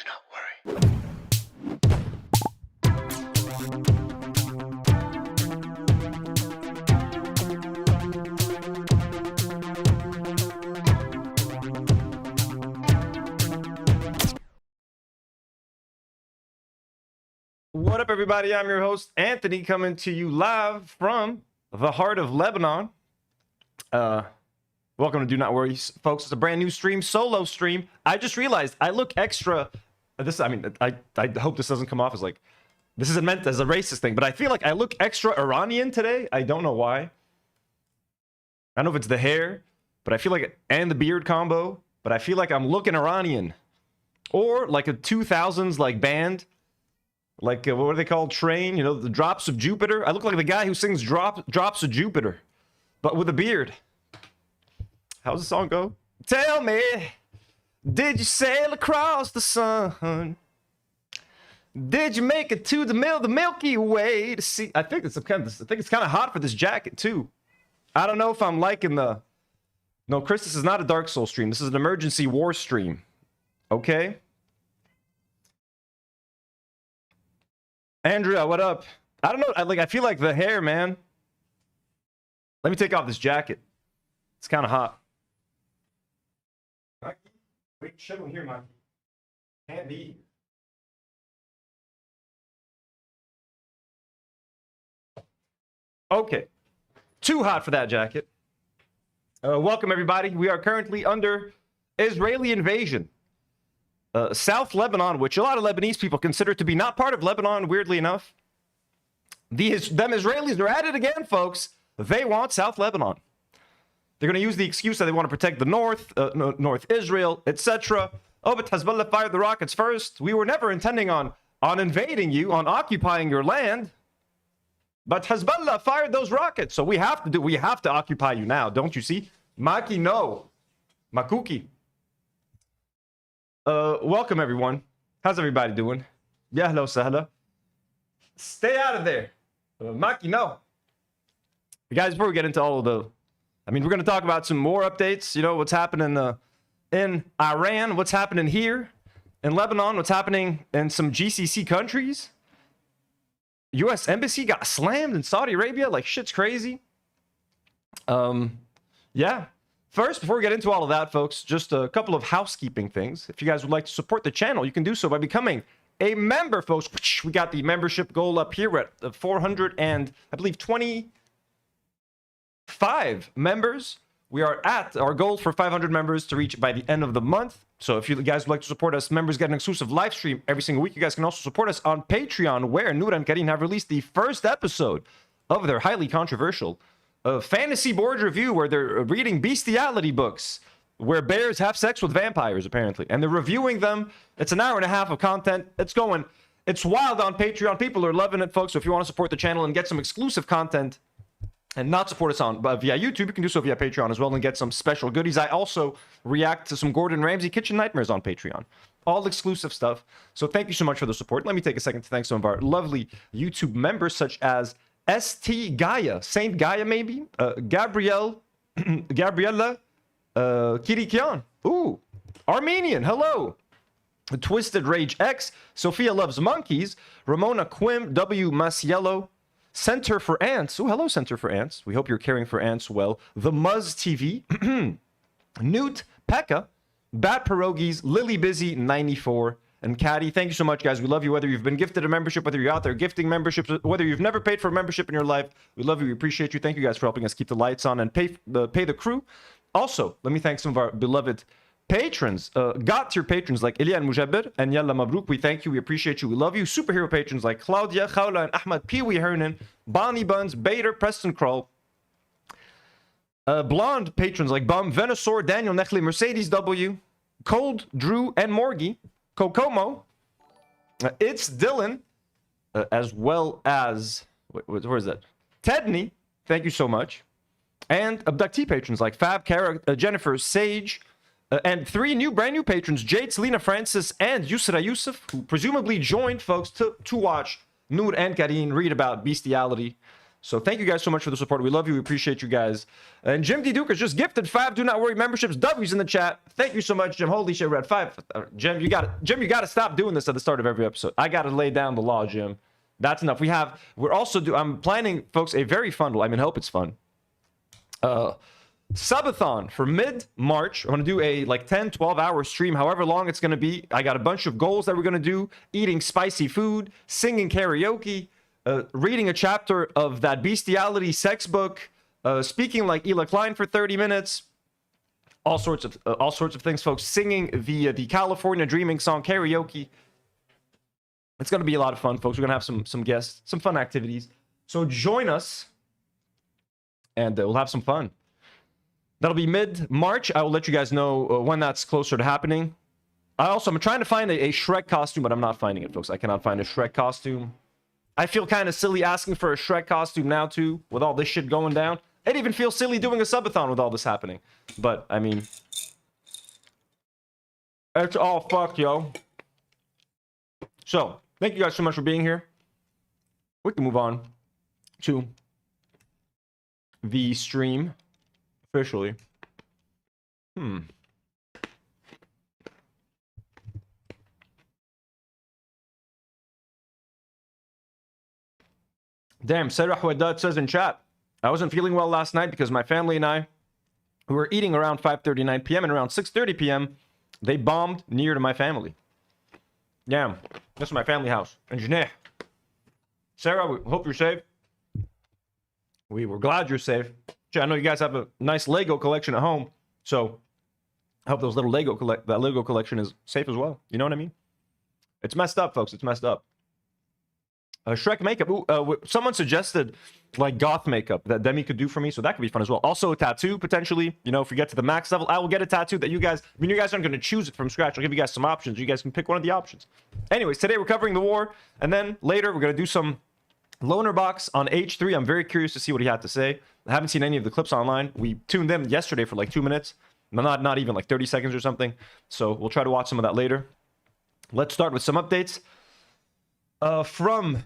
Do not worry. What up, everybody? I'm your host, Anthony, coming to you live from the heart of Lebanon. Welcome to Do Not Worry, folks. It's a brand new stream, solo stream. I just realized I look extra. I hope this doesn't come off as like, this isn't meant as a racist thing, but I feel like I look extra Iranian today. I don't know why. I don't know if it's the hair, but I feel like, and the beard combo, but I feel like I'm looking Iranian. Or like a 2000s like band. Like, what are they called? Train, you know, the Drops of Jupiter. I look like the guy who sings Drops of Jupiter, but with a beard. How's the song go? Tell me, did you sail across the sun? Did you make it to the Milky Way to see? I think it's kind of hot for this jacket too. I don't know if I'm liking the. No, Chris, this is not a Dark Souls stream. This is an emergency war stream. Okay. Andrea, what up? I don't know. I feel like the hair, man. Let me take off this jacket. It's kind of hot. Wait, chill here, Mikey. Can't be. Okay. Too hot for that jacket. Welcome, everybody. We are currently under Israeli invasion. South Lebanon, which a lot of Lebanese people consider to be not part of Lebanon, weirdly enough. Them Israelis are at it again, folks. They want South Lebanon. They're going to use the excuse that they want to protect the north, North Israel, etc. Oh, but Hezbollah fired the rockets first. We were never intending on invading you, on occupying your land. But Hezbollah fired those rockets, so we have to occupy you now, don't you see? Maki no. Makuki. Welcome, everyone. How's everybody doing? Yahlo sahla. Stay out of there. Maki, no. Guys, before we get into all of the... we're going to talk about some more updates. You know, what's happening in Iran, what's happening here in Lebanon, what's happening in some GCC countries. U.S. Embassy got slammed in Saudi Arabia. Like, shit's crazy. Yeah. First, before we get into all of that, folks, just a couple of housekeeping things. If you guys would like to support the channel, you can do so by becoming a member, folks. We got the membership goal up here. We're at 400 and, I believe, 25 members. We are at our goal for 500 members to reach by the end of the month. So if you guys would like to support us, members get an exclusive live stream every single week. You guys can also support us on Patreon, where Nour and Karine have released the first episode of their highly controversial fantasy board review, where they're reading bestiality books where bears have sex with vampires, apparently, and they're reviewing them. It's an hour and a half of content. It's wild on Patreon. People are loving it, folks. So if you want to support the channel and get some exclusive content and not support us via YouTube, you can do so via Patreon as well and get some special goodies. I also react to some Gordon Ramsay kitchen nightmares on Patreon. All exclusive stuff. So thank you so much for the support. Let me take a second to thank some of our lovely YouTube members, such as St. Gaia, Saint Gaia maybe, Gabriella Kirikian, ooh, Armenian, hello, Twisted Rage X, Sophia Loves Monkeys, Ramona Quim, W. Masiello, Center for Ants, ooh, hello Center for Ants, we hope you're caring for ants well, The Muzz TV, Newt, Pekka, Bat Pierogies, Lily Busy 94, and Caddy. Thank you so much, guys. We love you, whether you've been gifted a membership, whether you're out there gifting memberships, whether you've never paid for a membership in your life. We love you. We appreciate you. Thank you guys for helping us keep the lights on and pay the crew. Also, let me thank some of our beloved patrons, God-tier patrons like Ilya and Mujabir and Yalla Mabruk. We thank you. We appreciate you. We love you. Superhero patrons like Claudia, Khawla, and Ahmad, Pee-wee Hernan, Bonnie Buns, Bader, Preston Kroll. Blonde patrons like Bum, Venusaur, Daniel Nechley, Mercedes W, Cold, Drew, and Morgie. Kokomo, it's Dylan, as well as, where is that? Tedney, thank you so much. And abductee patrons like Fab, Kara, Jennifer, Sage, and three brand new patrons, Jade, Selena, Francis, and Yusra Yusuf, who presumably joined, folks, to watch Nour and Karine read about bestiality So thank you guys so much for the support. We love you. We appreciate you guys. And Jim D. Duke has just gifted 5 Do Not Worry memberships. W's in the chat. Thank you so much, Jim. Holy shit, we're at 5. Jim, you got to stop doing this at the start of every episode. I got to lay down the law, Jim. That's enough. I'm planning, folks, a very fun, I hope it's fun. Subathon for mid-March. I'm going to do a 10, 12-hour stream, however long it's going to be. I got a bunch of goals that we're going to do. Eating spicy food, singing karaoke, reading a chapter of that bestiality sex book, speaking like Ela Klein for 30 minutes, all sorts of things, folks. Singing the California Dreaming song karaoke. It's going to be a lot of fun, folks. We're going to have some guests, some fun activities. So join us, and we'll have some fun. That'll be mid-March. I will let you guys know when that's closer to happening. I'm trying to find a Shrek costume, but I'm not finding it, folks. I cannot find a Shrek costume. I feel kind of silly asking for a Shrek costume now, too, with all this shit going down. It even feels silly doing a subathon with all this happening. But, I mean, it's all fucked, yo. So, thank you guys so much for being here. We can move on to the stream. Officially. Damn, Sarah Huadat says in chat, I wasn't feeling well last night because my family and I, who were eating around 5:39 p.m. and around 6:30 p.m., they bombed near to my family. Damn, this is my family house in Genève. Sarah, we hope you're safe. We were glad you're safe. I know you guys have a nice Lego collection at home, so I hope that Lego collection is safe as well. You know what I mean? It's messed up, folks. It's messed up. Shrek makeup. Ooh, someone suggested goth makeup that Demi could do for me, so that could be fun as well. Also a tattoo potentially. You know, if we get to the max level, I will get a tattoo that you guys. You guys aren't going to choose it from scratch. I'll give you guys some options. You guys can pick one of the options. Anyways, today we're covering the war, and then later we're going to do some Lonerbox on H3. I'm very curious to see what he had to say. I haven't seen any of the clips online. We tuned them yesterday for 2 minutes. Not even 30 seconds or something. So we'll try to watch some of that later. Let's start with some updates. From,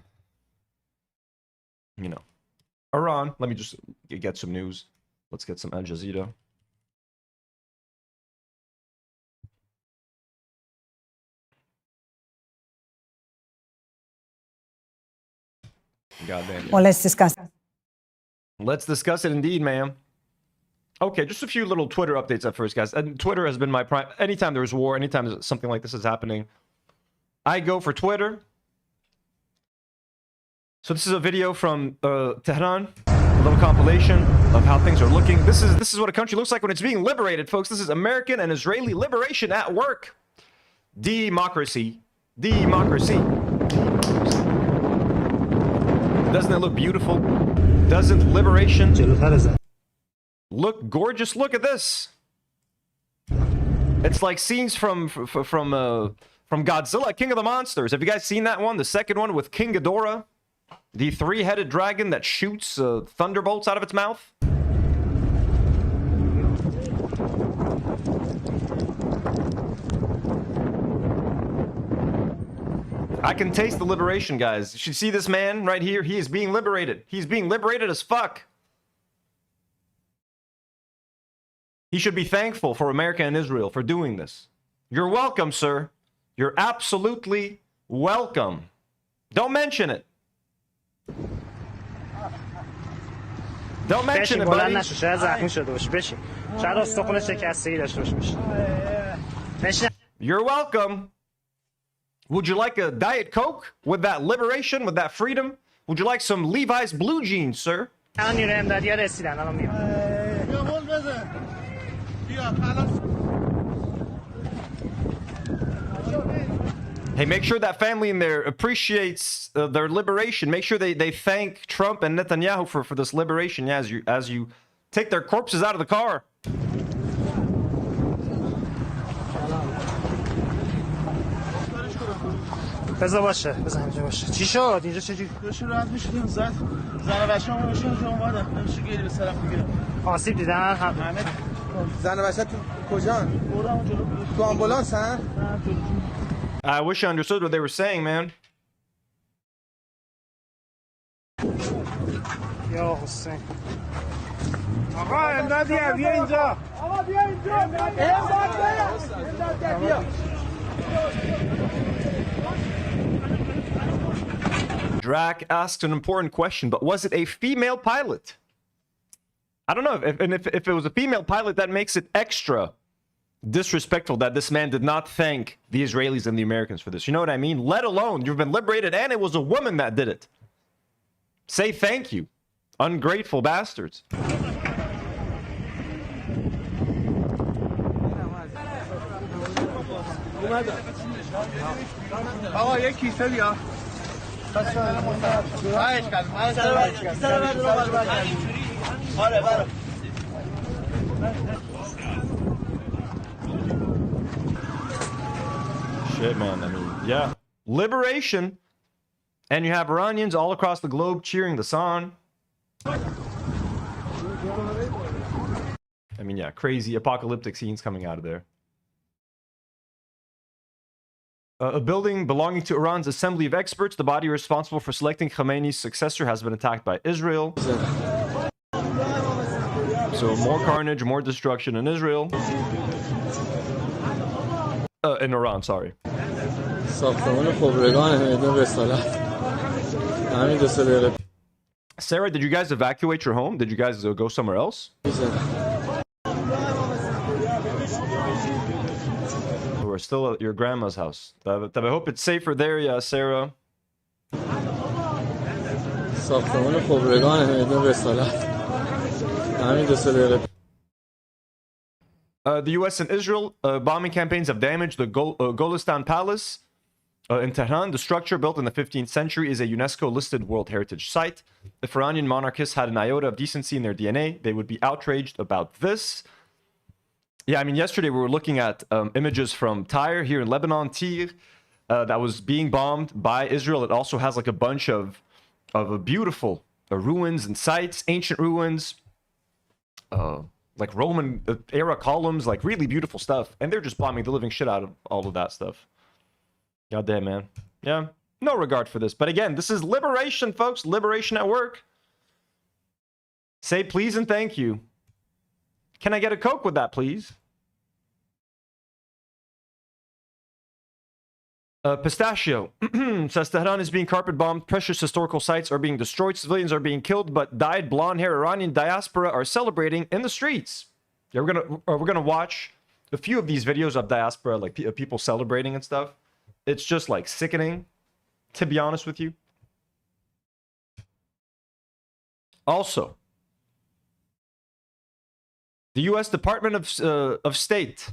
Iran. Let me just get some news. Let's get some Al Jazeera. Goddamn. Well, let's discuss. Let's discuss it indeed, ma'am. Okay, just a few little Twitter updates at first, guys. And Twitter has been my prime. Anytime there's war, anytime something like this is happening, I go for Twitter. So this is a video from Tehran, a little compilation of how things are looking. This is what a country looks like when it's being liberated, folks. This is American and Israeli liberation at work. Democracy. Democracy. Doesn't it look beautiful? Doesn't liberation look gorgeous? Look at this. It's like scenes from Godzilla, King of the Monsters. Have you guys seen that one? The second one with King Ghidorah, the 3-headed dragon that shoots thunderbolts out of its mouth. I can taste the liberation, guys. You should see this man right here. He is being liberated. He's being liberated as fuck. He should be thankful for America and Israel for doing this. You're welcome, sir. You're absolutely welcome. Don't mention it. Don't mention it, buddy. You're welcome. Would you like a Diet Coke with that liberation, with that freedom? Would you like some Levi's blue jeans, sir? Hey, make sure that family in there appreciates their liberation. Make sure they thank Trump and Netanyahu for this liberation, yeah, as you take their corpses out of the car. بذار باشه بذار همینجا باشه چی شد اینجا چجوری داشتیم راحت میشدیم زن بچه‌مون میشن اونجا اومدن نمیشه گیری به طرف دیگه آسیب دیدن همه زن بچه تو کجان بردم جلو تو آمبولانسن I wish I understood what they were saying, man. یا حسین آقا امدادی بیا اینجا آقا بیا اینجا امداد بیا Drac asked an important question, but was it a female pilot? I don't know. If it was a female pilot, that makes it extra disrespectful that this man did not thank the Israelis and the Americans for this. You know what I mean? Let alone you've been liberated and it was a woman that did it. Say thank you. Ungrateful bastards. آقا یک کیسه بیا Shit, man. I mean, yeah. Liberation. And you have Iranians all across the globe cheering this on. I mean, yeah, crazy apocalyptic scenes coming out of there. A building belonging to Iran's Assembly of Experts, the body responsible for selecting Khamenei's successor, has been attacked by Israel. So more carnage, more destruction in Israel. In Iran, sorry. Sarah, did you guys evacuate your home? Did you guys go somewhere else? We're still at your grandma's house. I hope it's safer there, yeah, Sarah. The US and Israel bombing campaigns have damaged the Golistan Palace in Tehran. The structure, built in the 15th century, is a UNESCO-listed World Heritage Site. If Iranian monarchists had an iota of decency in their DNA, they would be outraged about this. Yeah, I mean, yesterday we were looking at images from Tyre here in Lebanon, Tyre, that was being bombed by Israel. It also has like a bunch of beautiful ruins and sites, ancient ruins, like Roman era columns, like really beautiful stuff. And they're just bombing the living shit out of all of that stuff. God damn, man. Yeah, no regard for this. But again, this is liberation, folks. Liberation at work. Say please and thank you. Can I get a Coke with that, please? Pistachio says Tehran is being carpet bombed. Precious historical sites are being destroyed. Civilians are being killed, but dyed blonde hair Iranian diaspora are celebrating in the streets. Yeah, we're gonna watch a few of these videos of diaspora, like people celebrating and stuff. It's just like sickening, to be honest with you. Also, the U.S. Department of State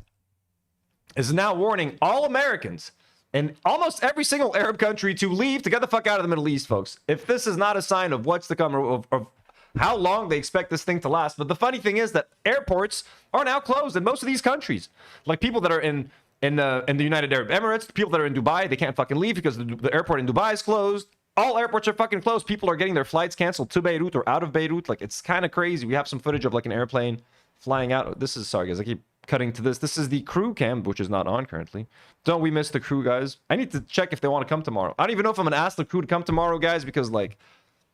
is now warning all Americans in almost every single Arab country to leave, to get the fuck out of the Middle East, folks. If this is not a sign of what's to come, of how long they expect this thing to last. But the funny thing is that airports are now closed in most of these countries. Like people that are in the United Arab Emirates, people that are in Dubai, they can't fucking leave because the airport in Dubai is closed. All airports are fucking closed. People are getting their flights canceled to Beirut or out of Beirut. Like, it's kind of crazy. We have some footage of like an airplane flying out. This is, sorry guys, I keep cutting to this. This is the crew cam, which is not on currently. Don't we miss the crew, guys? I need to check if they want to come tomorrow. I don't even know if I'm gonna ask the crew to come tomorrow, guys, because like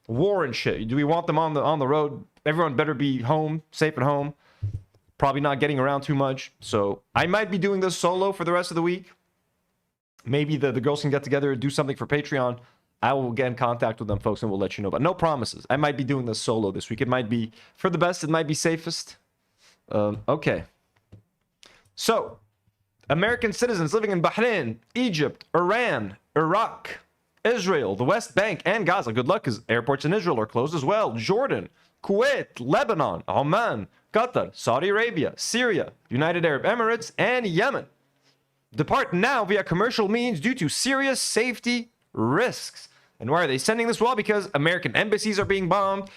war and shit. Do we want them on the road? Everyone better be home, safe at home. Probably not getting around too much. So I might be doing this solo for the rest of the week. Maybe the girls can get together and do something for Patreon. I will get in contact with them, folks, and we'll let you know. But no promises. I might be doing this solo this week. It might be for the best. It might be safest. Okay. So, American citizens living in Bahrain, Egypt, Iran, Iraq, Israel, the West Bank, and Gaza. Good luck, because airports in Israel are closed as well. Jordan, Kuwait, Lebanon, Oman, Qatar, Saudi Arabia, Syria, United Arab Emirates, and Yemen. Depart now via commercial means due to serious safety risks. And why are they sending this? Well, because American embassies are being bombed.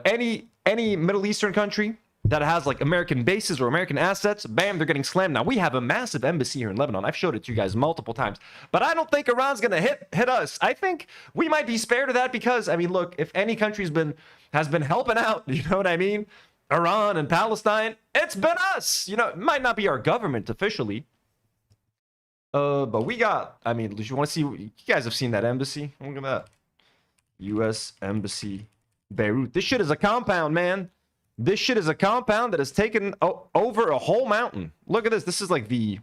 Any Middle Eastern country that has like American bases or American assets, bam, they're getting slammed. Now, we have a massive embassy here in Lebanon. I've showed it to you guys multiple times. But I don't think Iran's going to hit us. I think we might be spared of that because, I mean, look, if any country's has been helping out, you know what I mean? Iran and Palestine, it's been us. You know, it might not be our government officially. But we got, I mean, you want to see, you guys have seen that embassy? Look at that. U.S. Embassy Beirut. This shit is a compound, man. This shit is a compound that has taken over a whole mountain. Look at this. This is like the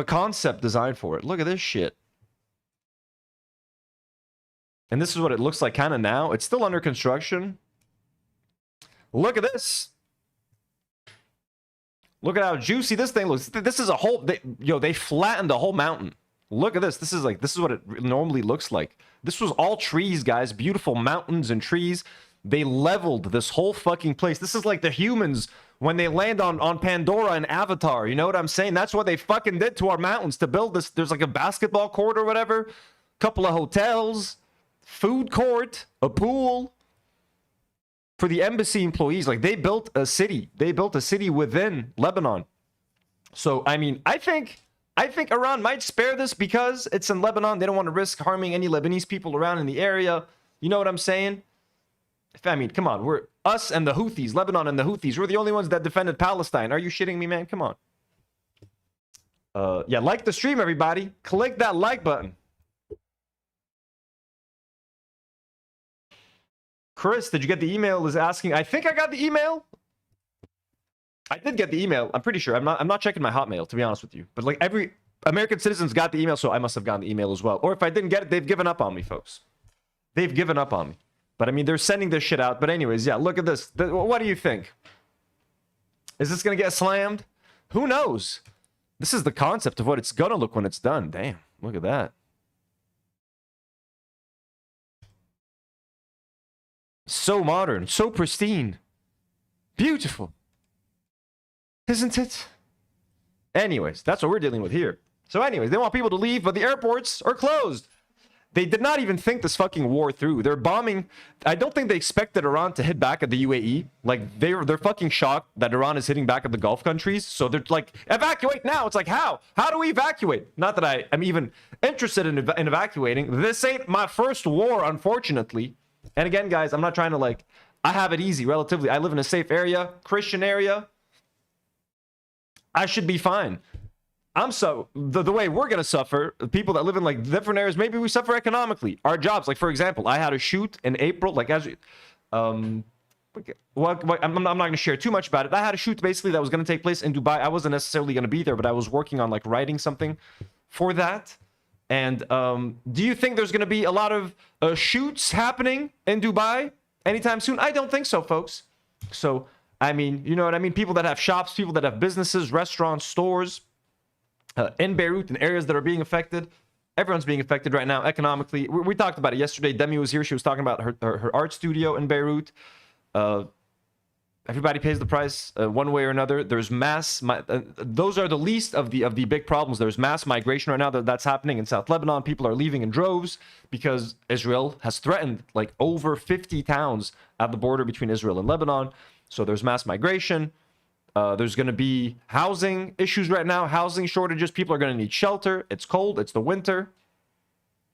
concept design for it. Look at this shit. And this is what it looks like kind of now. It's still under construction. Look at this. Look at how juicy this thing looks. This is a whole... they flattened the whole mountain. Look at this. This is what it normally looks like. This was all trees, guys. Beautiful mountains and trees. They leveled this whole fucking place. This is like the humans when they land on Pandora and Avatar. You know what I'm saying? That's what they fucking did to our mountains to build this. There's like a basketball court or whatever. Couple of hotels. Food court. A pool. For the embassy employees. Like, they built a city. They built a city within Lebanon. So, I mean, I think Iran might spare this because it's in Lebanon. They don't want to risk harming any Lebanese people around in the area. You know what I'm saying? I mean, come on. We're us and the Houthis, Lebanon and the Houthis. We're the only ones that defended Palestine. Are you shitting me, man? Come on. Yeah, like the stream, everybody. Click that like button. Chris, did you get the email? Is asking. I think I got the email. I did get the email. I'm pretty sure. I'm not checking my Hotmail, to be honest with you. But like every American citizen's got the email, so I must have gotten the email as well. Or if I didn't get it, they've given up on me, folks. They've given up on me. But I mean, they're sending this shit out. But anyways, yeah, look at this. What do you think? Is this going to get slammed? Who knows? This is the concept of what it's going to look when it's done. Damn, look at that. So modern, so pristine. Beautiful. Isn't it? Anyways, that's what we're dealing with here. So anyways, they want people to leave, but the airports are closed. They did not even think this fucking war through. They're bombing. I don't think they expected Iran to hit back at the UAE. Like, they're fucking shocked that Iran is hitting back at the Gulf countries. So they're like, evacuate now. It's like, how? How do we evacuate? Not that I'm even interested in evacuating. This ain't my first war, unfortunately. And again, guys, I'm not trying to like... I have it easy, relatively. I live in a safe area, Christian area. I should be fine. The way we're gonna suffer, people that live in like different areas, maybe we suffer economically. Our jobs, like for example, I had a shoot in April, like as I'm not gonna share too much about it. I had a shoot basically that was gonna take place in Dubai. I wasn't necessarily gonna be there, but I was working on like writing something for that. And do you think there's gonna be a lot of shoots happening in Dubai anytime soon? I don't think so, folks. So I mean, you know what I mean? People that have shops, people that have businesses, restaurants, stores. In Beirut, in areas that are being affected. Everyone's being affected right now economically. We talked about it yesterday. Demi was here. She was talking about her art studio in Beirut. Everybody pays the price one way or another. There's those are the least of the big problems. There's mass migration right now that's happening in South Lebanon. People are leaving in droves because Israel has threatened like over 50 towns at the border between Israel and Lebanon. So there's mass migration. There's going to be housing issues right now, housing shortages. People are going to need shelter. It's cold. It's the winter.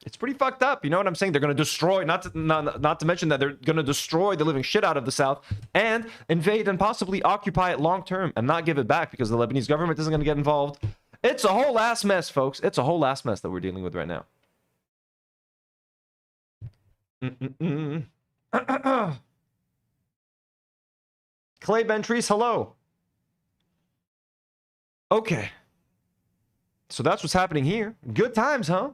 It's pretty fucked up. You know what I'm saying? They're going to destroy, not to mention that they're going to destroy the living shit out of the South and invade and possibly occupy it long term and not give it back because the Lebanese government isn't going to get involved. It's a whole ass mess, folks. It's a whole ass mess that we're dealing with right now. Clay Bentries, hello. Okay. So that's what's happening here. Good times, huh?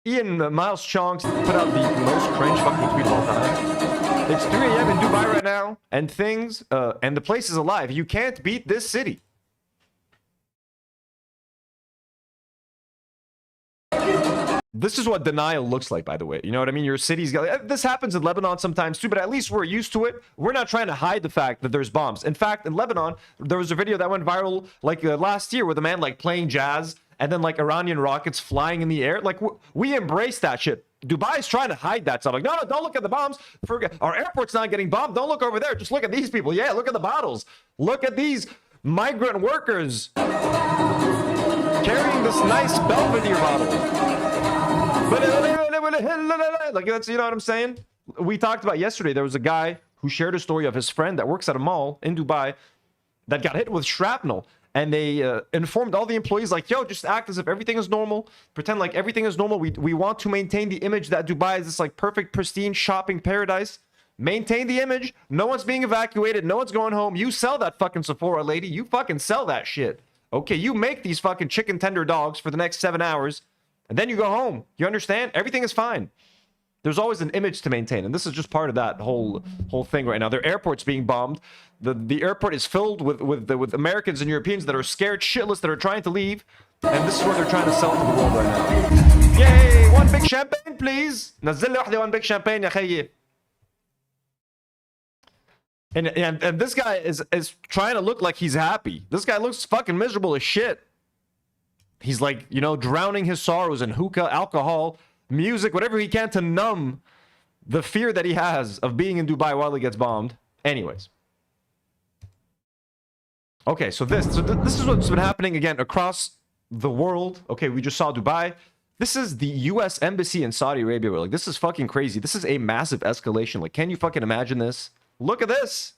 Ian Miles Chong put out the most cringe fucking tweet of all time. It's 3 a.m. in Dubai right now, and and the place is alive. You can't beat this city. This is what denial looks like, by the way. You know what I mean? Your city's got... This happens in Lebanon sometimes too, but at least we're used to it. We're not trying to hide the fact that there's bombs. In fact, in Lebanon, there was a video that went viral like last year with a man like playing jazz and then like Iranian rockets flying in the air. Like we embrace that shit. Dubai's trying to hide that stuff. Like, no, don't look at the bombs. Forget our airport's not getting bombed. Don't look over there. Just look at these people. Yeah, look at the bottles. Look at these migrant workers carrying this nice Belvedere bottle. Like, that's, you know what I'm saying? We talked about yesterday, there was a guy who shared a story of his friend that works at a mall in Dubai that got hit with shrapnel and they informed all the employees like, yo, just act as if everything is normal. Pretend like everything is normal. We want to maintain the image that Dubai is this like perfect, pristine shopping paradise. Maintain the image. No one's being evacuated. No one's going home. You sell that fucking Sephora, lady. You fucking sell that shit. Okay, you make these fucking chicken tender dogs for the next 7 hours, and then you go home. You understand? Everything is fine. There's always an image to maintain, and this is just part of that whole thing right now. Their airport's being bombed. The airport is filled with Americans and Europeans that are scared shitless, that are trying to leave, and this is what they're trying to sell to the world right now. Yay! One big champagne, please. نزل لي واحدة one big champagne يا خيي. And this guy is trying to look like he's happy. This guy looks fucking miserable as shit. He's like, you know, drowning his sorrows in hookah, alcohol, music, whatever he can to numb the fear that he has of being in Dubai while he gets bombed. Anyways. Okay, so this is what's been happening again across the world. Okay, we just saw Dubai. This is the US embassy in Saudi Arabia. Like, this is fucking crazy. This is a massive escalation. Like, can you fucking imagine this? Look at this.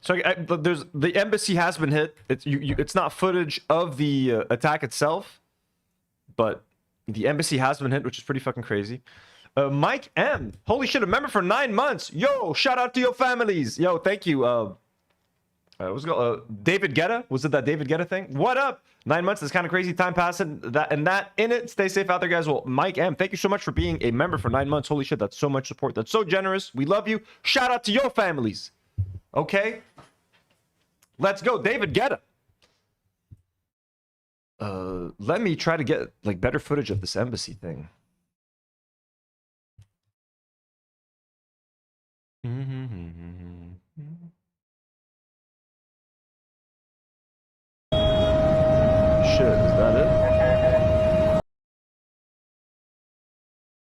So there's the embassy has been hit. It's not footage of the attack itself, but the embassy has been hit, which is pretty fucking crazy. Mike M, holy shit, a member for 9 months. Yo, shout out to your families. Yo, thank you. What's it called? David Guetta. Was it that David Guetta thing? What up? 9 months is kind of crazy. Time passing. That in it. Stay safe out there, guys. Well, Mike M, thank you so much for being a member for 9 months. Holy shit, that's so much support. That's so generous. We love you. Shout out to your families. Okay, let's go, David Guetta. Let me try to get like better footage of this embassy thing. Shit, is that it?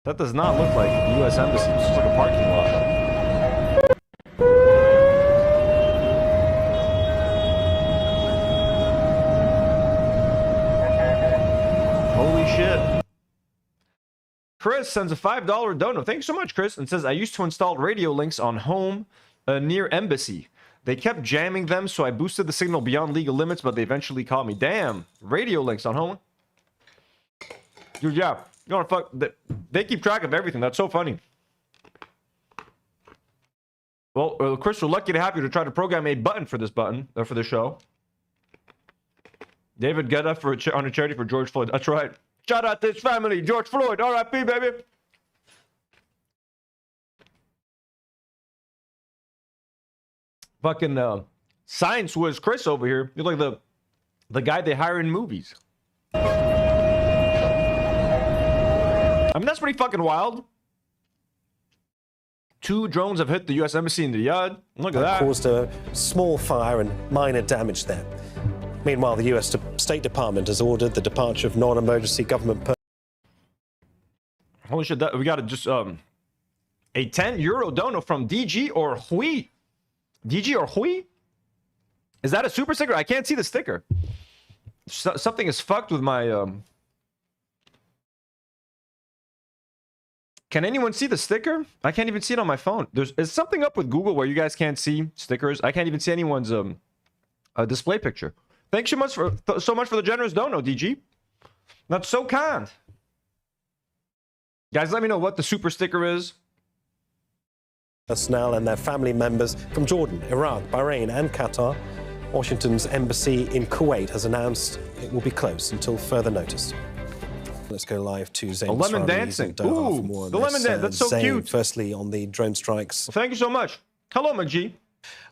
That does not look like the U.S. embassy. This looks like a parking lot. Holy shit. Chris sends a $5 dono. Thank you so much, Chris. And says, I used to install radio links on home near embassy. They kept jamming them, so I boosted the signal beyond legal limits, but they eventually caught me. Damn. Radio links on home. Dude, yeah. You know, fuck. They keep track of everything. That's so funny. Well, Chris, we're lucky to have you to try to program a button for this for the show. David Guetta on a charity for George Floyd. That's right. Shout out to his family, George Floyd. R.I.P., baby. Fucking Science Whiz Chris over here. You're like the guy they hire in movies. I mean, that's pretty fucking wild. 2 drones have hit the U.S. Embassy in Riyadh. Look at that. Caused a small fire and minor damage there. Meanwhile, the U.S. State Department has ordered the departure of non-emergency government personnel. Holy shit, we got just a €10 dono from DG or Hui. DG or Hui? Is that a super sticker? I can't see the sticker. Something is fucked with my... Can anyone see the sticker? I can't even see it on my phone. Is something up with Google where you guys can't see stickers? I can't even see anyone's display picture. Thanks so much for the generous dono, DG. That's so kind. Guys, let me know what the super sticker is. Personnel and their family members from Jordan, Iraq, Bahrain and Qatar. Washington's embassy in Kuwait has announced it will be closed until further notice. Let's go live to Zayn. A lemon dancing. Ooh, the lemon dance. That's so Zayn, cute. Firstly, on the drone strikes. Well, thank you so much. Hello, McG.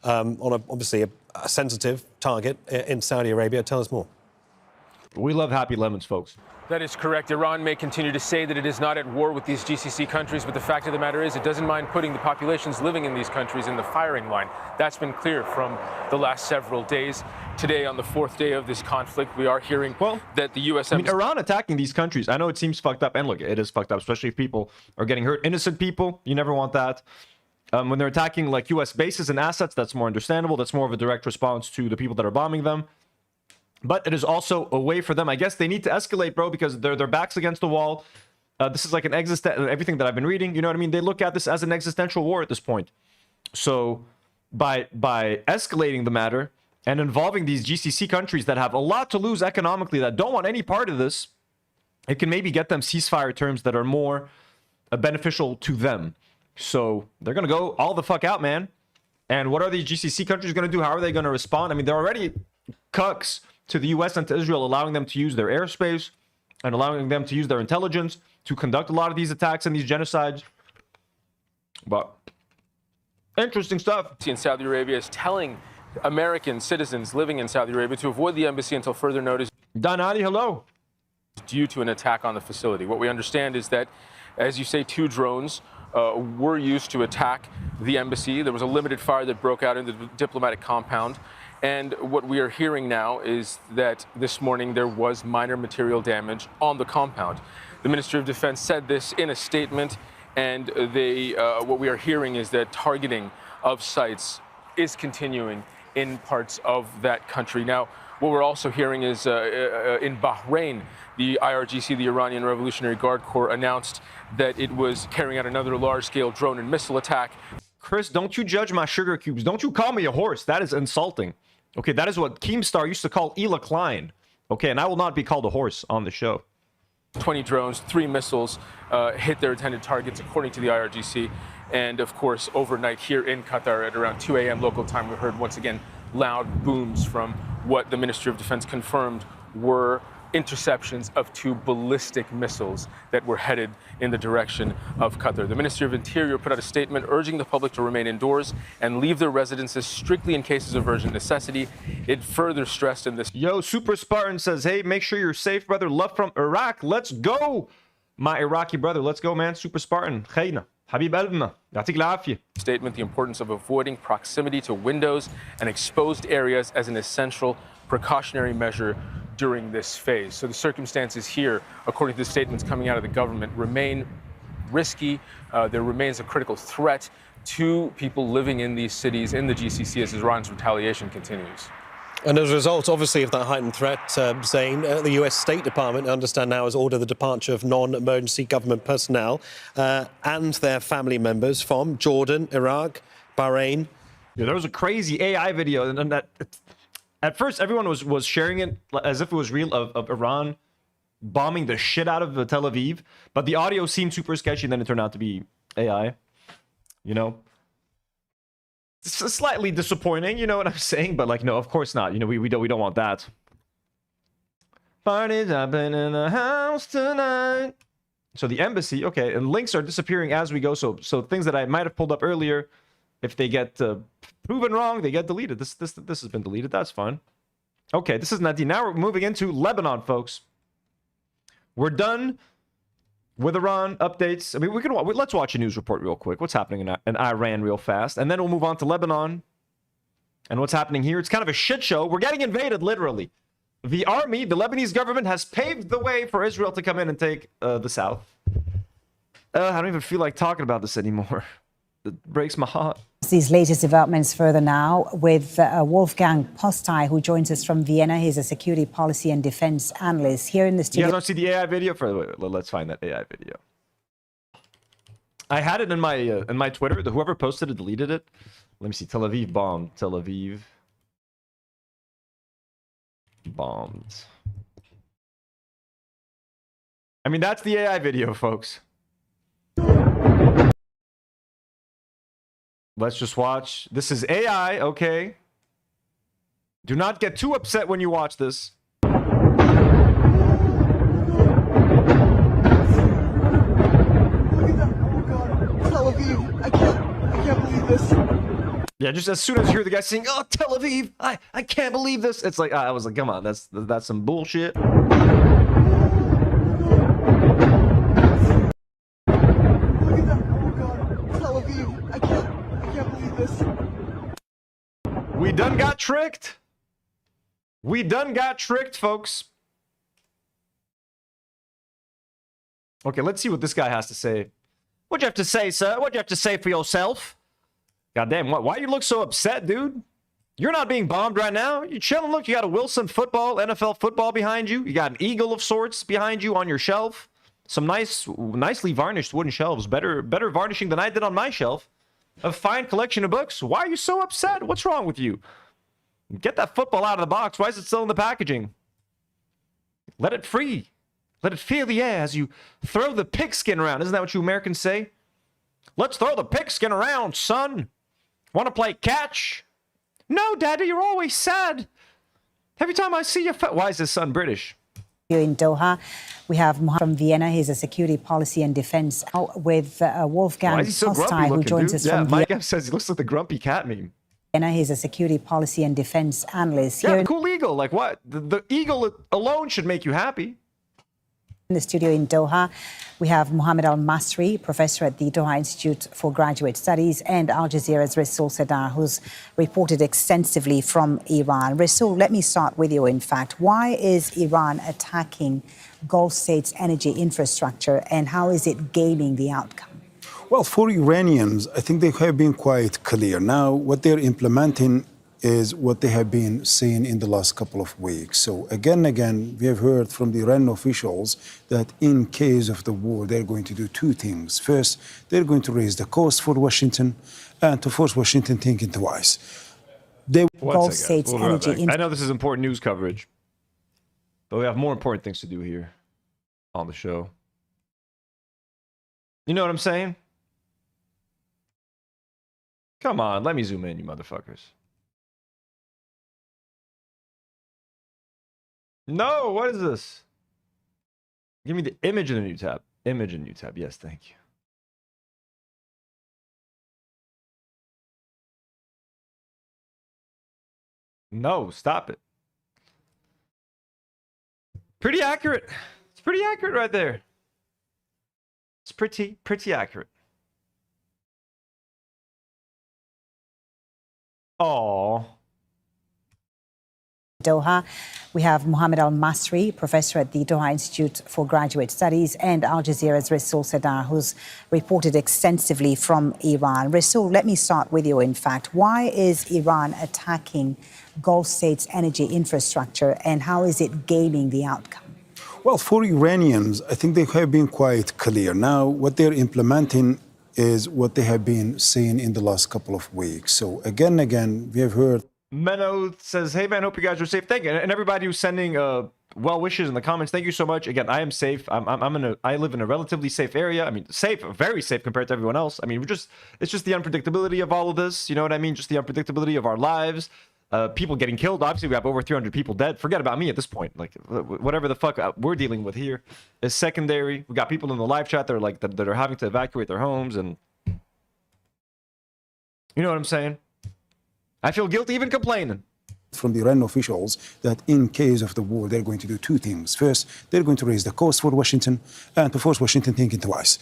On obviously a sensitive target in Saudi Arabia. Tell us more. We love happy lemons, folks. That is correct. Iran may continue to say that it is not at war with these GCC countries, but the fact of the matter is it doesn't mind putting the populations living in these countries in the firing line. That's been clear from the last several days. Today, on the 4th day of this conflict, we are hearing that the U.S. Iran attacking these countries, I know it seems fucked up, and look, it is fucked up, especially if people are getting hurt. Innocent people, you never want that. When they're attacking like U.S. bases and assets, that's more understandable. That's more of a direct response to the people that are bombing them. But it is also a way for them. I guess they need to escalate, bro, because their backs against the wall. This is like an everything that I've been reading. You know what I mean? They look at this as an existential war at this point. So by escalating the matter and involving these GCC countries that have a lot to lose economically, that don't want any part of this, it can maybe get them ceasefire terms that are more beneficial to them. So they're going to go all the fuck out, man. And what are these GCC countries going to do? How are they going to respond? I mean, they're already cucks to the US and to Israel, allowing them to use their airspace and allowing them to use their intelligence to conduct a lot of these attacks and these genocides. But interesting stuff. In Saudi Arabia is telling American citizens living in Saudi Arabia to avoid the embassy until further notice. Donati, hello. Due to an attack on the facility. What we understand is that, as you say, 2 drones were used to attack the embassy. There was a limited fire that broke out in the diplomatic compound. And what we are hearing now is that this morning there was minor material damage on the compound. The Ministry of Defense said this in a statement, and what we are hearing is that targeting of sites is continuing in parts of that country. Now, what we're also hearing is in Bahrain, the IRGC, the Iranian Revolutionary Guard Corps, announced that it was carrying out another large-scale drone and missile attack. Chris, don't you judge my sugar cubes. Don't you call me a horse. That is insulting. Okay, that is what Keemstar used to call Ela Klein. Okay, and I will not be called a horse on the show. 20 drones, 3 missiles hit their intended targets, according to the IRGC. And, of course, overnight here in Qatar at around 2 a.m. local time, we heard once again loud booms from what the Ministry of Defense confirmed were interceptions of 2 ballistic missiles that were headed in the direction of Qatar. The Ministry of Interior put out a statement urging the public to remain indoors and leave their residences strictly in cases of urgent necessity. It further stressed in this. Yo, Super Spartan says, hey, make sure you're safe, brother. Love from Iraq. Let's go. My Iraqi brother. Let's go, man. Super Spartan. Khayna. Habib Albna. Yatik l'afiyah. Statement, the importance of avoiding proximity to windows and exposed areas as an essential precautionary measure during this phase. So the circumstances here, according to the statements coming out of the government, remain risky. There remains a critical threat to people living in these cities in the GCC as Iran's retaliation continues. And as a result, obviously, of that heightened threat, Zain, the US State Department, I understand now, has ordered the departure of non-emergency government personnel and their family members from Jordan, Iraq, Bahrain. Yeah, there was a crazy AI video, and that at first everyone was sharing it as if it was real of Iran bombing the shit out of Tel Aviv, but the audio seemed super sketchy, and then it turned out to be AI. You know, it's slightly disappointing. You know what I'm saying? But like, no, of course not. You know, we don't want that. Party's happening in the house tonight. So the embassy, okay, and links are disappearing as we go. So things that I might have pulled up earlier, if they get proven wrong, they get deleted. This has been deleted. That's fine. Okay, this is Nadim. Now we're moving into Lebanon, folks. We're done with Iran updates. I mean, let's watch a news report real quick. What's happening in Iran real fast, and then we'll move on to Lebanon and what's happening here. It's kind of a shit show. We're getting invaded, literally. The army, the Lebanese government, has paved the way for Israel to come in and take the south. I don't even feel like talking about this anymore. It breaks my heart. These latest developments further now with Wolfgang Postai, who joins us from Vienna. He's a security policy and defense analyst here in the studio. You guys want to see the AI video? Let's find that AI video. I had it in my Twitter. Whoever posted it deleted it. Let me see. Tel Aviv bombed. Tel Aviv bombed. I mean, that's the AI video, folks. Let's just watch. This is AI, okay? Do not get too upset when you watch this. Tel Aviv, I can't believe this. Yeah, just as soon as you hear the guy saying, "Oh, Tel Aviv, I can't believe this," it's like I was like, come on, that's some bullshit. tricked. We done got tricked, folks. Okay, let's see what this guy has to say. What'd you have to say, sir? What'd you have to say for yourself? Goddamn, why you look so upset, dude? You're not being bombed right now. You're chilling. Look, you got a Wilson football, NFL football behind you. You got an eagle of sorts behind you on your shelf. Some nicely varnished wooden shelves. Better varnishing than I did on my shelf. A fine collection of books. Why are you so upset? What's wrong with you? Get that football out of the box. Why is it still in the packaging? Let it free. Let it feel the air as you throw the pigskin around. Isn't that what you Americans say? Let's throw the pigskin around, son. Want to play catch? No, Daddy, you're always sad. Every time I see your why is his son British? Here in Doha, we have Mohammed from Vienna. He's a security policy and defense with Wolfgang Why is he so grumpy Postai, who looking, joins dude? us Yeah, from Mike F says he looks like the grumpy cat meme. Vienna. He's a security policy and defense analyst. Yeah, Here cool eagle. Like what? The eagle alone should make you happy. in the studio in Doha, we have Mohammed Al-Masri, professor at the Doha Institute for Graduate Studies, and Al Jazeera's Rasul Sadar, who's reported extensively from Iran. Rasul, let me start with you, in fact. Why is Iran attacking Gulf states' energy infrastructure, and how is it gaining the outcome? Well, for Iranians, I think they have been quite clear. Now, what they're implementing is what they have been saying in the last couple of weeks. So again and again, we have heard from the Iranian officials that in case of the war, they're going to do two things. First, they're going to raise the cost for Washington and to force Washington thinking twice. Gulf states' energy. I know this is important news coverage, but we have more important things to do here on the show. You know what I'm saying? Come on, let me zoom in, you motherfuckers. No, what is this? Give me the image in the new tab. Image in new tab. Yes, thank you. No, stop it. Pretty accurate. It's pretty accurate right there. It's pretty accurate. Oh. Doha, we have Mohammed Al-Masri, professor at the Doha Institute for Graduate Studies, and Al Jazeera's Rasul Sadar, who's reported extensively from Iran. Rasul, let me start with you, in fact. Why is Iran attacking Gulf states' energy infrastructure, and how is it gaining the outcome? Well, for Iranians, I think they have been quite clear. Now, what they're implementing is what they have been saying in the last couple of weeks. So again and again, we have heard. Menno says, hey man, hope you guys are safe. Thank you. And everybody who's sending well wishes in the comments, thank you so much. Again, I am safe. I live in a relatively safe area. I mean, safe, very safe compared to everyone else. I mean, it's just the unpredictability of all of this. You know what I mean? Just the unpredictability of our lives. People getting killed. Obviously, we have over 300 people dead. Forget about me at this point. Like, whatever the fuck we're dealing with here is secondary. We got people in the live chat that are like that are having to evacuate their homes, and you know what I'm saying? I feel guilty even complaining. From the Iranian officials that in case of the war, they're going to do two things. First, they're going to raise the cost for Washington and to force Washington thinking twice.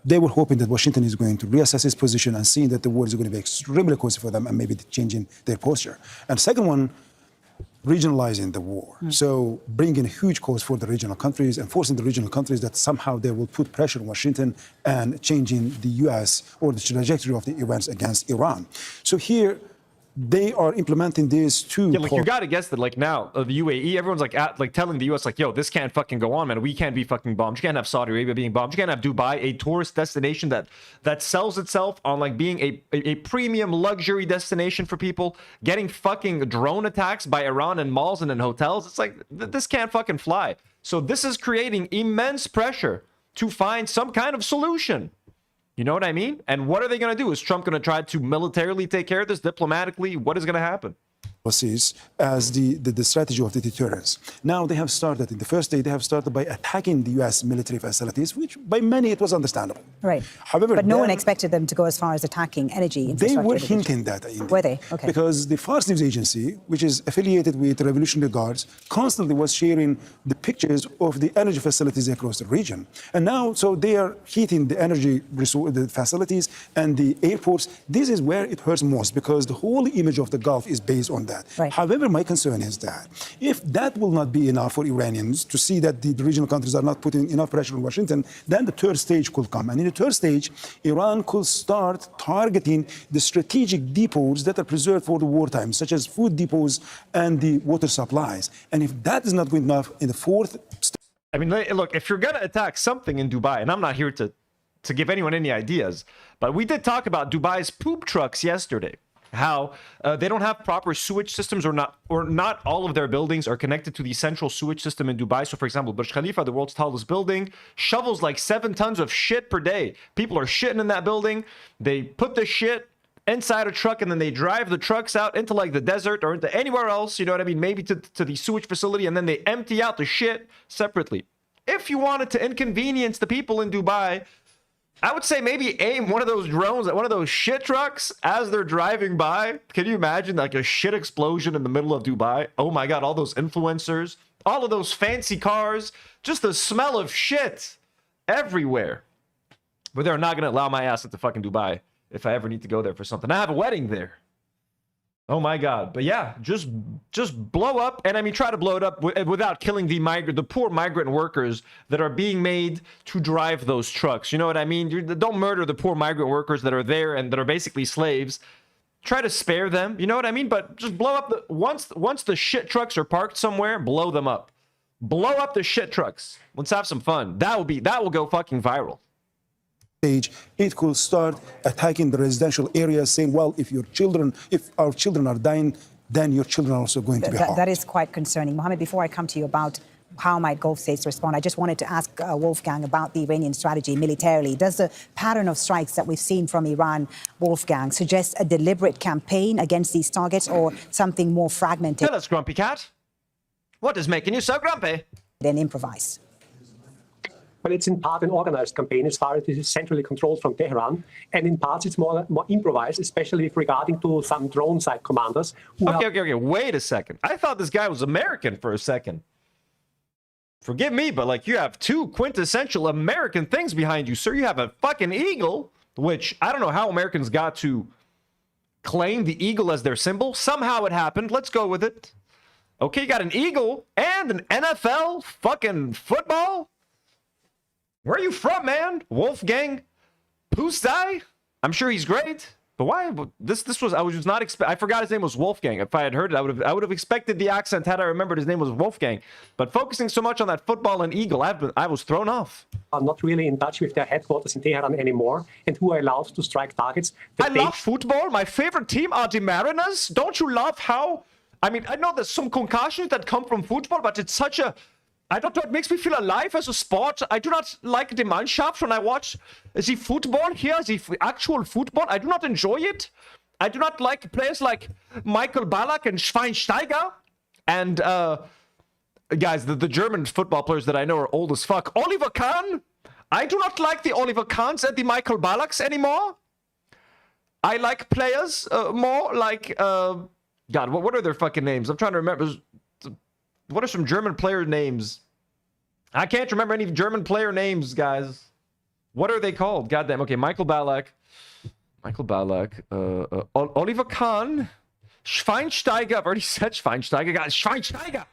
They were hoping that Washington is going to reassess its position and seeing that the war is going to be extremely costly for them and maybe changing their posture. And second one, regionalizing the war. So bringing a huge cost for the regional countries and forcing the regional countries that somehow they will put pressure on Washington and changing the U.S. or the trajectory of the events against Iran. So here, they are implementing these two. Yeah, like you gotta guess that, like now the UAE, everyone's like telling the US like, yo, this can't fucking go on, man. We can't be fucking bombed. You can't have Saudi Arabia being bombed. You can't have Dubai, a tourist destination that sells itself on like being a premium luxury destination for people, getting fucking drone attacks by Iran in malls and in hotels. It's like this can't fucking fly. So this is creating immense pressure to find some kind of solution. You know what I mean? And what are they going to do? Is Trump going to try to militarily take care of this diplomatically? What is going to happen? As the strategy of the deterrence. Now they have started, in the first day, they have started by attacking the U.S. military facilities, which by many it was understandable. Right. However, but no one expected them to go as far as attacking energy infrastructure. They were hinting that. Were they? Okay. Because the Fars News Agency, which is affiliated with the Revolutionary Guards, constantly was sharing the pictures of the energy facilities across the region. And now, so they are heating the energy the facilities and the airports. This is where it hurts most because the whole image of the Gulf is based on that. that. Right. However, my concern is that if that will not be enough for Iranians to see that the regional countries are not putting enough pressure on Washington, then the third stage could come. And in the third stage, Iran could start targeting the strategic depots that are preserved for the wartime, such as food depots and the water supplies. And if that is not good enough, in the fourth stage, I mean, look, if you're going to attack something in Dubai, and I'm not here to give anyone any ideas, but we did talk about Dubai's poop trucks yesterday, how they don't have proper sewage systems, or not all of their buildings are connected to the central sewage system in Dubai. So, for example, Burj Khalifa, the world's tallest building, shovels like 7 tons of shit per day. People are shitting in that building. They put the shit inside a truck, and then they drive the trucks out into like the desert or into anywhere else, you know what I mean, maybe to the sewage facility, and then they empty out the shit separately. If you wanted to inconvenience the people in Dubai, I would say maybe aim one of those drones at one of those shit trucks as they're driving by. Can you imagine like a shit explosion in the middle of Dubai? Oh my God, all those influencers, all of those fancy cars, just the smell of shit everywhere. But they're not going to allow my ass into fucking Dubai if I ever need to go there for something. I have a wedding there. Oh my God. But yeah, just blow up. And I mean, try to blow it up without killing the poor migrant workers that are being made to drive those trucks. You know what I mean? Don't murder the poor migrant workers that are there and that are basically slaves. Try to spare them. You know what I mean? But just blow up once the shit trucks are parked somewhere, blow them up. Blow up the shit trucks. Let's have some fun. That will go fucking viral. It could start attacking the residential areas, saying, well, if our children are dying, then your children are also going to be harmed. That is quite concerning. Mohammed, before I come to you about how might Gulf states respond, I just wanted to ask Wolfgang about the Iranian strategy militarily. Does the pattern of strikes that we've seen from Iran, Wolfgang, suggest a deliberate campaign against these targets, or something more fragmented? Tell us, Grumpy Cat. What is making you so grumpy? Then improvise. Well, it's in part an organized campaign as far as it is centrally controlled from Tehran, and in parts it's more improvised, especially regarding to some drone site commanders. Okay. Wait a second. I thought this guy was American for a second. Forgive me, but like you have two quintessential American things behind you, sir. You have a fucking eagle, which I don't know how Americans got to claim the eagle as their symbol. Somehow it happened. Let's go with it. Okay, you got an eagle and an NFL fucking football. Where are you from, man? Wolfgang Pustai? I'm sure he's great. But why? This was, I was just not I forgot his name was Wolfgang. If I had heard it, I would have expected the accent had I remembered his name was Wolfgang. But focusing so much on that football and eagle, I was thrown off. Are not really in touch with their headquarters in Tehran anymore, and who are allowed to strike targets. I love football. My favorite team are the Mariners. Don't you love how? I mean, I know there's some concussions that come from football, but it's such a... I don't know, it makes me feel alive as a sport. I do not like the Mannschaft when I watch the football here, the actual football. I do not enjoy it. I do not like players like Michael Ballack and Schweinsteiger. And, guys, the German football players that I know are old as fuck. Oliver Kahn. I do not like the Oliver Kahns and the Michael Ballacks anymore. I like players more like, God, what are their fucking names? I'm trying to remember. What are some German player names? I can't remember any German player names, guys. What are they called? Goddamn. Okay, Michael Ballack. Oliver Kahn. Schweinsteiger. I've already said Schweinsteiger. Guys, Schweinsteiger.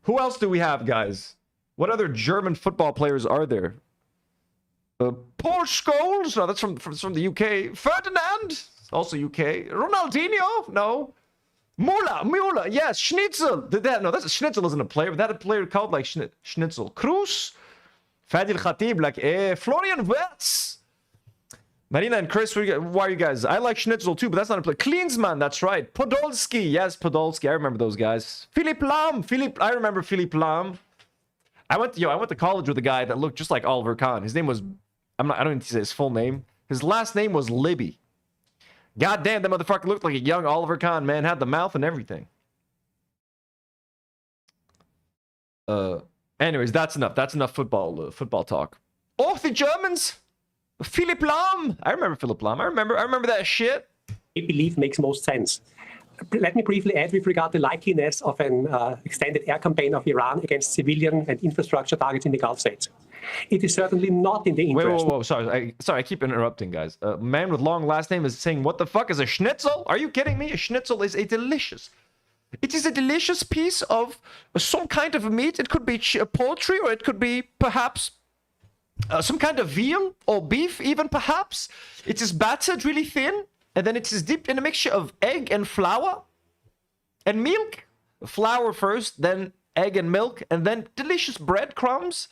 Who else do we have, guys? What other German football players are there? Paul Scholes? No, that's from the UK. Ferdinand? Also UK. Ronaldinho? No. Müller, yes, Schnitzel. Schnitzel isn't a player, but that a player called like Schnitzel. Cruz, Fadil Khatib, like Florian Wirtz. Marina and Chris, why are you guys? I like Schnitzel too, but that's not a player. Klinsmann, that's right. Podolski, yes, Podolski. I remember those guys. Philipp Lahm, I remember Philipp Lahm. I went to college with a guy that looked just like Oliver Kahn. His name was, I don't need to say his full name. His last name was Libby. God damn, that motherfucker looked like a young Oliver Kahn, man. Had the mouth and everything. Anyways, that's enough. That's enough football talk. Oh, the Germans! Philipp Lahm! I remember Philipp Lahm. I remember that shit. I believe makes most sense. Let me briefly add with regard to the likeliness of an extended air campaign of Iran against civilian and infrastructure targets in the Gulf states. It is certainly not in the interest. Whoa. Sorry, I keep interrupting, guys. A man with long last name is saying, what the fuck is a schnitzel? Are you kidding me? A schnitzel is it is a delicious piece of some kind of meat. It could be poultry, or it could be perhaps some kind of veal or beef, even perhaps. It is battered really thin, and then it is dipped in a mixture of egg and flour and milk. Flour first, then egg and milk, and then delicious breadcrumbs.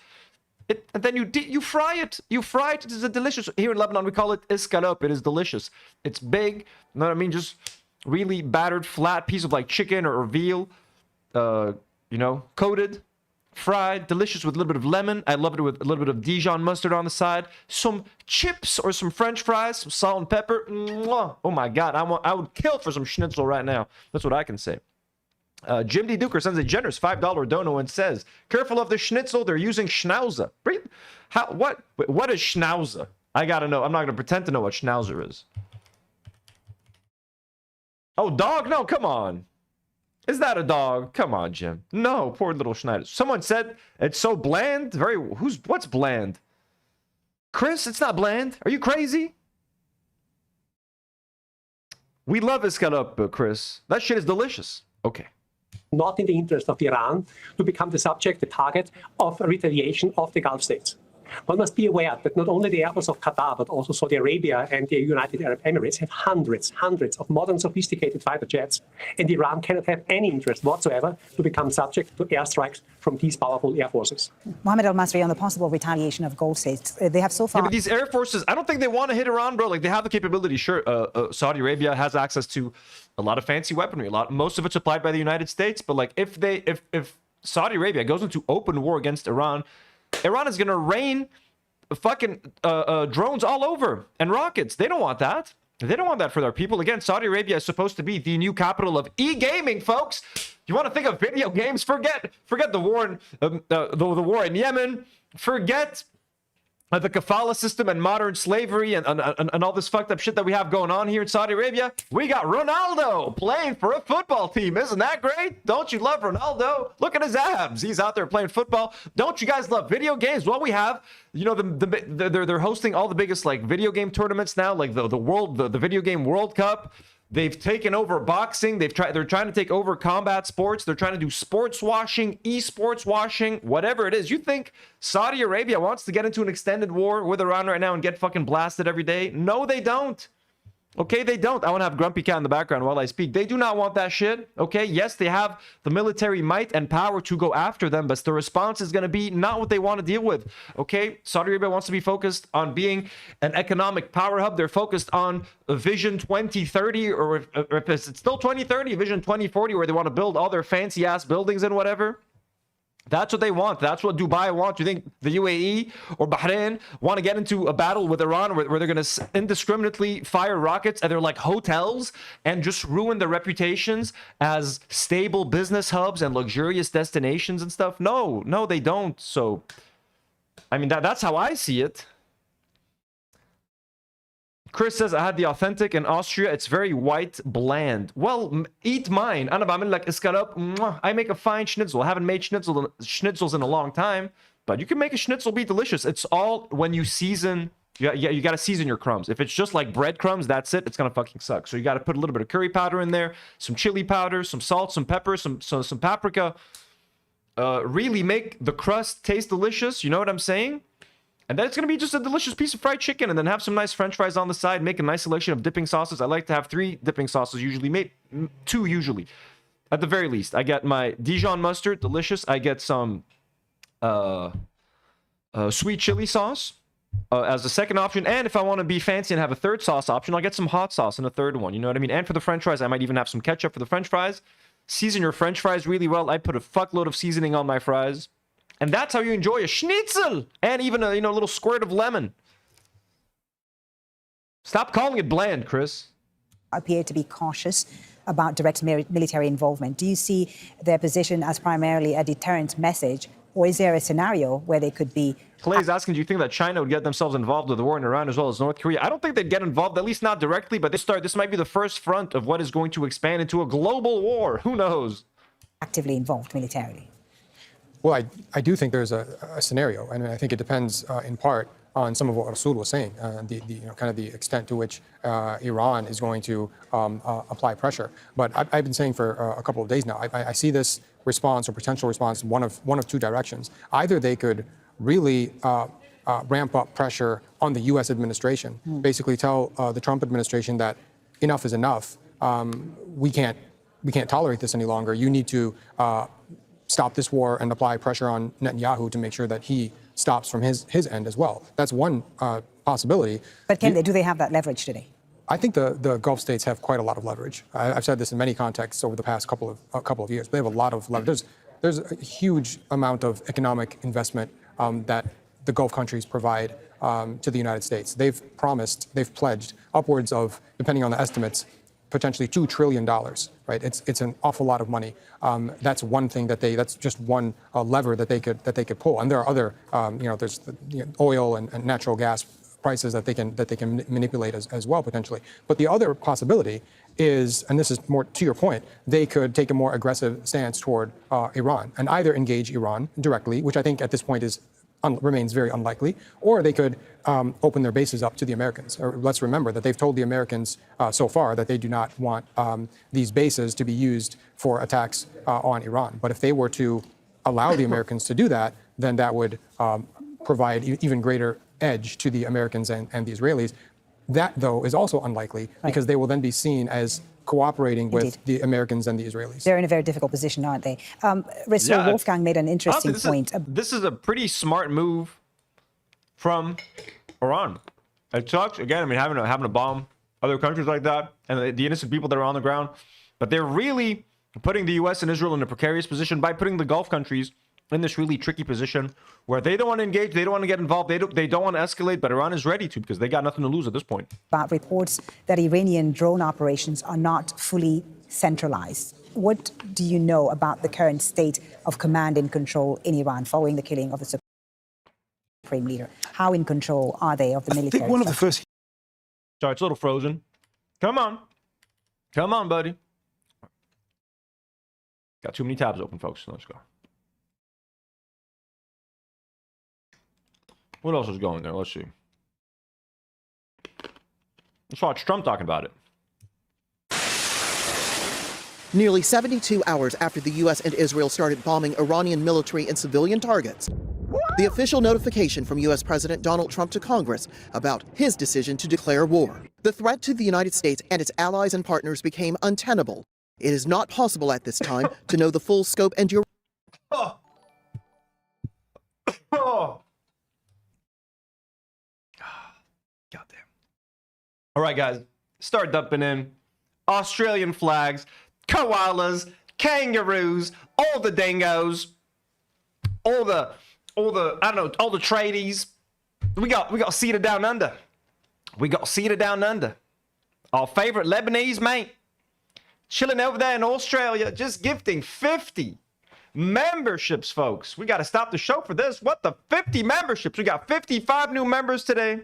And then you fry it. You fry it. It is a delicious. Here in Lebanon, we call it escalope. It is delicious. It's big. You know what I mean? Just really battered, flat piece of like chicken or veal. You know, coated, fried, delicious with a little bit of lemon. I love it with a little bit of Dijon mustard on the side. Some chips or some French fries, some salt and pepper. Mwah. Oh my God, I would kill for some schnitzel right now. That's what I can say. Jim D. Duker sends a generous $5 dono and says, careful of the schnitzel, they're using schnauzer. What is schnauzer? I gotta know. I'm not gonna pretend to know what schnauzer is. Oh, dog? No, come on. Is that a dog? Come on, Jim. No, poor little Schneider. Someone said it's so bland. What's bland? Chris, it's not bland. Are you crazy? We love escalope, Chris. That shit is delicious. Okay. Not in the interest of Iran to become the subject, the target of retaliation of the Gulf states. One must be aware that not only the airports of Qatar, but also Saudi Arabia and the United Arab Emirates have hundreds of modern sophisticated fighter jets, and Iran cannot have any interest whatsoever to become subject to airstrikes from these powerful air forces. Mohammed Al-Masri, on the possible retaliation of Gulf states, they have so far... Yeah, but these air forces, I don't think they want to hit Iran, bro. Like, they have the capability. Sure, Saudi Arabia has access to a lot of fancy weaponry. Most of it's supplied by the United States. But, like, if Saudi Arabia goes into open war against Iran, Iran is going to rain fucking drones all over and rockets. They don't want that. They don't want that for their people. Again, Saudi Arabia is supposed to be the new capital of e-gaming, folks. You want to think of video games? Forget the war in the war in Yemen. Forget the kafala system and modern slavery and all this fucked up shit that we have going on here in Saudi Arabia. We got Ronaldo playing for a football team. Isn't that great? Don't you love Ronaldo? Look at his abs. He's out there playing football. Don't you guys love video games? Well, we have, you know, they're hosting all the biggest like video game tournaments now, like the video game World Cup. They've taken over boxing. They're trying to take over combat sports. They're trying to do sports washing, esports washing, whatever it is. You think Saudi Arabia wants to get into an extended war with Iran right now and get fucking blasted every day? No, they don't. Okay, they don't. I want to have Grumpy Cat in the background while I speak. They do not want that shit. Okay, yes, they have the military might and power to go after them, but the response is going to be not what they want to deal with. Okay, Saudi Arabia wants to be focused on being an economic power hub. They're focused on Vision 2030, or if it's still 2030, Vision 2040, where they want to build all their fancy ass buildings and whatever. That's what they want. That's what Dubai wants. You think the UAE or Bahrain want to get into a battle with Iran where they're going to indiscriminately fire rockets at their like hotels and just ruin their reputations as stable business hubs and luxurious destinations and stuff? No, they don't. So, I mean, that's how I see it. Chris says, I had the authentic in Austria. It's very white, bland. Well, eat mine. أنا بعمل لك escalope. I make a fine schnitzel. I haven't made schnitzels in a long time, but you can make a schnitzel be delicious. It's all when you season. You got to season your crumbs. If it's just like breadcrumbs, that's it. It's going to fucking suck. So you got to put a little bit of curry powder in there, some chili powder, some salt, some pepper, some paprika. Really make the crust taste delicious. You know what I'm saying? And then it's going to be just a delicious piece of fried chicken, and then have some nice french fries on the side. Make a nice selection of dipping sauces. I like to have 3 dipping sauces usually. 2 usually. At the very least. I get my Dijon mustard. Delicious. I get some sweet chili sauce as a second option. And if I want to be fancy and have a third sauce option, I'll get some hot sauce in a third one. You know what I mean? And for the french fries, I might even have some ketchup for the french fries. Season your french fries really well. I put a fuckload of seasoning on my fries. And that's how you enjoy a schnitzel, and even a little squirt of lemon. Stop calling it bland, Chris. Appear to be cautious about direct military involvement. Do you see their position as primarily a deterrent message Or is there a scenario where they could be... Clay's asking, do you think that China would get themselves involved with the war in Iran as well as North Korea? I don't think they'd get involved, at least not directly, but this might be the first front of what is going to expand into a global war. Who knows? Actively involved militarily? Well, I do think there's a scenario, and I think it depends in part on some of what Rasul was saying, kind of the extent to which Iran is going to apply pressure. But I've been saying for a couple of days now, I see this response or potential response one of two directions. Either they could really ramp up pressure on the U.S. administration, basically tell the Trump administration that enough is enough. We can't tolerate this any longer. You need to stop this war and apply pressure on Netanyahu to make sure that he stops from his end as well. That's one possibility. But do they have that leverage today? I think the Gulf states have quite a lot of leverage. I've said this in many contexts over the past couple of years. They have a lot of leverage. There's a huge amount of economic investment that the Gulf countries provide to the United States. They've pledged upwards of, depending on the estimates, potentially $2 trillion, right? It's an awful lot of money. That's one thing that's just one lever that they could pull. And there are other, there's oil and natural gas prices that they can manipulate as well potentially. But the other possibility is, and this is more to your point, they could take a more aggressive stance toward Iran and either engage Iran directly, which I think at this point remains very unlikely, or they could open their bases up to the Americans. Let's remember that they've told the Americans so far that they do not want these bases to be used for attacks on Iran. But if they were to allow the Americans to do that, then that would provide even greater edge to the Americans and the Israelis. That, though, is also unlikely because they will then be seen as cooperating with the Americans and the Israelis. They're in a very difficult position, aren't they? Rasul Wolfgang made an interesting point. This is a pretty smart move from Iran. It sucks, again, I mean, having to bomb other countries like that and the innocent people that are on the ground. But they're really putting the U.S. and Israel in a precarious position by putting the Gulf countries in this really tricky position where they don't want to engage, they don't want to get involved, they don't want to escalate, but Iran is ready to because they got nothing to lose at this point. About reports that Iranian drone operations are not fully centralized. What do you know about the current state of command and control in Iran following the killing of the supreme leader? How in control are they of the military? I think one of the first... Sorry, it's a little frozen. Come on. Come on, buddy. Got too many tabs open, folks. Let's go. What else is going there? Let's see. Let's watch Trump talking about it. Nearly 72 hours after the U.S. and Israel started bombing Iranian military and civilian targets, the official notification from U.S. President Donald Trump to Congress about his decision to declare war. The threat to the United States and its allies and partners became untenable. It is not possible at this time to know the full scope and duration. Goddamn. All right, guys, start dumping in Australian flags, koalas, kangaroos, all the dingoes, all the I don't know, all the tradies. We got seated down under. We got seated down under. Our favorite Lebanese mate, chilling over there in Australia, just gifting 50 memberships, folks. We got to stop the show for this. What the 50 memberships? We got 55 new members today.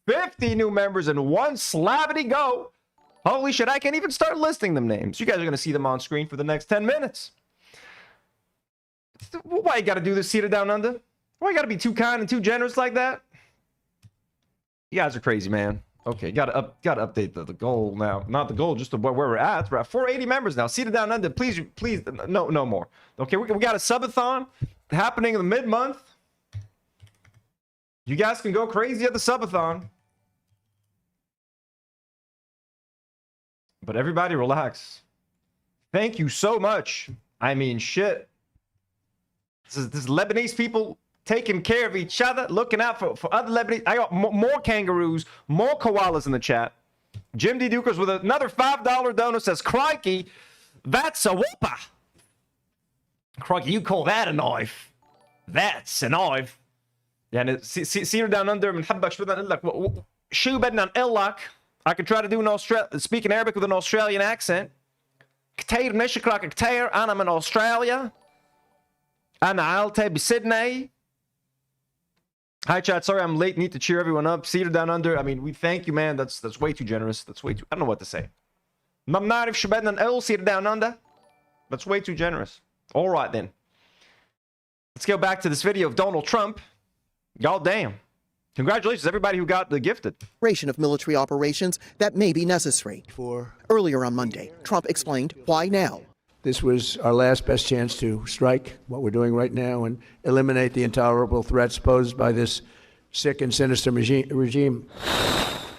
50 new members in one slabity go. Holy shit, I can't even start listing them names. You guys are going to see them on screen for the next 10 minutes. Why you got to do this seated down under? Why you got to be too kind and too generous like that? You guys are crazy, man. Okay, got to update the goal now. Not the goal, just where we're at. We're at 480 members now. Seated down under. Please, no more. Okay, we got a subathon happening in the mid-month. You guys can go crazy at the subathon. But everybody relax. Thank you so much. I mean, shit. This is Lebanese people taking care of each other, looking out for other Lebanese. I got more kangaroos, more koalas in the chat. Jim D. Dukers with another $5 donor says, crikey, that's a whopper. Crikey, you call that a knife? That's a knife. يعني سير down under بنحبك شو بدنا نقول لك شو بدنا نقول لك. I could try to do speak in Arabic with an Australian accent. كتير نشكرك كتير أنا من أستراليا. Ana Alte Sydney. Hi, chat. Sorry I'm late. Need to cheer everyone up. Cedar Down Under. I mean, we thank you, man. That's way too generous. That's way too... I don't know what to say. Mamnarif Shabednan El Cedar Down Under. That's way too generous. All right, then. Let's go back to this video of Donald Trump. God damn. Congratulations, everybody who got the gifted. Of military operations that may be necessary. Earlier on Monday, Trump explained why now. This was our last best chance to strike what we're doing right now and eliminate the intolerable threats posed by this sick and sinister regime.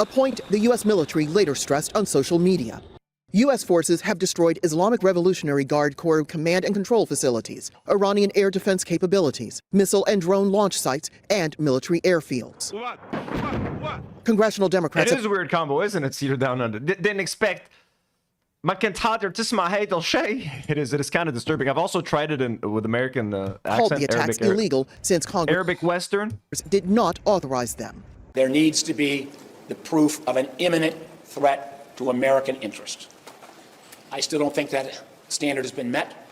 A point the U.S. military later stressed on social media. U.S. forces have destroyed Islamic Revolutionary Guard Corps command and control facilities, Iranian air defense capabilities, missile and drone launch sites, and military airfields. Congressional Democrats... It is a weird combo, isn't it, Cedar Down Under? Didn't expect... It is kind of disturbing. I've also tried it with American accent. Called the attacks illegal since Congress Arabic Western did not authorize them. There needs to be the proof of an imminent threat to American interests. I still don't think that standard has been met.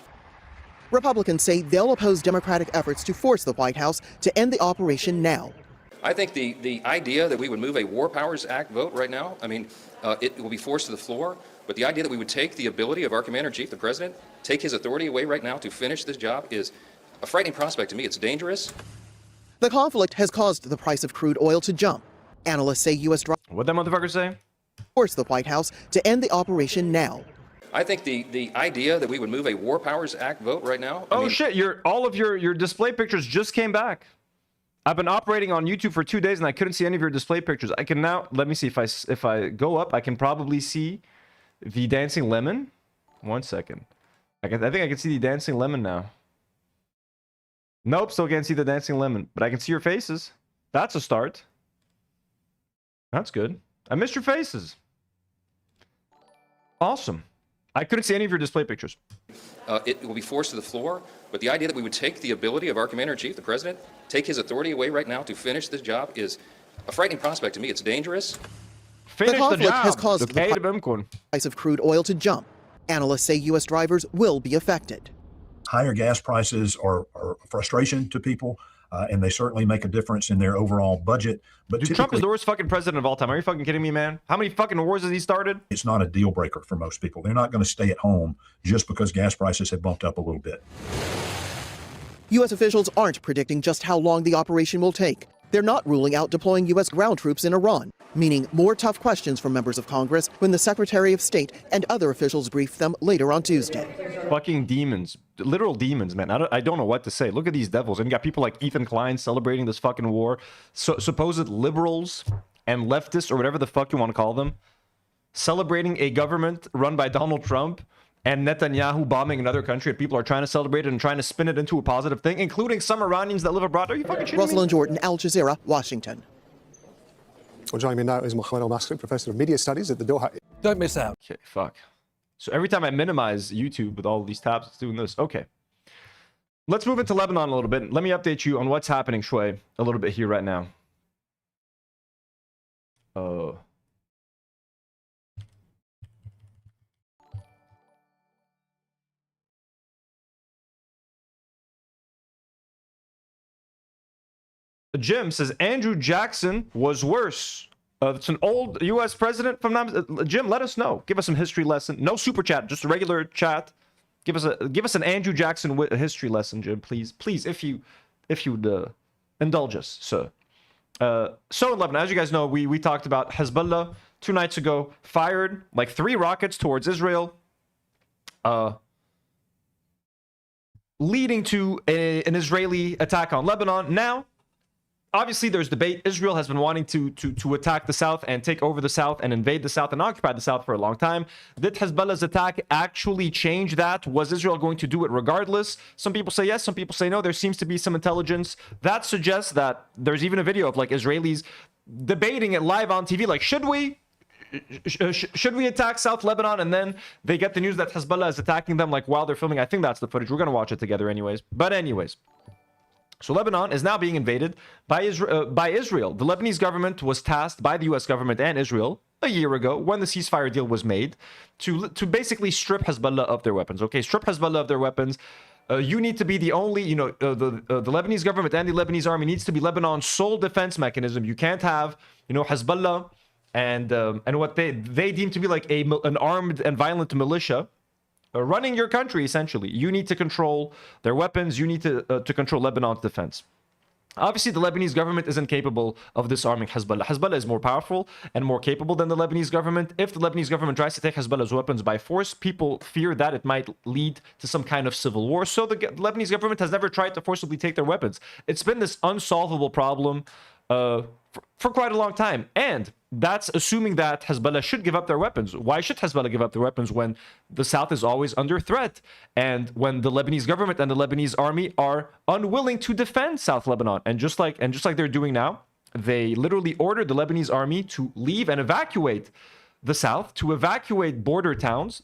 Republicans say they'll oppose Democratic efforts to force the White House to end the operation now. I think the idea that we would move a War Powers Act vote right now, I mean, it will be forced to the floor, but the idea that we would take the ability of our Commander-in-Chief, the President, take his authority away right now to finish this job is a frightening prospect to me. It's dangerous. The conflict has caused the price of crude oil to jump. Analysts say U.S. What that motherfucker say? Force the White House to end the operation now. I think the idea that we would move a War Powers Act vote right now. Oh shit! All of your display pictures just came back. I've been operating on YouTube for 2 days and I couldn't see any of your display pictures. I can now. Let me see if I go up. I can probably see the dancing lemon. 1 second. I think I can see the dancing lemon now. Nope, still can't see the dancing lemon, but I can see your faces. That's a start. That's good. I missed your faces. Awesome. I couldn't see any of your display pictures. It will be forced to the floor, but the idea that we would take the ability of our Commander-in-Chief, the President, take his authority away right now to finish this job is a frightening prospect to me. It's dangerous. Finish the conflict has caused the price of crude oil to jump. Analysts say U.S. drivers will be affected. Higher gas prices are a frustration to people, and they certainly make a difference in their overall budget. But dude, Trump is the worst fucking president of all time. Are you fucking kidding me, man? How many fucking wars has he started? It's not a deal breaker for most people. They're not going to stay at home just because gas prices have bumped up a little bit. U.S. officials aren't predicting just how long the operation will take. They're not ruling out deploying U.S. ground troops in Iran, meaning more tough questions from members of Congress when the Secretary of State and other officials brief them later on Tuesday. Fucking demons. Literal demons, man. I don't know what to say. Look at these devils. And you got people like Ethan Klein celebrating this fucking war. Supposed liberals and leftists, or whatever the fuck you want to call them, celebrating a government run by Donald Trump and Netanyahu bombing another country, and people are trying to celebrate it and trying to spin it into a positive thing, including some Iranians that live abroad. Are you fucking shitting Russell me? and Jordan, Al Jazeera, Washington. Well, joining me now is Mohammed Al-Masri, Professor of Media Studies at the Doha. Don't miss out. Okay, fuck. So every time I minimize YouTube with all these tabs, it's doing this. Okay. Let's move into Lebanon a little bit. Let me update you on what's happening, Shui, a little bit here right now. Jim says Andrew Jackson was worse. It's an old U.S. president from Jim. Let us know. Give us some history lesson. No super chat, just a regular chat. Give us an Andrew Jackson history lesson, Jim, please, if you'd indulge us, sir. So in Lebanon, as you guys know, we talked about Hezbollah 2 nights ago, fired like 3 rockets towards Israel, leading to an Israeli attack on Lebanon. Now, obviously, there's debate. Israel has been wanting to attack the south and take over the south and invade the south and occupy the south for a long time. Did Hezbollah's attack actually change that? Was Israel going to do it regardless? Some people say yes, some people say no. There seems to be some intelligence that suggests that there's even a video of like Israelis debating it live on TV. Like, should we attack South Lebanon? And then they get the news that Hezbollah is attacking them like while they're filming. I think that's the footage. We're going to watch it together anyways. But anyways. So Lebanon is now being invaded by Israel. The Lebanese government was tasked by the U.S. government and Israel a year ago when the ceasefire deal was made to basically strip Hezbollah of their weapons. Okay, strip Hezbollah of their weapons. You need to be the only, the Lebanese government and the Lebanese army needs to be Lebanon's sole defense mechanism. You can't have, Hezbollah and what they deem to be like an armed and violent militia running your country, essentially. You need to control their weapons. You need to control Lebanon's defense. Obviously, the Lebanese government isn't capable of disarming Hezbollah. Hezbollah is more powerful and more capable than the Lebanese government. If the Lebanese government tries to take Hezbollah's weapons by force, people fear that it might lead to some kind of civil war. So the Lebanese government has never tried to forcibly take their weapons. It's been this unsolvable problem for quite a long time. And that's assuming that Hezbollah should give up their weapons. Why should Hezbollah give up their weapons when the South is always under threat and when the Lebanese government and the Lebanese army are unwilling to defend South Lebanon? And just like they're doing now, they literally ordered the Lebanese army to leave and evacuate the South, to evacuate border towns,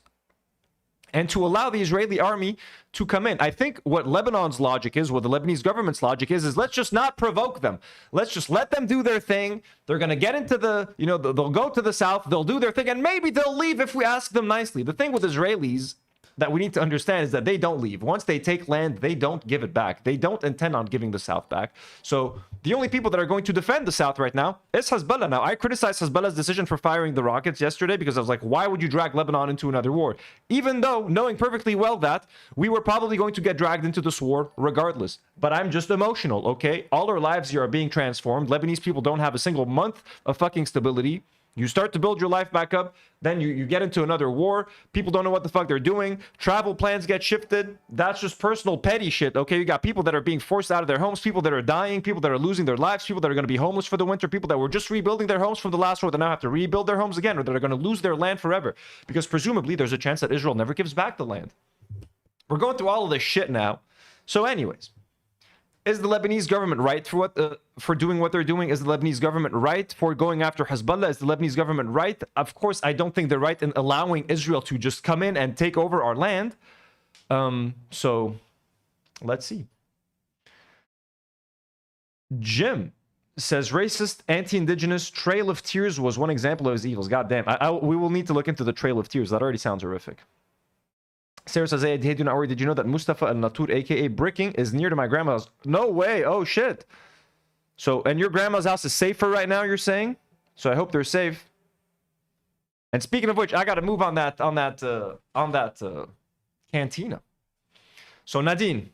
and to allow the Israeli army to come in. I think what Lebanon's logic is, what the Lebanese government's logic is let's just not provoke them. Let's just let them do their thing. They're going to get into they'll go to the south, they'll do their thing, and maybe they'll leave if we ask them nicely. The thing with Israelis that we need to understand is that they don't leave. Once they take land, they don't give it back. They don't intend on giving the South back. So the only people that are going to defend the South right now is Hezbollah. Now, I criticized Hezbollah's decision for firing the rockets yesterday because I was like, why would you drag Lebanon into another war? Even though knowing perfectly well that we were probably going to get dragged into this war regardless. But I'm just emotional, okay? All our lives here are being transformed. Lebanese people don't have a single month of fucking stability. You start to build your life back up, then you get into another war. People don't know what the fuck they're doing. Travel plans get shifted. That's just personal petty shit, okay? You got people that are being forced out of their homes, people that are dying, people that are losing their lives, people that are going to be homeless for the winter, people that were just rebuilding their homes from the last war that now have to rebuild their homes again, or that are going to lose their land forever. Because presumably there's a chance that Israel never gives back the land. We're going through all of this shit now. So anyways, is the Lebanese government right for doing what they're doing? Is the Lebanese government right for going after Hezbollah? Is the Lebanese government right? Of course, I don't think they're right in allowing Israel to just come in and take over our land. So let's see. Jim says racist, anti-indigenous, Trail of Tears was one example of his evils. God damn. We will need to look into the Trail of Tears. That already sounds horrific. Sarah says, hey, do not worry. Did you know that Mustafa al-Natur, aka Bricking, is near to my grandma's? No way. Oh, shit. So, and your grandma's house is safer right now, you're saying? So I hope they're safe. And speaking of which, I got to move on that cantina. So Nadim,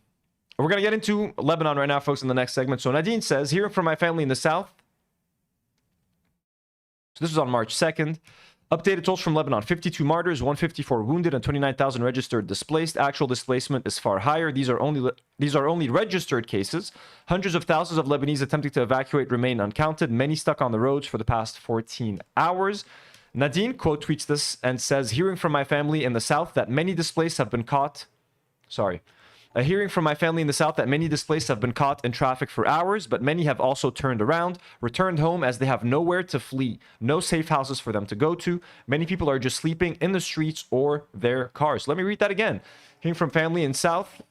we're going to get into Lebanon right now, folks, in the next segment. So Nadim says, hearing from my family in the south. So this was on March 2nd. Updated totals from Lebanon: 52 martyrs, 154 wounded, and 29,000 registered displaced. Actual displacement is far higher. These are only registered cases. Hundreds of thousands of Lebanese attempting to evacuate remain uncounted. Many stuck on the roads for the past 14 hours. Nadim quote tweets this and says, "Hearing from my family in the south that many displaced have been caught." Hearing from my family in the south that many displaced have been caught in traffic for hours, but many have also turned around, returned home as they have nowhere to flee, no safe houses for them to go to. Many people are just sleeping in the streets or their cars. Let me read that again. Hearing from family in south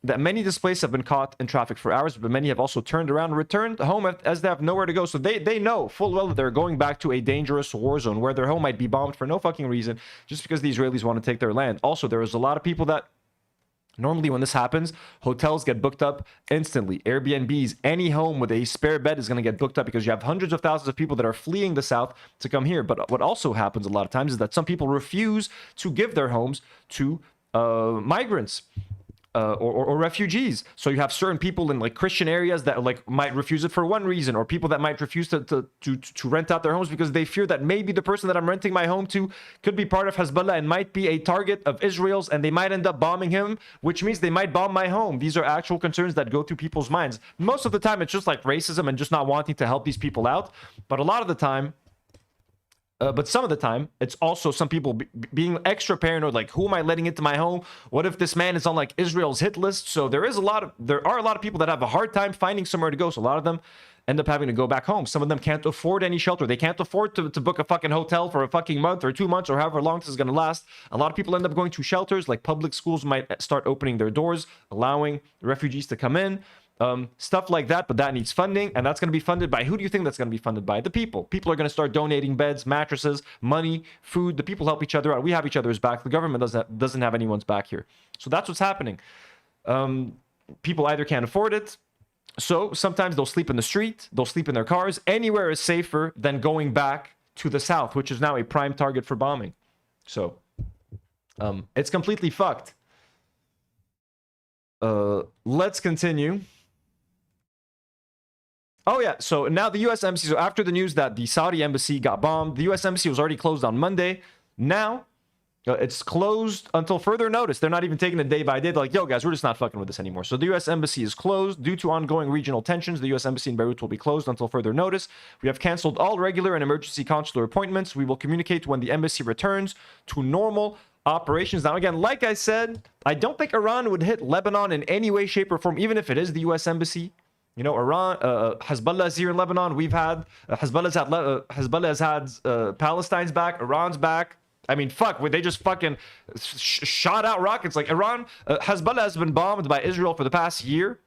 that many displaced have been caught in traffic for hours, but many have also turned around, returned home as they have nowhere to go. So they know full well that they're going back to a dangerous war zone where their home might be bombed for no fucking reason, just because the Israelis want to take their land. Also, there is a lot of people that normally when this happens, hotels get booked up instantly. Airbnbs, any home with a spare bed is going to get booked up because you have hundreds of thousands of people that are fleeing the south to come here. But what also happens a lot of times is that some people refuse to give their homes to migrants. Or refugees. So you have certain people in like Christian areas that like might refuse it for one reason, or people that might refuse to rent out their homes because they fear that maybe the person that I'm renting my home to could be part of Hezbollah and might be a target of Israel's, and they might end up bombing him, which means they might bomb my home. These are actual concerns that go through people's minds. Most of the time, it's just like racism and just not wanting to help these people out. But a lot of the time, but some of the time, it's also some people being extra paranoid, like, who am I letting into my home? What if this man is on like Israel's hit list? So there are a lot of people that have a hard time finding somewhere to go. So a lot of them end up having to go back home. Some of them can't afford any shelter. They can't afford to book a fucking hotel for a fucking month or 2 months or however long this is going to last. A lot of people end up going to shelters. Like public schools might start opening their doors, allowing refugees to come in. Stuff like that, but that needs funding, and that's going to be funded by, who do you think that's going to be funded by? The people. People are going to start donating beds, mattresses, money, food. The people help each other out. We have each other's back. The government doesn't have anyone's back here. So that's what's happening. People either can't afford it, so sometimes they'll sleep in the street, they'll sleep in their cars. Anywhere is safer than going back to the south, which is now a prime target for bombing. So it's completely fucked. Let's continue. Oh yeah, so now the U.S. Embassy, so after the news that the Saudi embassy got bombed, the U.S. Embassy was already closed on Monday. Now, it's closed until further notice. They're not even taking it day by day. They're like, yo guys, we're just not fucking with this anymore. So the U.S. Embassy is closed due to ongoing regional tensions. The U.S. Embassy in Beirut will be closed until further notice. We have canceled all regular and emergency consular appointments. We will communicate when the embassy returns to normal operations. Now again, like I said, I don't think Iran would hit Lebanon in any way, shape, or form, even if it is the U.S. Embassy. You know, Iran, Hezbollah is here in Lebanon. We've had Hezbollah has had Palestine's back, Iran's back. I mean, fuck, they just fucking shot out rockets. Like Iran, Hezbollah has been bombed by Israel for the past year.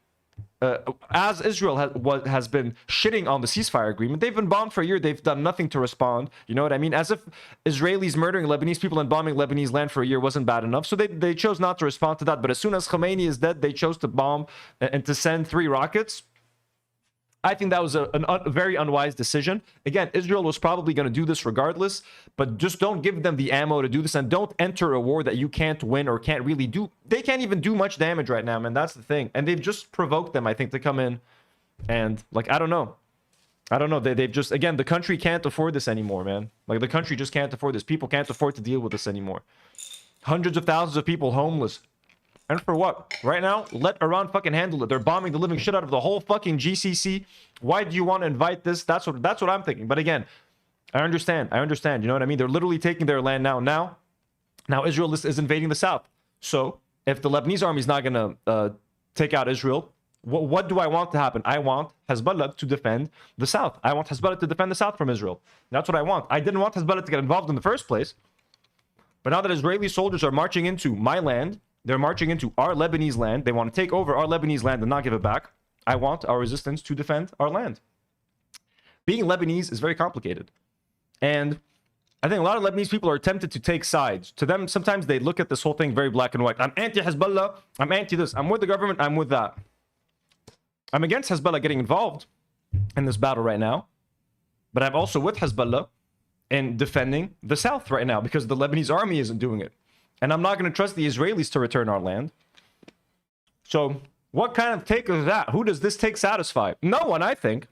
As Israel has been shitting on the ceasefire agreement, they've been bombed for a year. They've done nothing to respond. You know what I mean? As if Israelis murdering Lebanese people and bombing Lebanese land for a year wasn't bad enough. So they chose not to respond to that. But as soon as Khomeini is dead, they chose to bomb and to send 3 rockets. I think that was a very unwise decision. Again, Israel was probably going to do this regardless, but just don't give them the ammo to do this, and don't enter a war that you can't win or can't really do. They can't even do much damage right now, man. That's the thing. And they've just provoked them, I think, to come in. And, like, I don't know. They've just, again, the country can't afford this anymore, man. Like, the country just can't afford this. People can't afford to deal with this anymore. Hundreds of thousands of people homeless. And for what? Right now, let Iran fucking handle it. They're bombing the living shit out of the whole fucking GCC. Why do you want to invite this? That's what I'm thinking. But again, I understand. You know what I mean? They're literally taking their land now. Now Israel is invading the south. So if the Lebanese army is not going to take out Israel, what do I want to happen? I want Hezbollah to defend the south. I want Hezbollah to defend the south from Israel. That's what I want. I didn't want Hezbollah to get involved in the first place. But now that Israeli soldiers are marching into my land, they're marching into our Lebanese land. They want to take over our Lebanese land and not give it back. I want our resistance to defend our land. Being Lebanese is very complicated. And I think a lot of Lebanese people are tempted to take sides. To them, sometimes they look at this whole thing very black and white. I'm anti-Hezbollah. I'm anti this. I'm with the government. I'm with that. I'm against Hezbollah getting involved in this battle right now. But I'm also with Hezbollah in defending the south right now because the Lebanese army isn't doing it. And I'm not going to trust the Israelis to return our land. So what kind of take is that? Who does this take satisfy? No one, I think.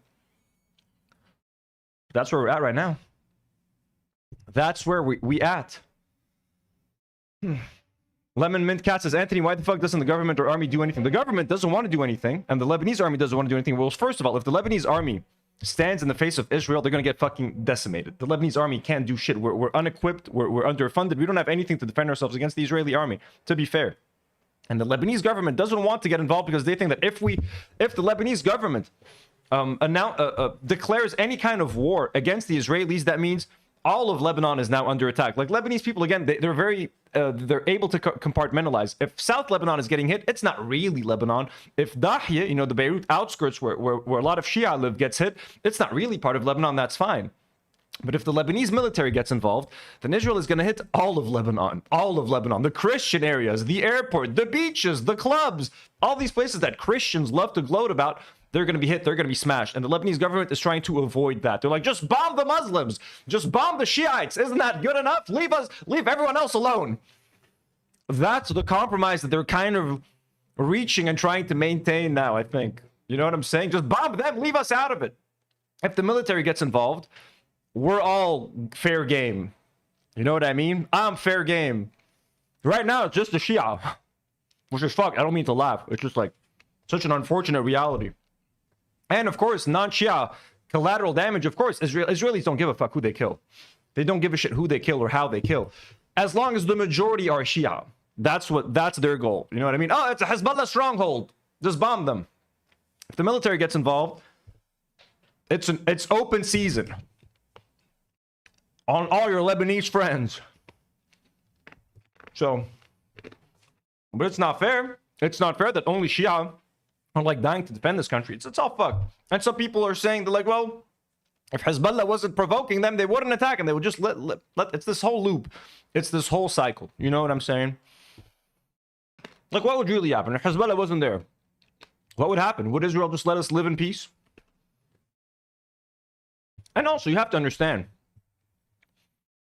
That's where we're at right now. That's where we at. Lemon Mint Cat says, Anthony, why the fuck doesn't the government or army do anything? The government doesn't want to do anything, and the Lebanese army doesn't want to do anything. Well, first of all, if the Lebanese army stands in the face of Israel, they're going to get fucking decimated. The Lebanese army can't do shit. We're unequipped. We're underfunded. We don't have anything to defend ourselves against the Israeli army, to be fair. And the Lebanese government doesn't want to get involved because they think that if the Lebanese government declares any kind of war against the Israelis, that means all of Lebanon is now under attack. Like Lebanese people, again, they're very, they're able to compartmentalize. If South Lebanon is getting hit, it's not really Lebanon. If Dahya, you know, the Beirut outskirts where a lot of Shia live gets hit, it's not really part of Lebanon, that's fine. But if the Lebanese military gets involved, then Israel is going to hit all of Lebanon, the Christian areas, the airport, the beaches, the clubs, all these places that Christians love to gloat about. They're going to be hit. They're going to be smashed. And the Lebanese government is trying to avoid that. They're like, just bomb the Muslims. Just bomb the Shiites. Isn't that good enough? Leave everyone else alone. That's the compromise that they're kind of reaching and trying to maintain now, I think. You know what I'm saying? Just bomb them. Leave us out of it. If the military gets involved, we're all fair game. You know what I mean? I'm fair game. Right now, it's just the Shia. Which is fuck. I don't mean to laugh. It's just like such an unfortunate reality. And of course, non-Shia collateral damage. Of course, Israelis don't give a fuck who they kill. They don't give a shit who they kill or how they kill. As long as the majority are Shia. That's their goal. You know what I mean? Oh, it's a Hezbollah stronghold. Just bomb them. If the military gets involved, it's open season on all your Lebanese friends. So, but it's not fair. It's not fair that only Shia are like dying to defend this country. It's all fucked. And some people are saying, they're like, well, if Hezbollah wasn't provoking them, they wouldn't attack and they would just let it's this whole loop. It's this whole cycle. You know what I'm saying? Like, what would really happen if Hezbollah wasn't there? What would happen? Would Israel just let us live in peace? And also, you have to understand,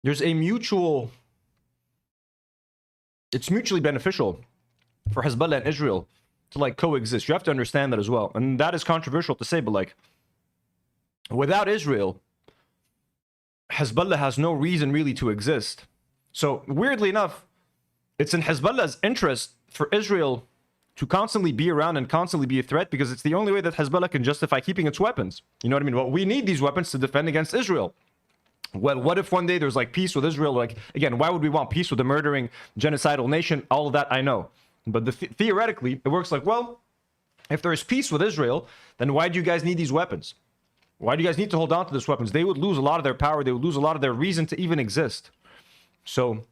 there's a mutual... It's mutually beneficial for Hezbollah and Israel to, like, coexist. You have to understand that as well. And that is controversial to say, but, like, without Israel, Hezbollah has no reason really to exist. So, weirdly enough, it's in Hezbollah's interest for Israel to constantly be around and constantly be a threat, because it's the only way that Hezbollah can justify keeping its weapons. You know what I mean? Well, we need these weapons to defend against Israel. Well, what if one day there's, like, peace with Israel? Like, again, why would we want peace with a murdering, genocidal nation? All of that, I know. But theoretically, it works like, well, if there's peace with Israel, then why do you guys need these weapons? Why do you guys need to hold on to these weapons? They would lose a lot of their power. They would lose a lot of their reason to even exist. So...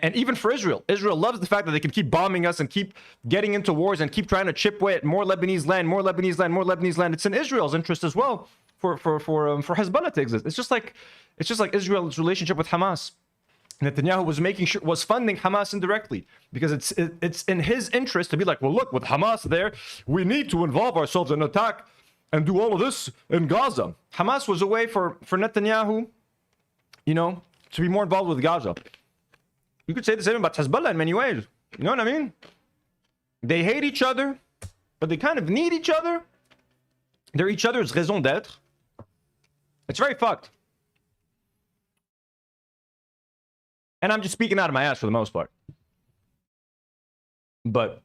And even for Israel, Israel loves the fact that they can keep bombing us and keep getting into wars and keep trying to chip away at more Lebanese land, more Lebanese land, more Lebanese land. It's in Israel's interest as well for Hezbollah to exist. It's just like Israel's relationship with Hamas. Netanyahu was funding Hamas indirectly, because it's in his interest to be like, well, look, with Hamas there, we need to involve ourselves in an attack and do all of this in Gaza. Hamas was a way for Netanyahu, you know, to be more involved with Gaza. You could say the same about Hezbollah in many ways. You know what I mean? They hate each other, but they kind of need each other. They're each other's raison d'être. It's very fucked. And I'm just speaking out of my ass for the most part. But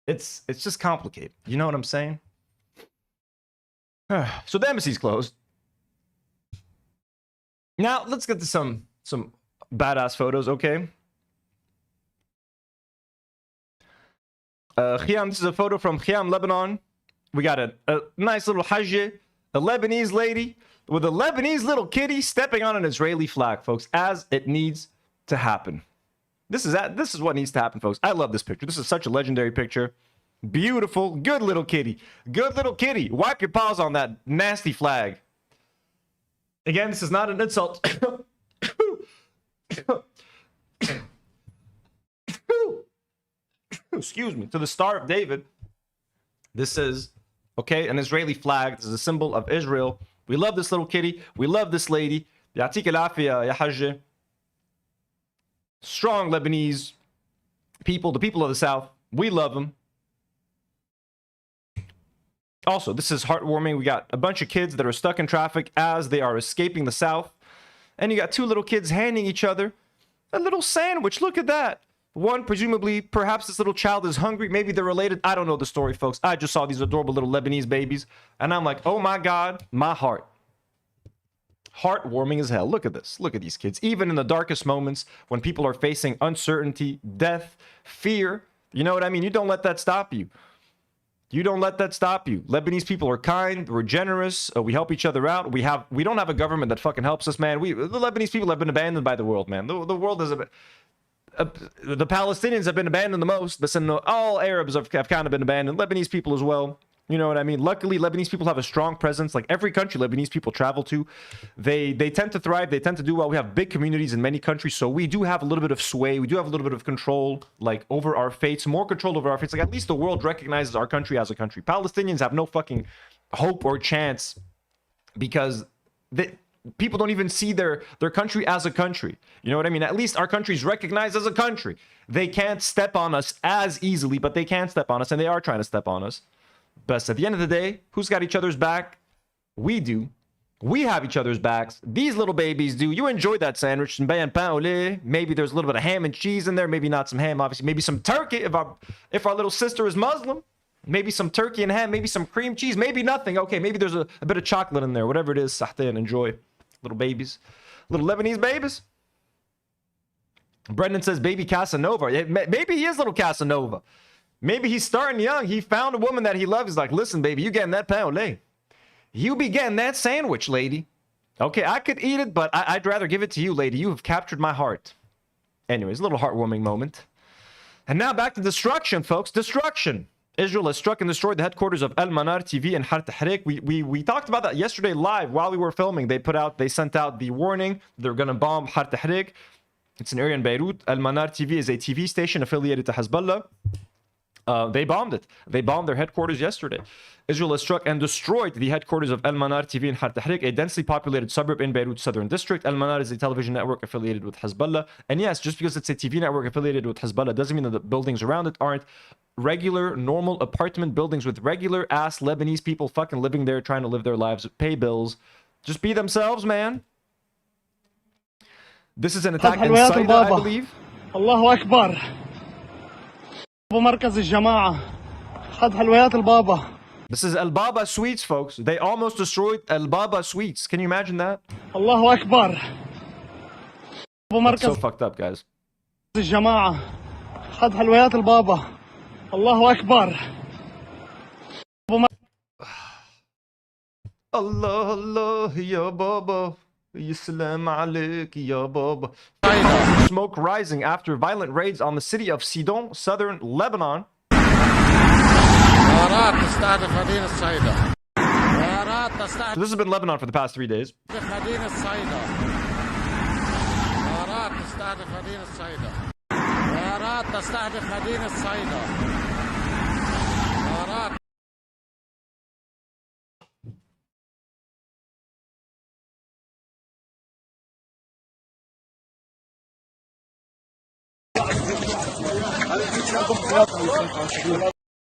it's just complicated. You know what I'm saying? So the embassy's closed. Now, let's get to some badass photos, okay? Khiam, this is a photo from Khiam, Lebanon. We got a nice little hajj, a Lebanese lady with a Lebanese little kitty stepping on an Israeli flag, folks, as it needs to happen. This is what needs to happen, folks. I love this picture. This is such a legendary picture. Beautiful, good little kitty. Good little kitty. Wipe your paws on that nasty flag. Again, this is not an insult. Excuse me, to the Star of David. This is, okay, an Israeli flag. This is a symbol of Israel. We love this little kitty. We love this lady. Ya'tik al-afiyah, ya hajj. Strong Lebanese people, the people of the South. We love them. Also, this is heartwarming. We got a bunch of kids that are stuck in traffic as they are escaping the South. And you got two little kids handing each other a little sandwich. Look at that. One, presumably, perhaps this little child is hungry. Maybe they're related. I don't know the story, folks. I just saw these adorable little Lebanese babies. And I'm like, oh my God, my heart. Heartwarming as hell. Look at this. Look at these kids. Even in the darkest moments, when people are facing uncertainty, death, fear, you know what I mean? You don't let that stop you. You don't let that stop you. Lebanese people are kind. We're generous. We help each other out. We don't have a government that fucking helps us, man. The Lebanese people have been abandoned by the world, man. The world is the Palestinians have been abandoned the most. Listen, all Arabs have kind of been abandoned. Lebanese people as well. You know what I mean? Luckily, Lebanese people have a strong presence. Like every country Lebanese people travel to, they tend to thrive. They tend to do well. We have big communities in many countries, so we do have a little bit of sway. We do have a little bit of control, like over our fates, more control over our fates. Like at least the world recognizes our country as a country. Palestinians have no fucking hope or chance because people don't even see their country as a country. You know what I mean? At least our country is recognized as a country. They can't step on us as easily, but they can step on us, and they are trying to step on us. But at the end of the day, who's got each other's back? We do. We have each other's backs. These little babies do. You enjoyed that sandwich. Maybe there's a little bit of ham and cheese in there. Maybe not some ham, obviously. Maybe some turkey if our little sister is Muslim. Maybe some turkey and ham. Maybe some cream cheese. Maybe nothing. Okay, maybe there's a bit of chocolate in there. Whatever it is, sahteen, enjoy. Little babies. Little Lebanese babies. Brendan says, baby Casanova. Maybe he is little Casanova. Maybe he's starting young. He found a woman that he loves. He's like, listen, baby, you getting that pain, you be getting that sandwich, lady. Okay, I could eat it, but I'd rather give it to you, lady. You have captured my heart. Anyways, a little heartwarming moment. And now back to destruction, folks. Destruction. Israel has struck and destroyed the headquarters of Al Manar TV in Har Tahrik. We talked about that yesterday live while we were filming. They sent out the warning. They're going to bomb Har Tahrik. It's an area in Beirut. Al-Manar TV is a TV station affiliated to Hezbollah. They bombed it. They bombed their headquarters yesterday. Israel has struck and destroyed the headquarters of Al-Manar TV in Har Tahrik, a densely populated suburb in Beirut's southern district. Al-Manar is a television network affiliated with Hezbollah. And yes, just because it's a TV network affiliated with Hezbollah doesn't mean that the buildings around it aren't regular, normal apartment buildings with regular-ass Lebanese people fucking living there, trying to live their lives, pay bills. Just be themselves, man. This is an attack in Saida, I believe. Allahu Akbar. مركز الجماعة خد حلويات البابا. This is Al Baba Sweets, folks. They almost destroyed Al Baba Sweets. Can you imagine that? Allahu Akbar. That's so fucked up, guys. الجماعة خد حلويات البابا. Allahu Akbar. Allah Allah ya Baba. Yissalam alik ya Baba. Smoke rising after violent raids on the city of Sidon, southern Lebanon. So this has been Lebanon for the past 3 days.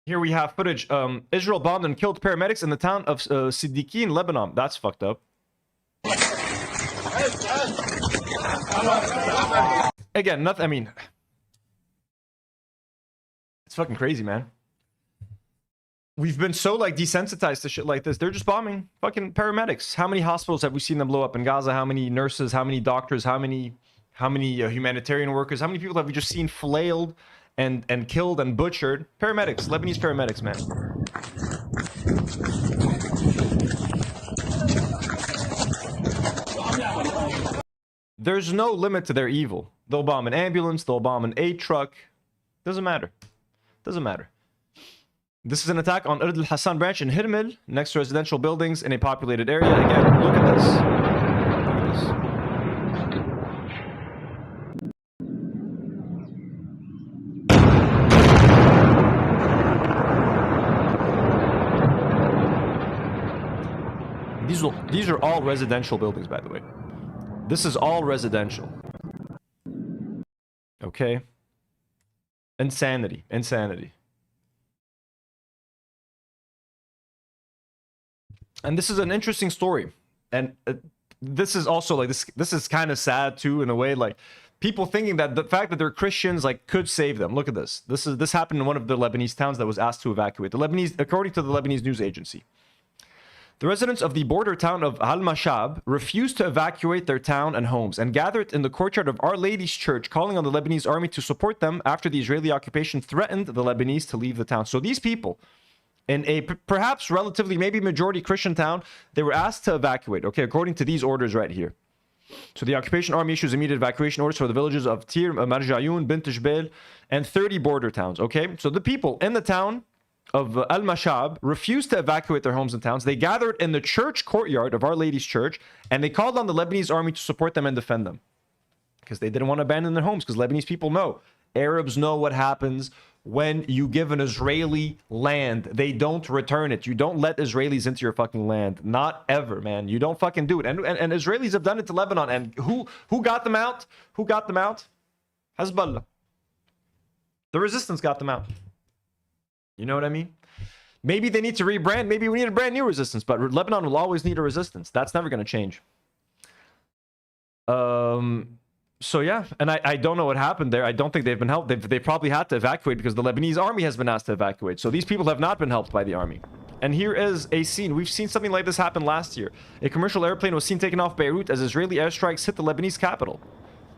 Here we have footage. Israel bombed and killed paramedics in the town of Siddiqui in Lebanon. That's fucked up. Again, nothing. I mean, it's fucking crazy, man. We've been so like desensitized to shit like this. They're just bombing fucking paramedics. How many hospitals have we seen them blow up in Gaza? How many nurses? How many doctors? How many humanitarian workers? How many people have we just seen flailed and killed and butchered? Paramedics, Lebanese paramedics, man. There's no limit to their evil. They'll bomb an ambulance, they'll bomb an aid truck. Doesn't matter. Doesn't matter. This is an attack on Ard al-Hassan branch in Hirmil, next to residential buildings in a populated area. Again, look at this. Look at this. These are all residential buildings, by the way. This is all residential. Okay? Insanity. Insanity. And this is an interesting story. And this is also like, this is kind of sad too, in a way. Like, people thinking that the fact that they're Christians like could save them. Look at this. This happened in one of the Lebanese towns that was asked to evacuate. According to the Lebanese news agency, the residents of the border town of Al-Mashab refused to evacuate their town and homes and gathered in the courtyard of Our Lady's Church, calling on the Lebanese army to support them after the Israeli occupation threatened the Lebanese to leave the town. So these people, in a perhaps relatively maybe majority Christian town, they were asked to evacuate, okay, according to these orders right here. So the occupation army issues immediate evacuation orders for the villages of Tir, Marjayun, Bint Jbel, and 30 border towns, okay? So the people in the town of Al-Mashab refused to evacuate their homes and towns. They gathered in the church courtyard of Our Lady's Church, and they called on the Lebanese army to support them and defend them, because they didn't want to abandon their homes, because Lebanese people know, Arabs know what happens when you give an Israeli land. They don't return it. You don't let Israelis into your fucking land. Not ever, man. You don't fucking do it. And Israelis have done it to Lebanon. And who got them out? Who got them out? Hezbollah. The resistance got them out. You know what I mean? Maybe they need to rebrand. Maybe we need a brand new resistance. But Lebanon will always need a resistance. That's never going to change. So yeah, and I don't know what happened there. I don't think they've been helped. They probably had to evacuate because the Lebanese army has been asked to evacuate. So these people have not been helped by the army. And here is a scene. We've seen something like this happen last year. A commercial airplane was seen taking off Beirut as Israeli airstrikes hit the Lebanese capital.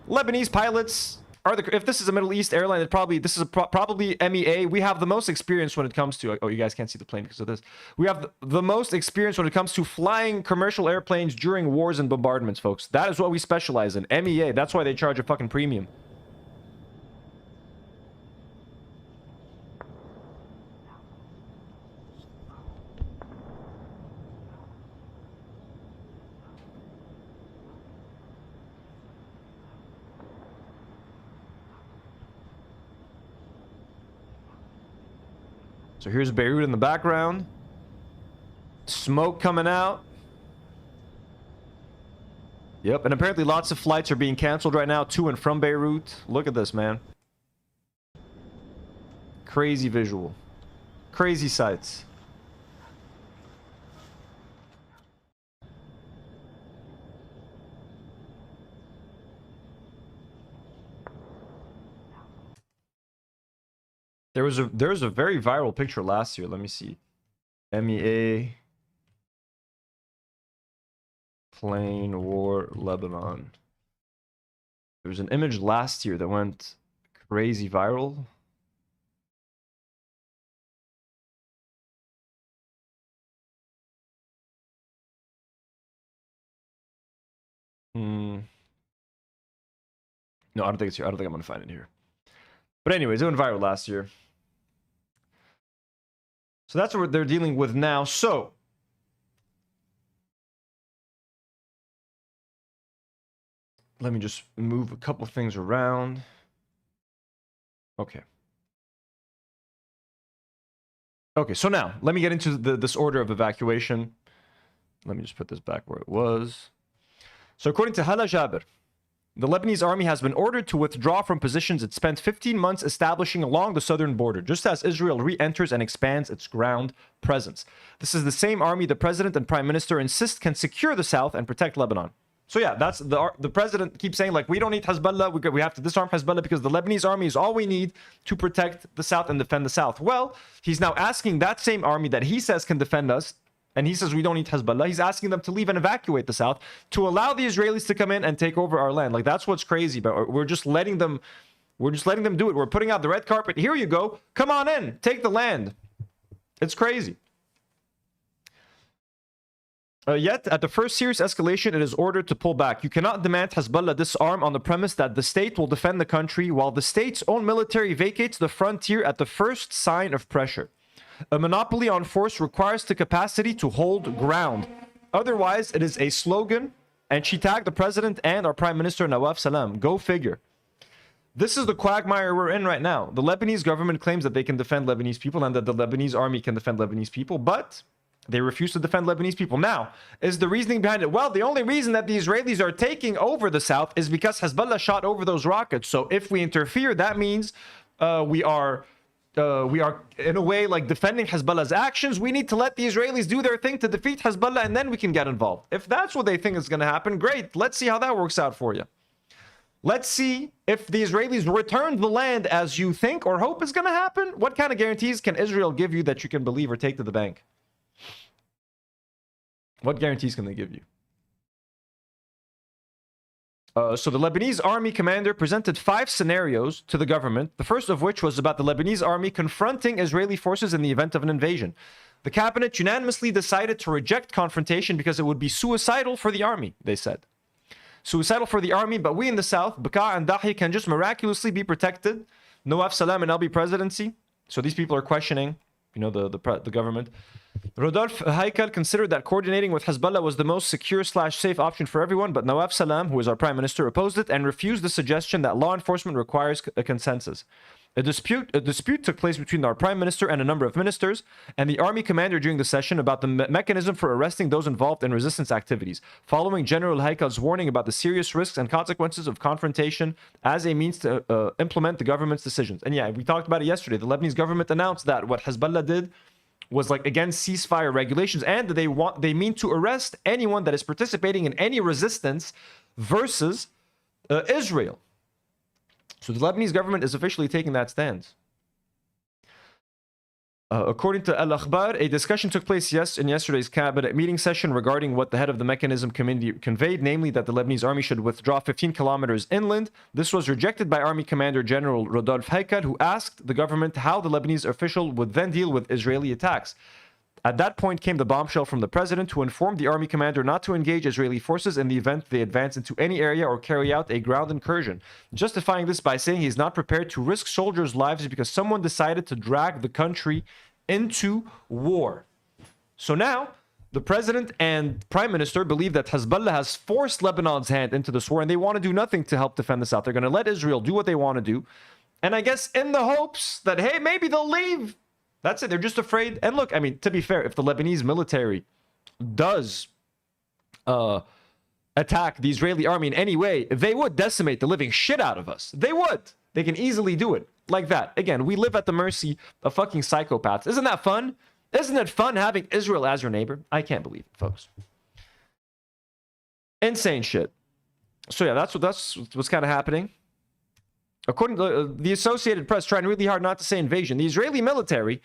Lebanese pilots are if this is a Middle East airline, this is probably MEA. We have the most experience when it comes to, oh, you guys can't see the plane because of this. We have the most experience when it comes to flying commercial airplanes during wars and bombardments, folks. That is what we specialize in. MEA. That's why they charge a fucking premium. So here's Beirut in the background. Smoke coming out. Yep, and apparently lots of flights are being canceled right now to and from Beirut. Look at this, man. Crazy visual. Crazy sights. There was a very viral picture last year. Let me see. MEA plane war Lebanon. There was an image last year that went crazy viral. No, I don't think it's here. I don't think I'm gonna find it here. But anyways, it went viral last year. So that's what they're dealing with now. So let me just move a couple things around. Okay. Okay, so now let me get into this order of evacuation. Let me just put this back where it was. So according to Hala Jaber, the Lebanese army has been ordered to withdraw from positions it spent 15 months establishing along the southern border, just as Israel re-enters and expands its ground presence. This is the same army the president and prime minister insist can secure the south and protect Lebanon. So yeah, that's the president keeps saying, like, we don't need Hezbollah, we have to disarm Hezbollah because the Lebanese army is all we need to protect the south and defend the south. Well, he's now asking that same army that he says can defend us, and he says we don't need Hezbollah, he's asking them to leave and evacuate the south to allow the Israelis to come in and take over our land. Like, that's what's crazy, but we're just letting them do it. We're putting out the red carpet. Here you go. Come on in. Take the land. It's crazy. Yet, at the first serious escalation, it is ordered to pull back. You cannot demand Hezbollah disarm on the premise that the state will defend the country while the state's own military vacates the frontier at the first sign of pressure. A monopoly on force requires the capacity to hold ground. Otherwise, it is a slogan, and she tagged the president and our prime minister, Nawaf Salam. Go figure. This is the quagmire we're in right now. The Lebanese government claims that they can defend Lebanese people and that the Lebanese army can defend Lebanese people, but they refuse to defend Lebanese people. Now, is the reasoning behind it? Well, the only reason that the Israelis are taking over the south is because Hezbollah shot over those rockets. So if we interfere, that means we are in a way like defending Hezbollah's actions. We need to let the Israelis do their thing to defeat Hezbollah, and then we can get involved. If that's what they think is going to happen, great. Let's see how that works out for you. Let's see if the Israelis return the land as you think or hope is going to happen. What kind of guarantees can Israel give you that you can believe or take to the bank? What guarantees can they give you? So the Lebanese army commander presented 5 scenarios to the government, the first of which was about the Lebanese army confronting Israeli forces in the event of an invasion. The cabinet unanimously decided to reject confrontation because it would be suicidal for the army, they said. Suicidal for the army, but we in the south, Baqa and Dahi, can just miraculously be protected. Nawaf Salam and Albi presidency. So these people are questioning, you know, the government. Rodolphe Haikal considered that coordinating with Hezbollah was the most secure/safe option for everyone, but Nawaf Salam, who is our prime minister, opposed it and refused the suggestion that law enforcement requires a consensus. A dispute took place between our prime minister and a number of ministers and the army commander during the session about the mechanism for arresting those involved in resistance activities, following General Haikal's warning about the serious risks and consequences of confrontation as a means to implement the government's decisions. And yeah, we talked about it yesterday. The Lebanese government announced that what Hezbollah did was like against ceasefire regulations, and they mean to arrest anyone that is participating in any resistance versus Israel. So the Lebanese government is officially taking that stance. According to Al Akhbar, a discussion took place in yesterday's cabinet meeting session regarding what the head of the mechanism committee conveyed, namely that the Lebanese army should withdraw 15 kilometers inland. This was rejected by Army Commander General Rodolphe Haikal, who asked the government how the Lebanese official would then deal with Israeli attacks. At that point came the bombshell from the president, who informed the army commander not to engage Israeli forces in the event they advance into any area or carry out a ground incursion, justifying this by saying he's not prepared to risk soldiers' lives because someone decided to drag the country into war. So now, the president and prime minister believe that Hezbollah has forced Lebanon's hand into this war, and they want to do nothing to help defend the south. They're going to let Israel do what they want to do. And I guess in the hopes that, hey, maybe they'll leave. That's it. They're just afraid. And look, I mean, to be fair, if the Lebanese military does attack the Israeli army in any way, they would decimate the living shit out of us. They would. They can easily do it like that. Again, we live at the mercy of fucking psychopaths. Isn't that fun? Isn't it fun having Israel as your neighbor? I can't believe it, folks. Insane shit. So yeah, that's what's kind of happening. According to the Associated Press, trying really hard not to say invasion, the Israeli military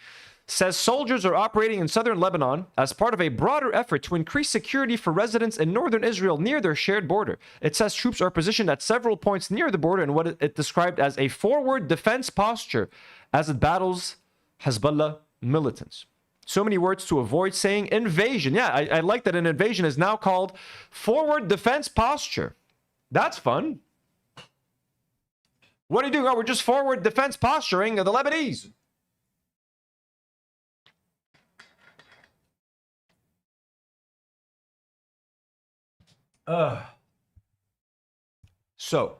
says soldiers are operating in southern Lebanon as part of a broader effort to increase security for residents in northern Israel near their shared border. It says troops are positioned at several points near the border in what it described as a forward defense posture as it battles Hezbollah militants. So many words to avoid saying invasion. Yeah, I like that an invasion is now called forward defense posture. That's fun. What are you doing? Oh, we're just forward defense posturing of the Lebanese. So,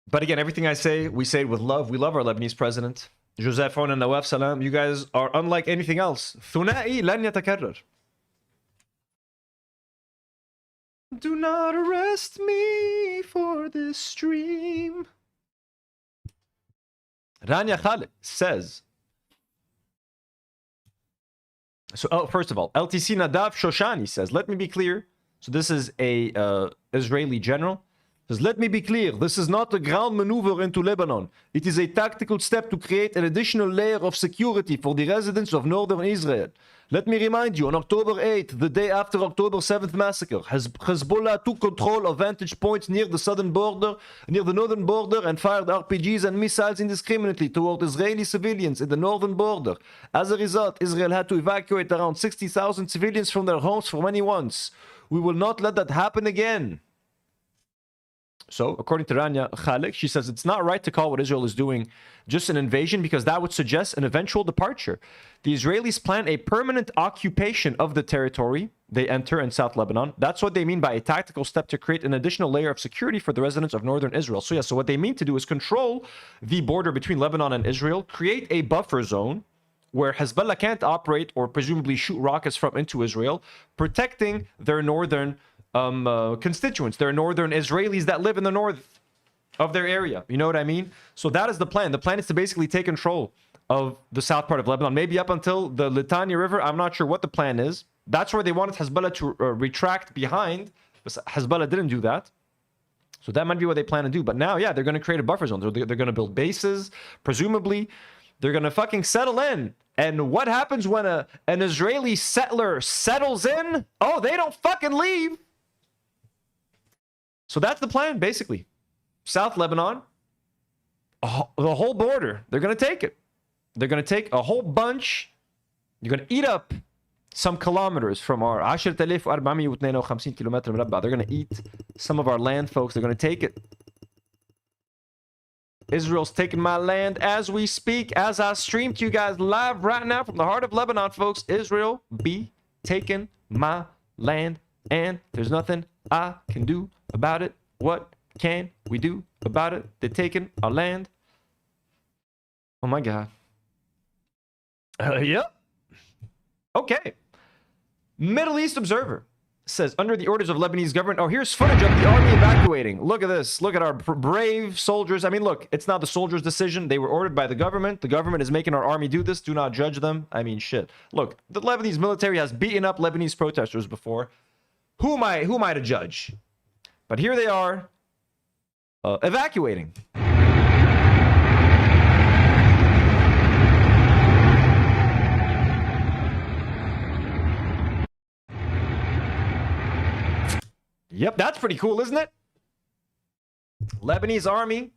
but again, everything I say, we say it with love. We love our Lebanese president. Joseph and Nawaf Salam, you guys are unlike anything else. ثنائي لن يتكرر. Do not arrest me for this stream. Rania Khalid says, so, oh, first of all, LTC Nadav Shoshani says, let me be clear. So this is a Israeli general. Says, let me be clear. This is not a ground maneuver into Lebanon. It is a tactical step to create an additional layer of security for the residents of northern Israel. Let me remind you, on October 8th, the day after October 7th massacre, Hezbollah took control of vantage points near the northern border, and fired RPGs and missiles indiscriminately toward Israeli civilians in the northern border. As a result, Israel had to evacuate around 60,000 civilians from their homes for many months. We will not let that happen again. So, according to Rania Khalid, she says it's not right to call what Israel is doing just an invasion because that would suggest an eventual departure. The Israelis plan a permanent occupation of the territory they enter in South Lebanon. That's what they mean by a tactical step to create an additional layer of security for the residents of northern Israel. So yeah, so what they mean to do is control the border between Lebanon and Israel, create a buffer zone where Hezbollah can't operate or presumably shoot rockets from into Israel, protecting their northern constituents. They're northern Israelis that live in the north of their area. You know what I mean? So that is the plan. The plan is to basically take control of the south part of Lebanon, maybe up until the Litani River. I'm not sure what the plan is. That's where they wanted Hezbollah to retract behind. But Hezbollah didn't do that. So that might be what they plan to do. But now, yeah, they're going to create a buffer zone. They're going to build bases. Presumably, they're going to fucking settle in. And what happens when an Israeli settler settles in? Oh, they don't fucking leave. So that's the plan, basically. South Lebanon, the whole border, they're going to take it. They're going to take a whole bunch. You're going to eat up some kilometers from our 10,452 kilometers مربع. They're going to eat some of our land, folks. They're going to take it. Israel's taking my land as we speak, as I stream to you guys live right now from the heart of Lebanon, folks. Israel be taking my land, and there's nothing I can do about it. What can we do about it? They're taking our land. Oh my God. Yep. Okay. Middle East Observer says, under the orders of Lebanese government. Oh, here's footage of the army evacuating. Look at this. Look at our brave soldiers. I mean, look, it's not the soldiers' decision. They were ordered by the government. The government is making our army do this. Do not judge them. I mean, shit. Look, the Lebanese military has beaten up Lebanese protesters before. Who am I to judge? But here they are, evacuating. Yep, that's pretty cool, isn't it? Lebanese army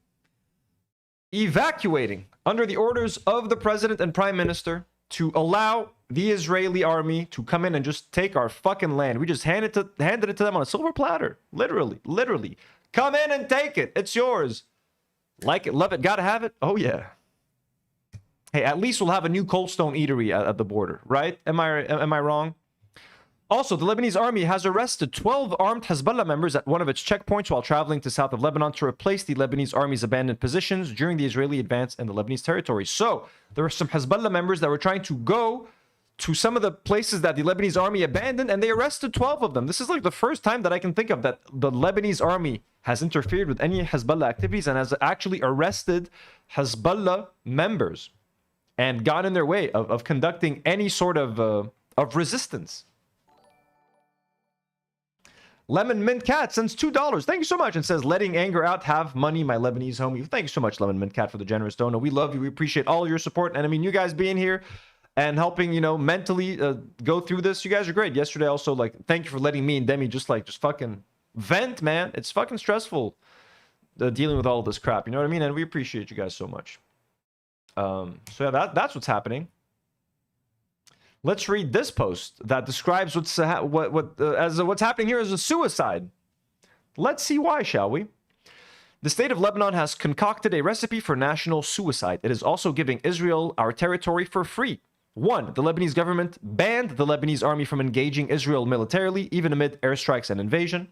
evacuating under the orders of the president and prime minister to allow the Israeli army to come in and just take our fucking land. We just handed it to them on a silver platter. Literally. Come in and take it. It's yours. Like it, love it, gotta have it. Oh yeah. Hey, at least we'll have a new Cold Stone eatery at the border, right? Am I wrong? Also, the Lebanese army has arrested 12 armed Hezbollah members at one of its checkpoints while traveling to south of Lebanon to replace the Lebanese army's abandoned positions during the Israeli advance in the Lebanese territory. So, there were some Hezbollah members that were trying to go to some of the places that the Lebanese army abandoned, and they arrested 12 of them. This is like the first time that I can think of that the Lebanese army has interfered with any Hezbollah activities and has actually arrested Hezbollah members and got in their way of conducting any sort of resistance. Lemon Mint Cat sends $2. Thank you so much, and says, letting anger out, have money, my Lebanese homie. Thank you so much, Lemon Mint Cat, for the generous donor. We love you. We appreciate all your support. And I mean, you guys being here and helping, you know, mentally go through this. You guys are great. Yesterday also, like, thank you for letting me and Demi just fucking vent, man. It's fucking stressful dealing with all of this crap. You know what I mean? And we appreciate you guys so much. So yeah, that's what's happening. Let's read this post that describes what's happening here as a suicide. Let's see why, shall we? The state of Lebanon has concocted a recipe for national suicide. It is also giving Israel our territory for free. 1. The Lebanese government banned the Lebanese army from engaging Israel militarily, even amid airstrikes and invasion.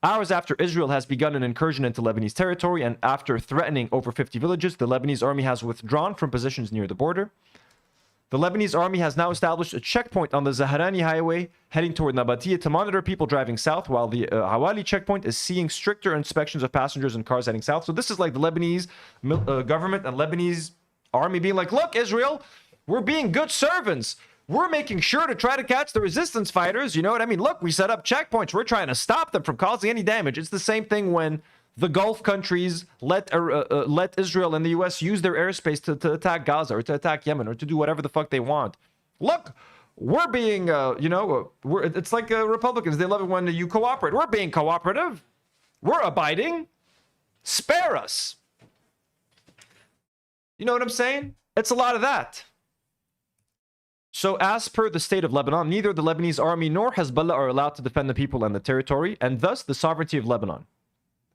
Hours after Israel has begun an incursion into Lebanese territory and after threatening over 50 villages, the Lebanese army has withdrawn from positions near the border. The Lebanese army has now established a checkpoint on the Zaharani highway heading toward Nabatia to monitor people driving south, while the Hawali checkpoint is seeing stricter inspections of passengers and cars heading south. So this is like the Lebanese government and Lebanese army being like, look, Israel, we're being good servants. We're making sure to try to catch the resistance fighters. You know what I mean? Look, we set up checkpoints. We're trying to stop them from causing any damage. It's the same thing when the Gulf countries let Israel and the U.S. use their airspace to attack Gaza or to attack Yemen or to do whatever the fuck they want. Look, we're being, it's like Republicans. They love it when you cooperate. We're being cooperative. We're abiding. Spare us. You know what I'm saying? It's a lot of that. So as per the state of Lebanon, neither the Lebanese army nor Hezbollah are allowed to defend the people and the territory, and thus the sovereignty of Lebanon.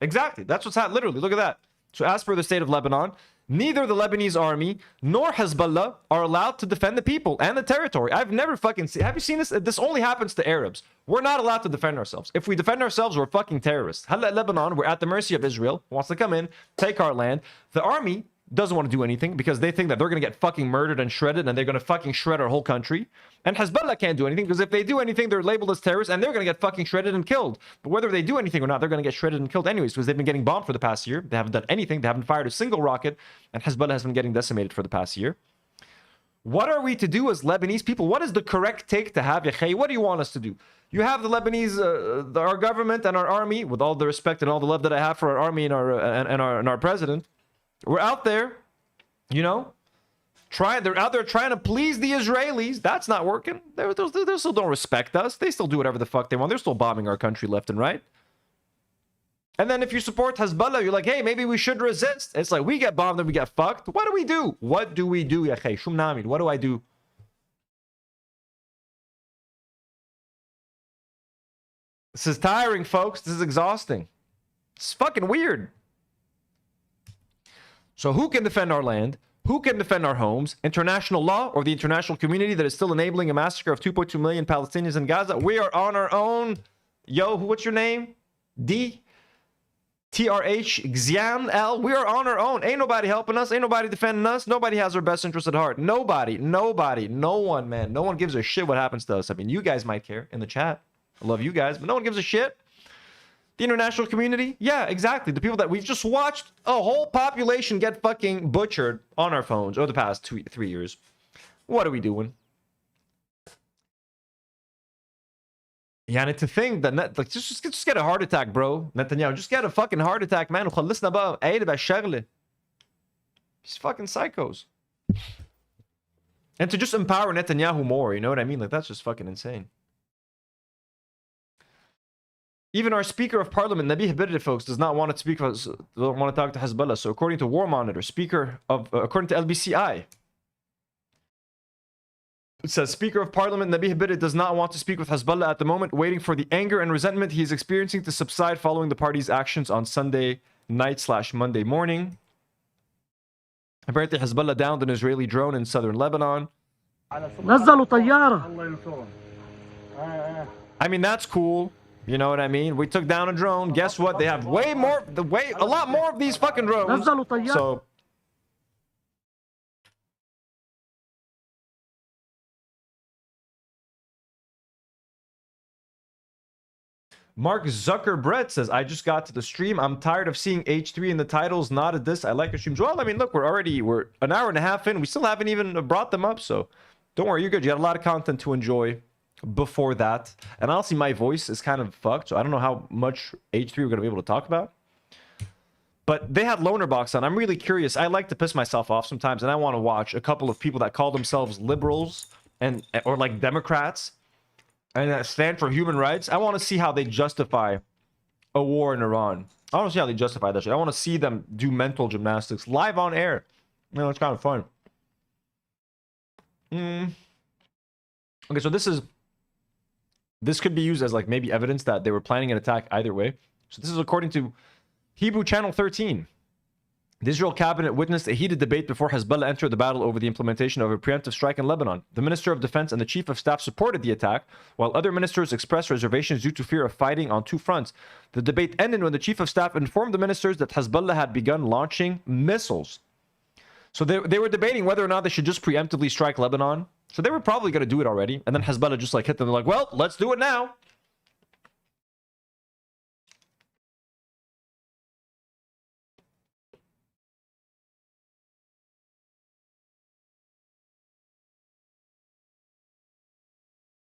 Exactly. That's what's happening. Literally, look at that. So as per the state of Lebanon, neither the Lebanese army nor Hezbollah are allowed to defend the people and the territory. I've never fucking seen... Have you seen this? This only happens to Arabs. We're not allowed to defend ourselves. If we defend ourselves, we're fucking terrorists. Lebanon, we're at the mercy of Israel, wants to come in, take our land. The army doesn't want to do anything because they think that they're going to get fucking murdered and shredded and they're going to fucking shred our whole country. And Hezbollah can't do anything because if they do anything, they're labeled as terrorists and they're going to get fucking shredded and killed. But whether they do anything or not, they're going to get shredded and killed anyways because they've been getting bombed for the past year. They haven't done anything. They haven't fired a single rocket, and Hezbollah has been getting decimated for the past year. What are we to do as Lebanese people? What is the correct take to have, Yachay? What do you want us to do? You have the Lebanese, our government and our army, with all the respect and all the love that I have for our army and our president. We're out there. You know, they're out there trying to please the Israelis. That's not working. They still don't respect us. They still do whatever the fuck they want. They're still bombing our country left and right. And then if you support Hezbollah, you're like, hey, maybe we should resist. It's like we get bombed and we get fucked. What do we do? What do we do, Yachay? Shum Namid. What do I do? This is tiring, folks. This is exhausting. It's fucking weird. So who can defend our land? Who can defend our homes? International law or the international community that is still enabling a massacre of 2.2 million Palestinians in Gaza? We are on our own. Yo, what's your name? D? TRH? Xian L? We are on our own. Ain't nobody helping us. Ain't nobody defending us. Nobody has our best interest at heart. Nobody. No one, man. No one gives a shit what happens to us. I mean, you guys might care in the chat. I love you guys, but no one gives a shit. The international community? Yeah, exactly. The people that we've just watched a whole population get fucking butchered on our phones over the past 3 years. What are we doing? Yeah, and to think that like just get a heart attack, bro. Netanyahu, just get a fucking heart attack, man. These fucking psychos. And to just empower Netanyahu more, you know what I mean? Like, that's just fucking insane. Even our Speaker of Parliament, Nabih Birri, folks, does not want to don't want to talk to Hezbollah. So according to War Monitor, according to LBCI, it says Speaker of Parliament Nabih Birri does not want to speak with Hezbollah at the moment, waiting for the anger and resentment he is experiencing to subside following the party's actions on Sunday night/Monday morning. Apparently, Hezbollah downed an Israeli drone in southern Lebanon. I mean, that's cool. You know what I mean? We took down a drone. Guess what? They have a lot more of these fucking drones. So Mark Zuckerbrett says, I just got to the stream. I'm tired of seeing H3 in the titles, not at this. I like your streams. Well, I mean, look, we're an hour and a half in. We still haven't even brought them up, so don't worry, you're good. You got a lot of content to enjoy before that. And honestly, my voice is kind of fucked, so I don't know how much H3 we're going to be able to talk about. But they had Lonerbox on. I'm really curious. I like to piss myself off sometimes, and I want to watch a couple of people that call themselves liberals or like Democrats and that stand for human rights. I want to see how they justify a war in Iran. I want to see how they justify that shit. I want to see them do mental gymnastics live on air. You know, it's kind of fun. Okay, so this could be used as like maybe evidence that they were planning an attack either way. So this is according to Hebrew Channel 13. The Israel cabinet witnessed a heated debate before Hezbollah entered the battle over the implementation of a preemptive strike in Lebanon. The Minister of Defense and the Chief of Staff supported the attack, while other ministers expressed reservations due to fear of fighting on two fronts. The debate ended when the Chief of Staff informed the ministers that Hezbollah had begun launching missiles. So they were debating whether or not they should just preemptively strike Lebanon. So they were probably going to do it already. And then Hezbollah just like hit them. They're like, well, let's do it now.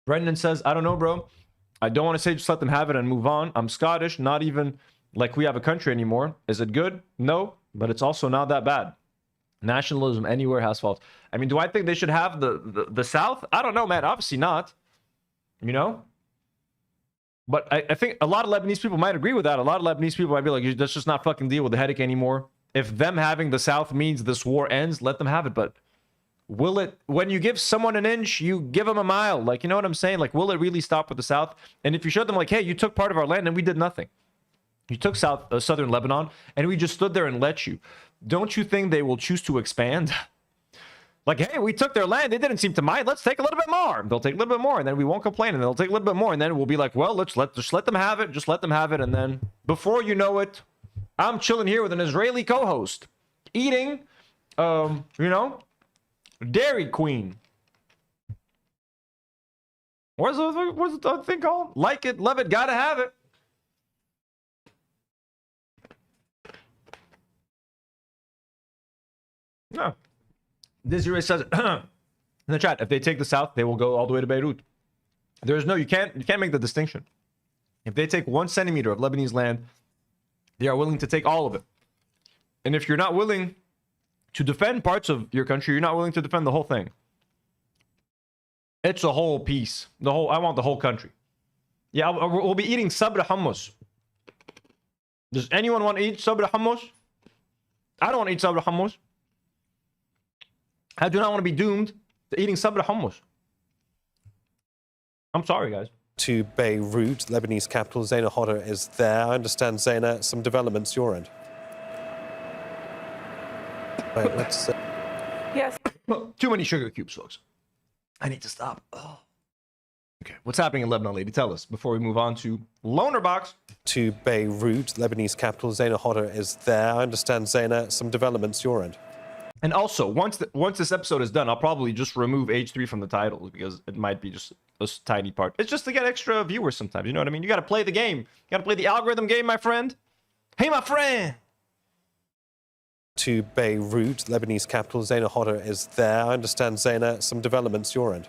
Brendan says, I don't know, bro. I don't want to say just let them have it and move on. I'm Scottish, not even like we have a country anymore. Is it good? No, but it's also not that bad. Nationalism anywhere has faults. I mean, do I think they should have the South? I don't know, man. Obviously not. You know? But I think a lot of Lebanese people might agree with that. A lot of Lebanese people might be like, let's just not fucking deal with the headache anymore. If them having the South means this war ends, let them have it. But will it, when you give someone an inch, you give them a mile? Like, you know what I'm saying? Like, will it really stop with the South? And if you showed them like, hey, you took part of our land and we did nothing. You took southern Lebanon and we just stood there and let you. Don't you think they will choose to expand? Like, hey, we took their land. They didn't seem to mind. Let's take a little bit more. They'll take a little bit more and then we won't complain. And they'll take a little bit more. And then we'll be like, well, just let them have it. Just let them have it. And then before you know it, I'm chilling here with an Israeli co-host eating, you know, Dairy Queen. What's the thing called? Like it, love it, gotta have it. No. Desiree says in the chat, if they take the South, they will go all the way to Beirut. There's no, you can't make the distinction. If they take 1 centimeter of Lebanese land, they are willing to take all of it. And if you're not willing to defend parts of your country, you're not willing to defend the whole thing. It's a whole piece. I want the whole country. Yeah, we'll be eating sabra hummus. Does anyone want to eat sabra hummus? I don't want to eat sabra hummus. I do not want to be doomed to eating sabra hummus. I'm sorry, guys. To Beirut, Lebanese capital, Zaina Hodder is there. I understand, Zaina, some developments your end. Right, let's... Yes. Too many sugar cubes, folks. I need to stop. Oh. Okay, what's happening in Lebanon, lady? Tell us before we move on to Lonerbox. To Beirut, Lebanese capital, Zaina Hodder is there. I understand, Zaina, some developments your end. And also, once this episode is done, I'll probably just remove H3 from the titles because it might be just a tiny part. It's just to get extra viewers sometimes, you know what I mean? You got to play the game. You got to play the algorithm game, my friend. Hey, my friend. To Beirut, Lebanese capital, Zaina Hodder is there. I understand, Zaina, some developments your end.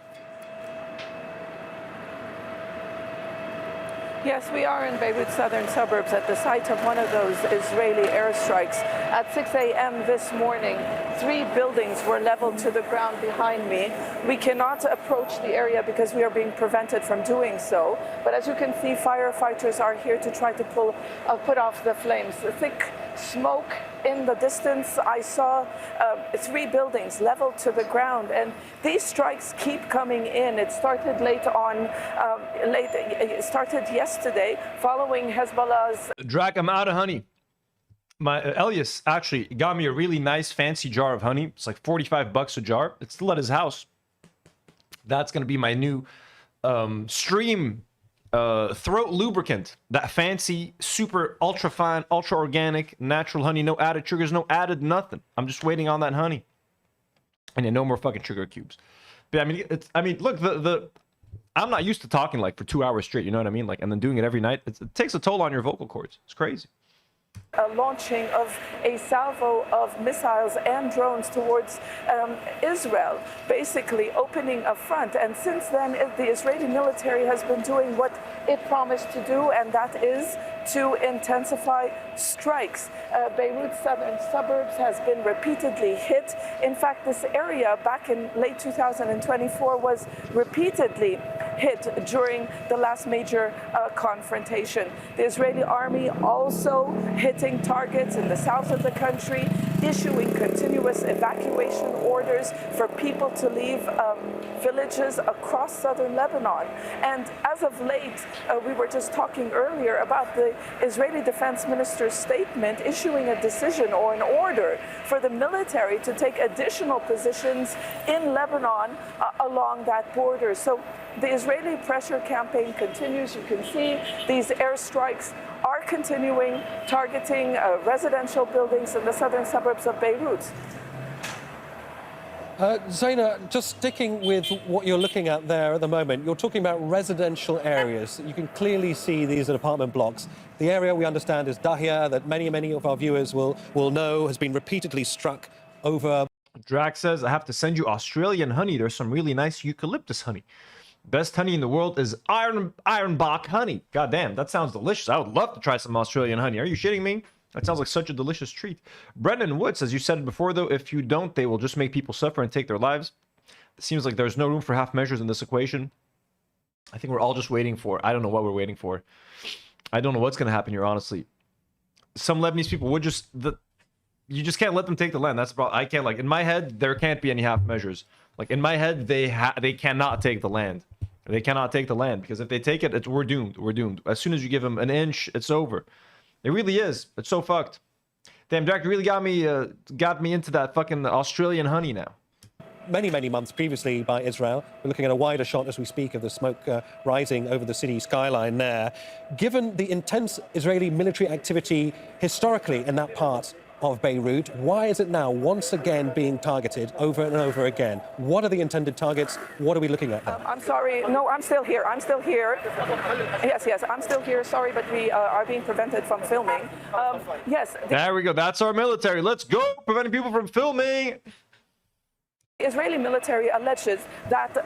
Yes, we are in Beirut's southern suburbs at the site of one of those Israeli airstrikes. At 6 a.m. this morning, 3 buildings were leveled to the ground behind me. We cannot approach the area because we are being prevented from doing so. But as you can see, firefighters are here to try to put off the flames. The thick smoke in the distance. I saw 3 buildings leveled to the ground, and these strikes keep coming in. It started it started yesterday following Hezbollah's... Drac, I'm out of honey. My Elias actually got me a really nice fancy jar of honey. It's like $45 a jar. It's still at his house. That's going to be my new stream throat lubricant, that fancy, super ultra fine, ultra organic, natural honey, no added sugars, no added nothing. I'm just waiting on that honey. And then no more fucking sugar cubes. But I mean, look, I'm not used to talking like for 2 hours straight, you know what I mean? Like, and then doing it every night. It takes a toll on your vocal cords. It's crazy. Launching of a salvo of missiles and drones towards Israel, basically opening a front. And since then, the Israeli military has been doing what it promised to do, and that is to intensify strikes. Beirut's southern suburbs has been repeatedly hit. In fact, this area back in late 2024 was repeatedly hit during the last major confrontation. The Israeli army also hitting targets in the south of the country, issuing continuous evacuation orders for people to leave villages across southern Lebanon. And as of late, we were just talking earlier about the Israeli defense minister's statement issuing a decision or an order for the military to take additional positions in Lebanon along that border. So the Israeli pressure campaign continues. You can see these airstrikes are continuing, targeting residential buildings in the southern suburbs of Beirut. Zaina, just sticking with what you're looking at there at the moment, you're talking about residential areas. You can clearly see these are apartment blocks. The area we understand is Dahia, that many of our viewers will know has been repeatedly struck over. Drax says, I have to send you Australian honey. There's some really nice eucalyptus honey. Best honey in the world is Ironbach honey. God damn, that sounds delicious. I would love to try some Australian honey. Are you shitting me? That sounds like such a delicious treat. Brendan Wood says, you said it before, though, if you don't, they will just make people suffer and take their lives. It seems like there's no room for half measures in this equation. I think we're all just waiting for. I don't know what we're waiting for. I don't know what's going to happen here, honestly. Some Lebanese people would just... you just can't let them take the land. That's the problem. I can't, like, in my head, there can't be any half measures. Like, in my head, they cannot take the land. They cannot take the land, because if they take it, we're doomed. We're doomed. As soon as you give them an inch, it's over. It really is. It's so fucked. Damn, Jack really got me into that fucking Australian honey now. Many months previously by Israel. We're looking at a wider shot as we speak of the smoke rising over the city skyline there. Given the intense Israeli military activity historically in that part of Beirut, why is it now once again being targeted over and over again? What are the intended targets? What are we looking at there? I'm sorry. No, I'm still here. I'm still here. Yes, I'm still here. Sorry, but we are being prevented from filming. Yes. There we go. That's our military. Let's go. Preventing people from filming. The Israeli military alleges that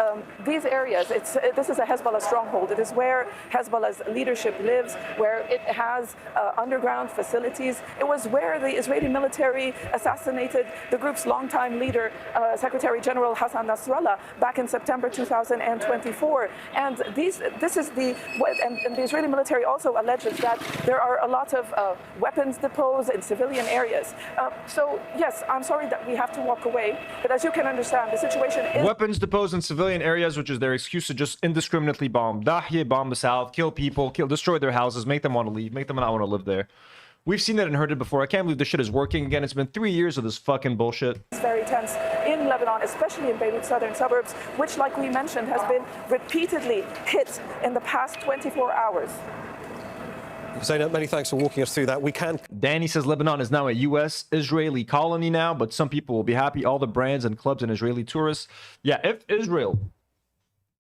these areas, this is a Hezbollah stronghold. It is where Hezbollah's leadership lives, where it has underground facilities. It was where the Israeli military assassinated the group's longtime leader, Secretary General Hassan Nasrallah, back in September 2024. And the Israeli military also alleges that there are a lot of weapons depots in civilian areas. So yes, I'm sorry that we have to walk away, but as you can understand, the situation is... Weapons deposed in civilian areas, which is their excuse to just indiscriminately bomb Dahia, bomb the south, kill people, destroy their houses, make them want to leave, make them not want to live there. We've seen that and heard it before. I can't believe this shit is working again. It's been 3 years of this fucking bullshit. It's very tense in Lebanon, especially in Beirut's southern suburbs, which, like we mentioned, has been repeatedly hit in the past 24 hours. Zaina, many thanks for walking us through that. We can... Danny says Lebanon is now a U.S.-Israeli colony now, but some people will be happy. All the brands and clubs and Israeli tourists. Yeah, if Israel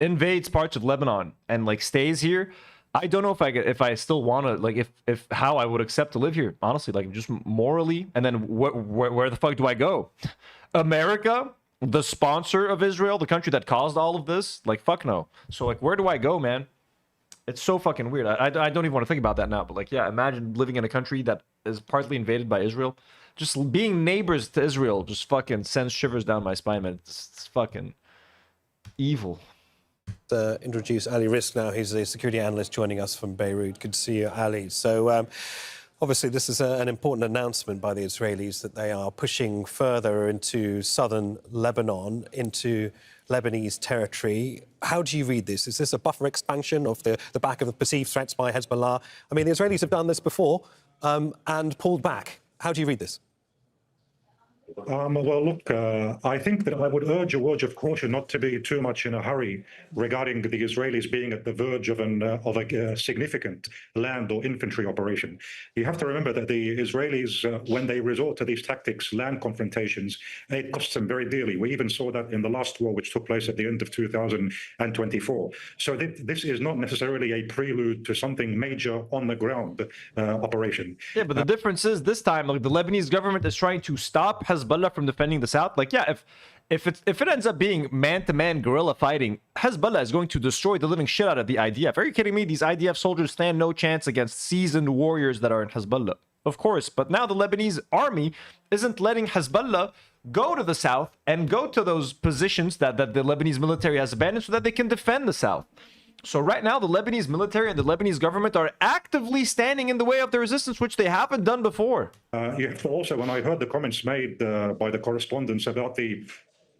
invades parts of Lebanon and, like, stays here, I don't know if I still want to, like, if how I would accept to live here, honestly, like, just morally. And then where the fuck do I go? America? The sponsor of Israel? The country that caused all of this? Like, fuck no. So, like, where do I go, man? It's so fucking weird. I don't even want to think about that now. But, like, yeah, imagine living in a country that is partly invaded by Israel. Just being neighbors to Israel just fucking sends shivers down my spine, man. It's fucking evil. Introduce Ali Risk now. He's a security analyst joining us from Beirut. Good to see you, Ali. So, obviously, this is an important announcement by the Israelis that they are pushing further into southern Lebanon, into Lebanese territory. How do you read this? Is this a buffer expansion of the back of the perceived threats by Hezbollah? I mean, the Israelis have done this before and pulled back. How do you read this? Well, look, I think that I would urge a word of caution not to be too much in a hurry regarding the Israelis being at the verge of a significant land or infantry operation. You have to remember that the Israelis, when they resort to these tactics, land confrontations, it costs them very dearly. We even saw that in the last war, which took place at the end of 2024. So this is not necessarily a prelude to something major on the ground operation. Yeah, but the difference is this time, like, the Lebanese government is trying to stop Hezbollah from defending the south. Like, yeah, if it ends up being man-to-man guerrilla fighting, Hezbollah is going to destroy the living shit out of the IDF. Are you kidding me? These IDF soldiers stand no chance against seasoned warriors that are in Hezbollah. Of course, but now the Lebanese army isn't letting Hezbollah go to the south and go to those positions that the Lebanese military has abandoned so that they can defend the south. So right now, the Lebanese military and the Lebanese government are actively standing in the way of the resistance, which they haven't done before. You have to also, when I heard the comments made by the correspondents about the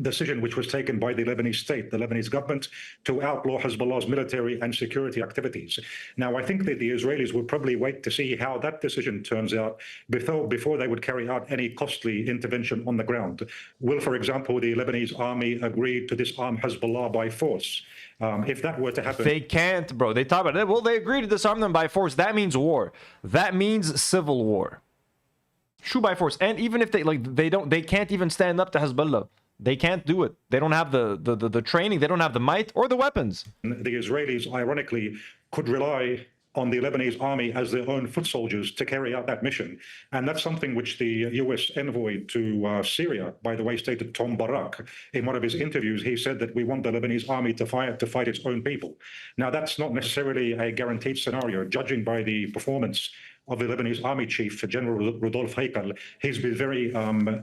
decision which was taken by the Lebanese state, the Lebanese government, to outlaw Hezbollah's military and security activities. Now, I think that the Israelis would probably wait to see how that decision turns out before they would carry out any costly intervention on the ground. Will, for example, the Lebanese army agree to disarm Hezbollah by force? If that were to happen, they can't, bro. They talk about it. Well, they agree to disarm them by force. That means war. That means civil war. True by force. And even if they can't even stand up to Hezbollah. They can't do it. They don't have the training. They don't have the might or the weapons. The Israelis, ironically, could rely on the Lebanese army as their own foot soldiers to carry out that mission. And that's something which the US envoy to Syria, by the way, stated, Tom Barak, in one of his interviews. He said that we want the Lebanese army to fight its own people. Now, that's not necessarily a guaranteed scenario, judging by the performance of the Lebanese army chief, General Rudolf Heikel. He's been very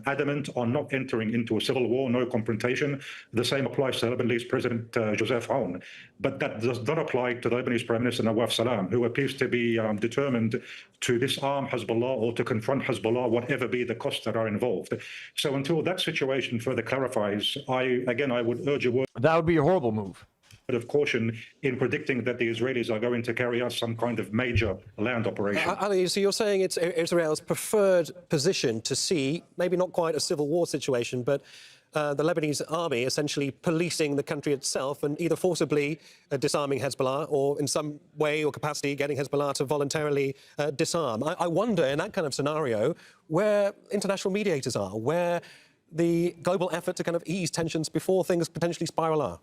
adamant on not entering into a civil war, no confrontation. The same applies to Lebanese President Joseph Aoun. But that does not apply to the Lebanese Prime Minister Nawaf Salam, who appears to be determined to disarm Hezbollah or to confront Hezbollah, whatever be the costs that are involved. So until that situation further clarifies, I would urge a word. That would be a horrible move. Of caution in predicting that the Israelis are going to carry out some kind of major land operation. Ali, so you're saying it's Israel's preferred position to see, maybe not quite a civil war situation, but the Lebanese army essentially policing the country itself and either forcibly disarming Hezbollah or in some way or capacity getting Hezbollah to voluntarily disarm. I wonder, in that kind of scenario, where international mediators are, where the global effort to kind of ease tensions before things potentially spiral are.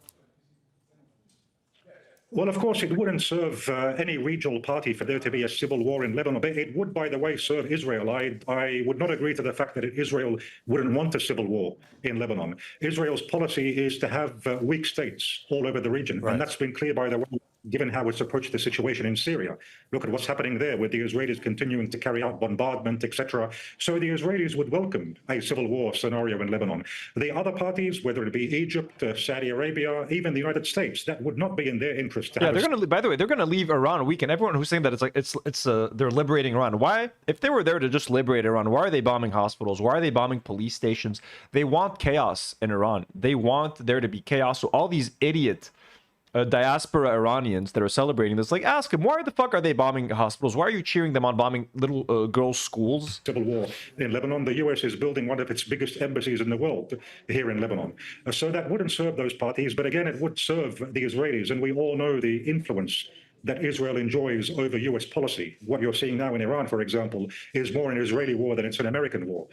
Well, of course, it wouldn't serve any regional party for there to be a civil war in Lebanon. But it would, by the way, serve Israel. I would not agree to the fact that Israel wouldn't want a civil war in Lebanon. Israel's policy is to have weak states all over the region. Right. And that's been clear, by the way, given how it's approached the situation in Syria. Look at what's happening there with the Israelis continuing to carry out bombardment, etc. So the Israelis would welcome a civil war scenario in Lebanon. The other parties, whether it be Egypt, Saudi Arabia, even the United States, that would not be in their interest. Yeah, they're going to. By the way, they're going to leave Iran weak. And everyone who's saying that they're liberating Iran. Why? If they were there to just liberate Iran, why are they bombing hospitals? Why are they bombing police stations? They want chaos in Iran. They want there to be chaos. So all these idiot diaspora Iranians that are celebrating this, like, ask them, why the fuck are they bombing hospitals? Why are you cheering them on bombing little girls' schools? Civil war in Lebanon. The US is building one of its biggest embassies in the world here in Lebanon. So that wouldn't serve those parties, but again, it would serve the Israelis. And we all know the influence that Israel enjoys over US policy. What you're seeing now in Iran, for example, is more an Israeli war than it's an American war.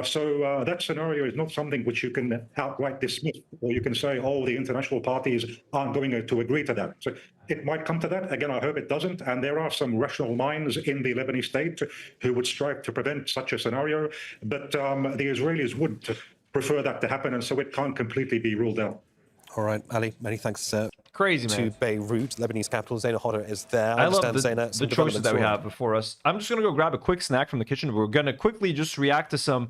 So that scenario is not something which you can outright dismiss, or you can say, oh, the international parties aren't going to agree to that. So it might come to that. Again, I hope it doesn't. And there are some rational minds in the Lebanese state who would strive to prevent such a scenario. But the Israelis would prefer that to happen, and so it can't completely be ruled out. All right, Ali, many thanks. Crazy, man. To Beirut, Lebanese capital. Zaina Hodder is there. I love the choices that we have before us. I'm just going to go grab a quick snack from the kitchen. We're going to quickly just react to some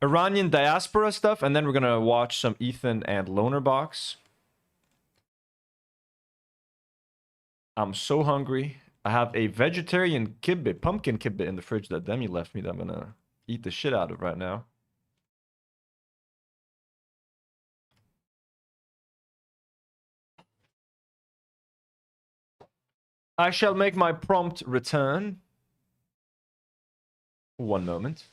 Iranian diaspora stuff, and then we're going to watch some Ethan and Lonerbox. I'm so hungry. I have a vegetarian kibbeh, pumpkin kibbeh in the fridge that Demi left me that I'm going to eat the shit out of right now. I shall make my prompt return. One moment.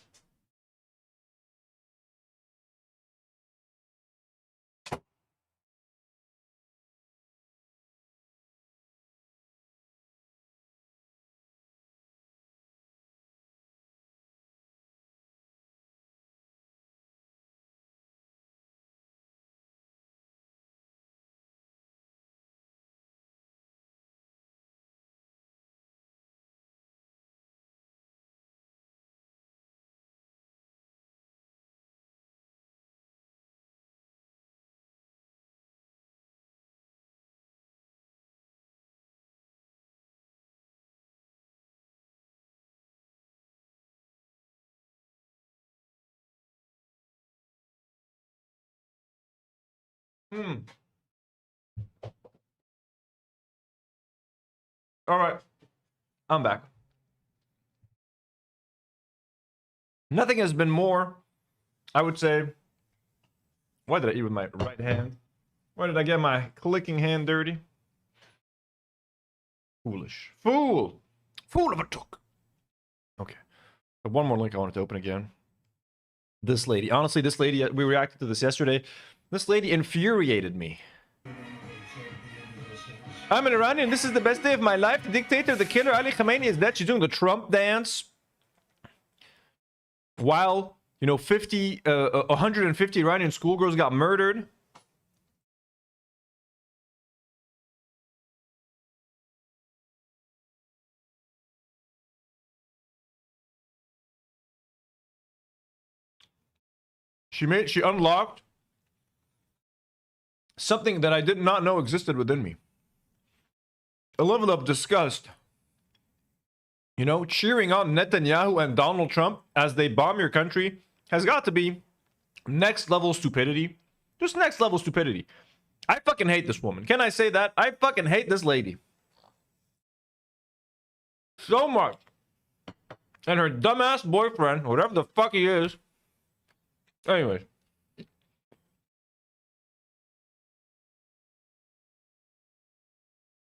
All right, I'm back. Nothing has been more, I would say. Why did I eat with my right hand? Why did I get my clicking hand dirty? Foolish. Fool! Fool of a took. Okay. But one more link I wanted to open again. This lady. Honestly, this lady, we reacted to this yesterday. This lady infuriated me. I'm an Iranian. This is the best day of my life. The dictator, the killer, Ali Khamenei is dead. She's doing the Trump dance. While, you know, 150 Iranian schoolgirls got murdered. She unlocked something that I did not know existed within me. A level of disgust. You know, cheering on Netanyahu and Donald Trump as they bomb your country has got to be next level stupidity. Just next level stupidity. I fucking hate this woman. Can I say that? I fucking hate this lady. So much. And her dumbass boyfriend, whatever the fuck he is. Anyways.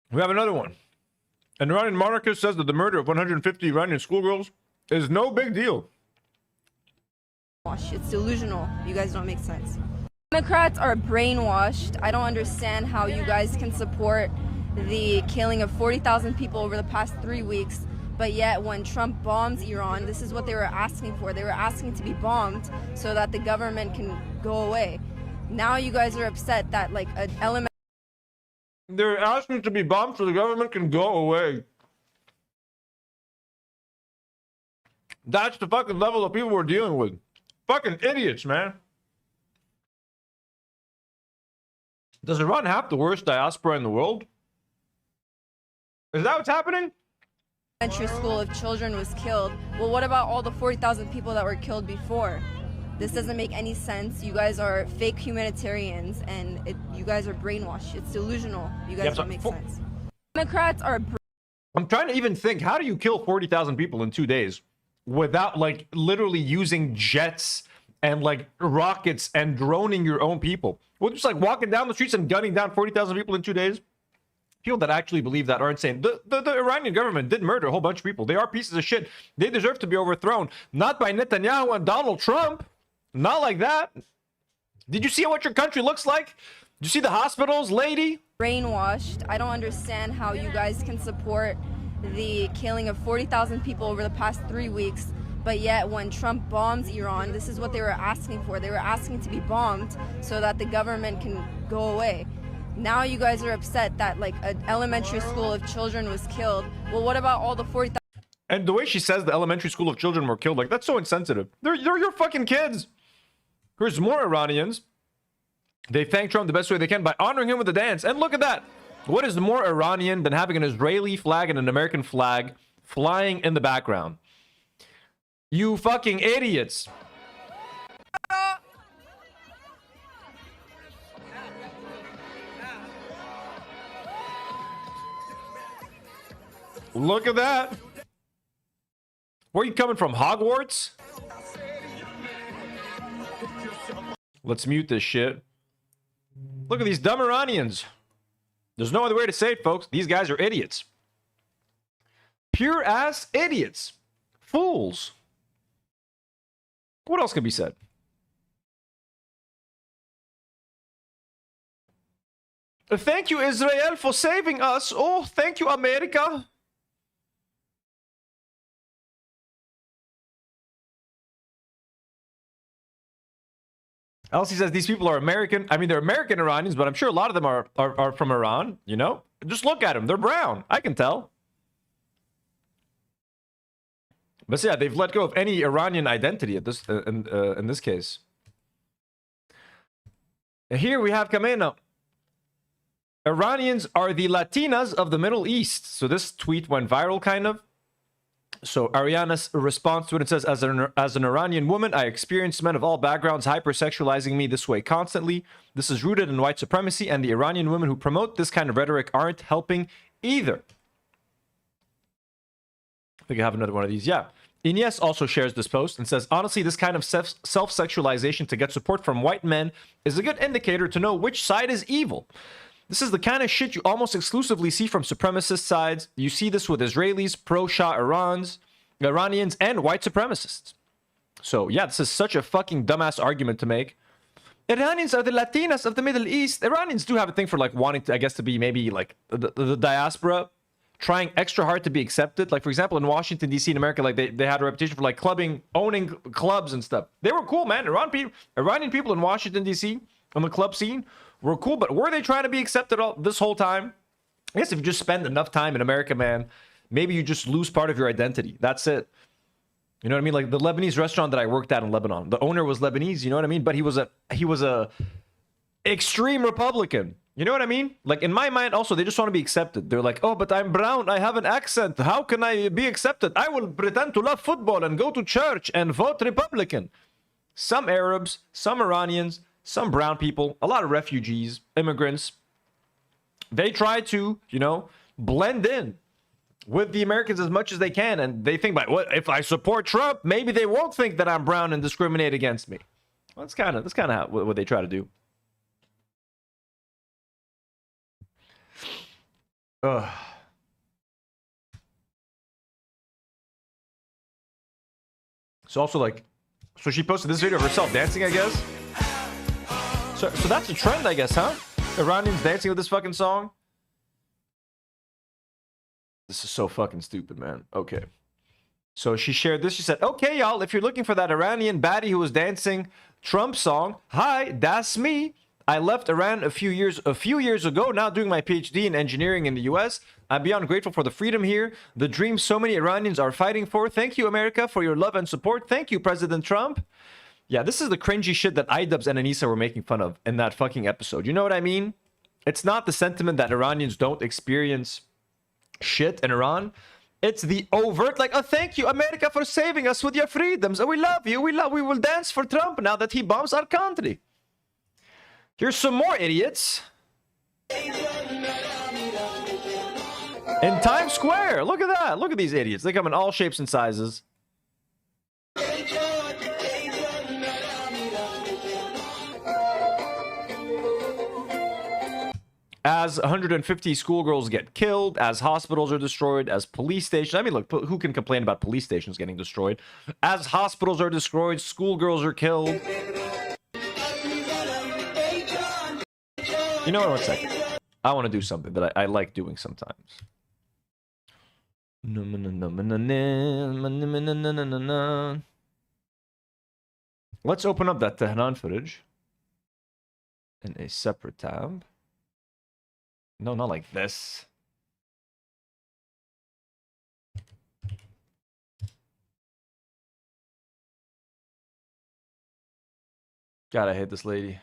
We have another one. An Iranian monarchist says that the murder of 150 Iranian schoolgirls is no big deal. It's delusional. You guys don't make sense. Democrats are brainwashed. I don't understand how you guys can support the killing of 40,000 people over the past 3 weeks, but yet when Trump bombs Iran, this is what they were asking for. They were asking to be bombed so that the government can go away. Now you guys are upset that like an element. They're asking to be bombed so the government can go away. That's the fucking level of people we're dealing with. Fucking idiots, man. Does Iran have the worst diaspora in the world? Is that what's happening? Elementary school of children was killed. Well, what about all the 40,000 people that were killed before? This doesn't make any sense. You guys are fake humanitarians, and you guys are brainwashed. It's delusional. You guys don't make sense. Democrats are. I'm trying to even think. How do you kill 40,000 people in 2 days without like literally using jets and like rockets and droning your own people? Well, just like walking down the streets and gunning down 40,000 people in 2 days. People that actually believe that are insane. The Iranian government did murder a whole bunch of people. They are pieces of shit. They deserve to be overthrown. Not by Netanyahu and Donald Trump. Not like that. Did you see what your country looks like? Did you see the hospitals, lady? Brainwashed. I don't understand how you guys can support the killing of 40,000 people over the past 3 weeks, but yet when Trump bombs Iran, this is what they were asking for. They were asking to be bombed so that the government can go away. Now you guys are upset that like an elementary school of children was killed. Well, what about all the 40,000? And the way she says the elementary school of children were killed, like that's so insensitive. They're your fucking kids. Here's more Iranians. They thank Trump the best way they can by honoring him with a dance. And look at that. What is more Iranian than having an Israeli flag and an American flag flying in the background? You fucking idiots. Look at that. Where are you coming from, Hogwarts? Let's mute this shit. Look at these dumb Iranians. There's no other way to say it, folks. These guys are idiots. Pure ass idiots. Fools. What else can be said? Thank you, Israel, for saving us. Oh, thank you, America. Elsie says these people are American. I mean, they're American Iranians, but I'm sure a lot of them are from Iran, you know? Just look at them. They're brown. I can tell. But yeah, they've let go of any Iranian identity at this in this case. Here we have Kamena. Iranians are the Latinas of the Middle East. So this tweet went viral, kind of. So Ariana's response to it, it says, as an Iranian woman, I experienced men of all backgrounds hypersexualizing me this way constantly. This is rooted in white supremacy, and the Iranian women who promote this kind of rhetoric aren't helping either. I think I have another one of these. Yeah. Ines also shares this post and says, honestly, this kind of self-sexualization to get support from white men is a good indicator to know which side is evil. This is the kind of shit you almost exclusively see from supremacist sides. You see this with Israelis, pro-Shah Iranians, and white supremacists. So, yeah, this is such a fucking dumbass argument to make. Iranians are the Latinas of the Middle East. Iranians do have a thing for, like, wanting to, I guess, to be maybe, like, the diaspora, trying extra hard to be accepted. Like, for example, in Washington, D.C. in America, like, they had a reputation for, like, owning clubs and stuff. They were cool, man. Iranian people in Washington, D.C., on the club scene, were cool, but were they trying to be accepted this whole time? I guess if you just spend enough time in America, man, maybe you just lose part of your identity. That's it. You know what I mean? Like the Lebanese restaurant that I worked at in Lebanon, the owner was Lebanese, you know what I mean? But he was a extreme Republican. You know what I mean? Like in my mind, also, they just want to be accepted. They're like, oh, but I'm brown. I have an accent. How can I be accepted? I will pretend to love football and go to church and vote Republican. Some Arabs, some Iranians, some brown people, a lot of refugees, immigrants, they try to, you know, blend in with the Americans as much as they can. And they think, what if I support Trump, maybe they won't think that I'm brown and discriminate against me. Well, that's kind of what they try to do. So also, like, so she posted this video of herself dancing, I guess. So that's a trend, I guess, huh? Iranians dancing with this fucking song. This is so fucking stupid, man. Okay. So she shared this. She said, okay, y'all, if you're looking for that Iranian baddie who was dancing Trump song, hi, that's me. I left Iran a few years ago, now doing my PhD in engineering in the US. I'm beyond grateful for the freedom here, the dream so many Iranians are fighting for. Thank you, America, for your love and support. Thank you, President Trump. Yeah, this is the cringy shit that iDubbbz and Anissa were making fun of in that fucking episode. You know what I mean? It's not the sentiment that Iranians don't experience shit in Iran. It's the overt, like, oh, thank you, America, for saving us with your freedoms. Oh, we love you. We will dance for Trump now that he bombs our country. Here's some more idiots. In Times Square. Look at that. Look at these idiots. They come in all shapes and sizes. As 150 schoolgirls get killed, as hospitals are destroyed, as police stations... I mean, look, who can complain about police stations getting destroyed? As hospitals are destroyed, schoolgirls are killed. You know what? 1 second. I want to do something that I like doing sometimes. Let's open up that Tehran footage in a separate tab. No, not like this. God, I hate this lady.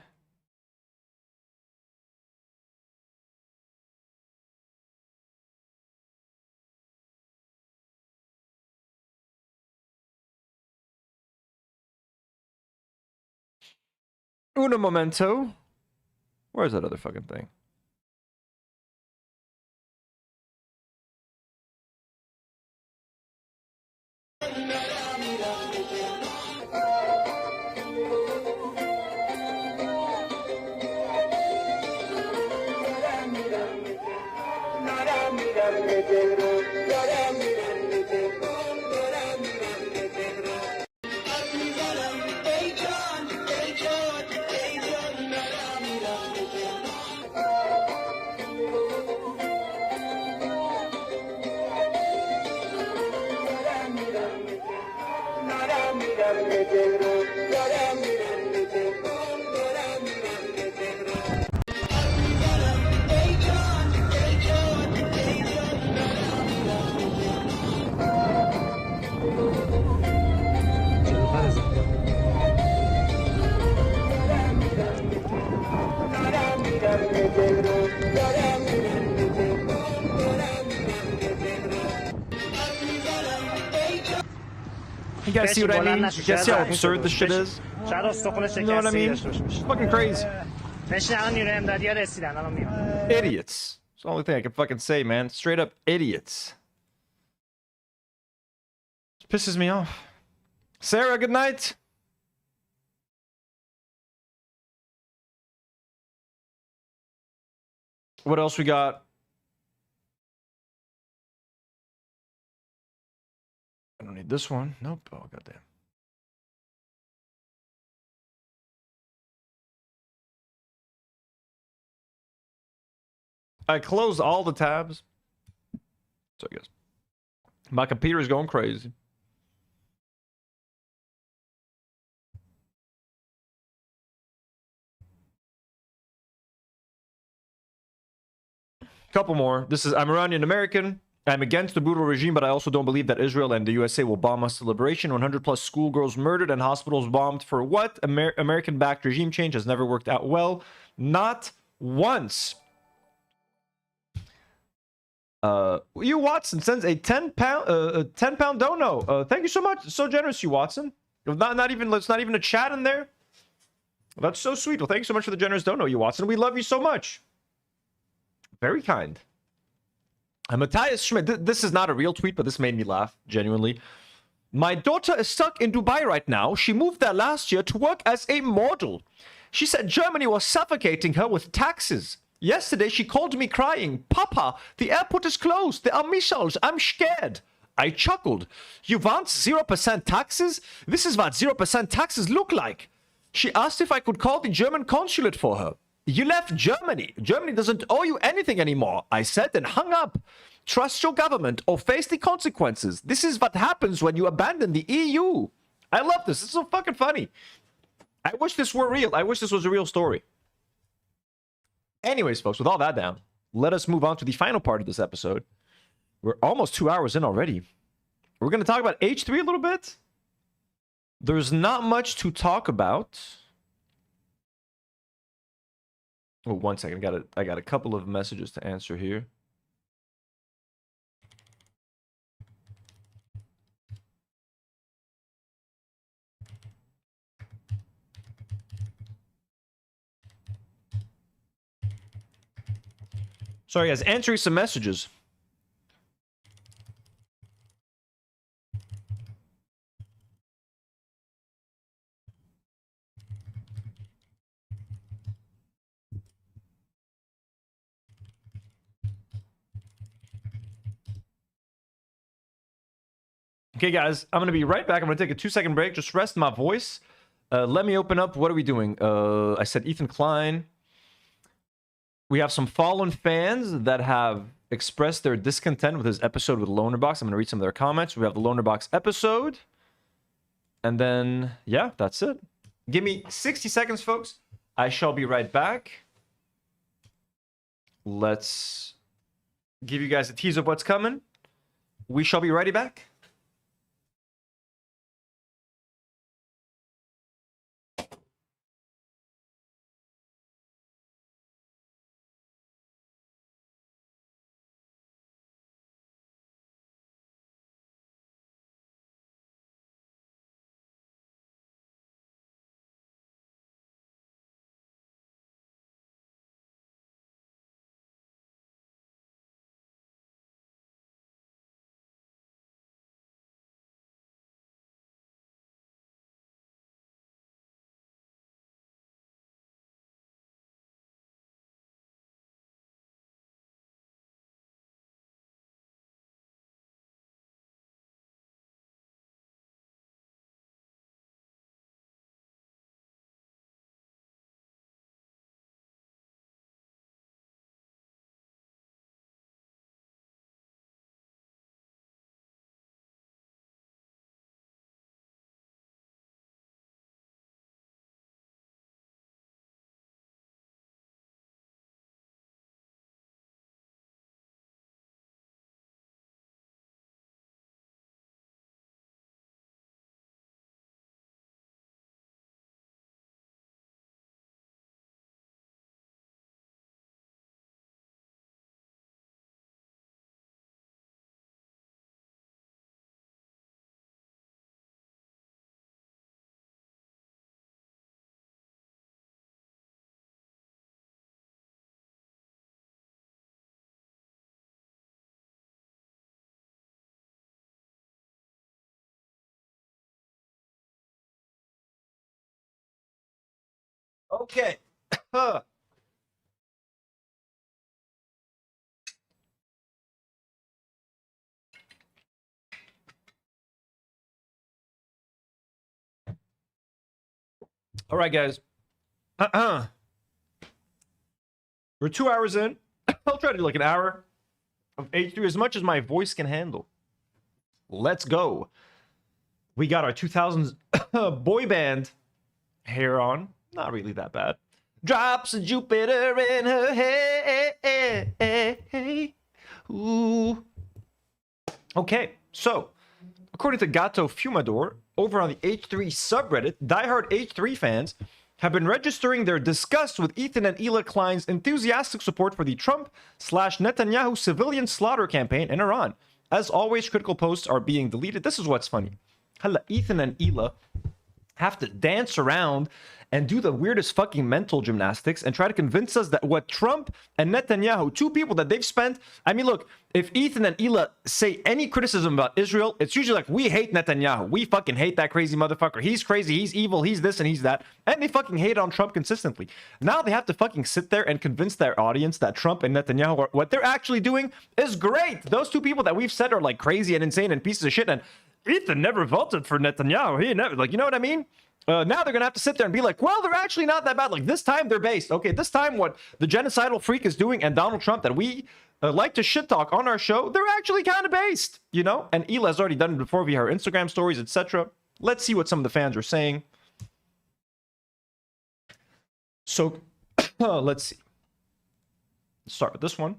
Uno momento. Where's that other fucking thing? You guys see what I mean? You guys see how absurd this shit is? شاید استخون You know what I شکسته mean? داشته باشه. Fucking crazy. بشین الان نیروی امدادی‌ها رسیدن الان میان. Idiots. It's the only thing I can fucking say, man. Straight up idiots. It pisses me off. Sarah, good night. What else we got? I don't need this one. Nope. Oh, goddamn. I closed all the tabs. So I guess my computer is going crazy. Couple more. This is, I'm Iranian American. I'm against the brutal regime, but I also don't believe that Israel and the USA will bomb us to liberation. 100 plus schoolgirls murdered and hospitals bombed for what? American-backed regime change has never worked out well. Not once. You Watson sends a 10-pound dono. Thank you so much. It's so generous, you Watson. Not even a chat in there. That's so sweet. Well, thank you so much for the generous dono, you Watson. We love you so much. Very kind. Matthias Schmidt. This is not a real tweet, but this made me laugh, genuinely. My daughter is stuck in Dubai right now. She moved there last year to work as a model. She said Germany was suffocating her with taxes. Yesterday, she called me crying, Papa, the airport is closed. There are missiles. I'm scared. I chuckled. You want 0% taxes? This is what 0% taxes look like. She asked if I could call the German consulate for her. You left Germany. Germany doesn't owe you anything anymore, I said and hung up. Trust your government or face the consequences. This is what happens when you abandon the EU. I love this. It's so fucking funny. I wish this were real. I wish this was a real story. Anyways, folks, with all that down, let us move on to the final part of this episode. We're almost 2 hours in already. We're going to talk about H3 a little bit. There's not much to talk about. Oh, 1 second. I got a couple of messages to answer here. Sorry, guys. Answering some messages. Okay, guys, I'm going to be right back. I'm going to take a 2-second break. Just rest my voice. Let me open up. What are we doing? I said Ethan Klein. We have some fallen fans that have expressed their discontent with his episode with Lonerbox. I'm going to read some of their comments. We have the Lonerbox episode. And then, yeah, that's it. Give me 60 seconds, folks. I shall be right back. Let's give you guys a tease of what's coming. We shall be right back. Okay. All right, guys. We're 2 hours in. I'll try to do like an hour of H3 as much as my voice can handle. Let's go. We got our 2000s boy band hair on. Not really that bad. Drops of Jupiter in her head. Ooh. Okay, so according to Gato Fumador, over on the H3 subreddit, diehard H3 fans have been registering their disgust with Ethan and Ela Klein's enthusiastic support for the Trump/Netanyahu civilian slaughter campaign in Iran. As always, critical posts are being deleted. This is what's funny. Ethan and Ela have to dance around and do the weirdest fucking mental gymnastics and try to convince us that what Trump and Netanyahu, two people that they've spent... I mean, look, if Ethan and Ela say any criticism about Israel, it's usually like, we hate Netanyahu. We fucking hate that crazy motherfucker. He's crazy, he's evil, he's this and he's that. And they fucking hate on Trump consistently. Now they have to fucking sit there and convince their audience that Trump and Netanyahu, are, what they're actually doing is great. Those two people that we've said are like crazy and insane and pieces of shit. And Ethan never voted for Netanyahu. He never, like, you know what I mean? Now they're going to have to sit there and be like, well, they're actually not that bad. Like, this time they're based. Okay, this time what the genocidal freak is doing and Donald Trump that we like to shit talk on our show, they're actually kind of based, you know? And Ela's already done it before via her Instagram stories, etc. Let's see what some of the fans are saying. So, let's see. Let's start with this one.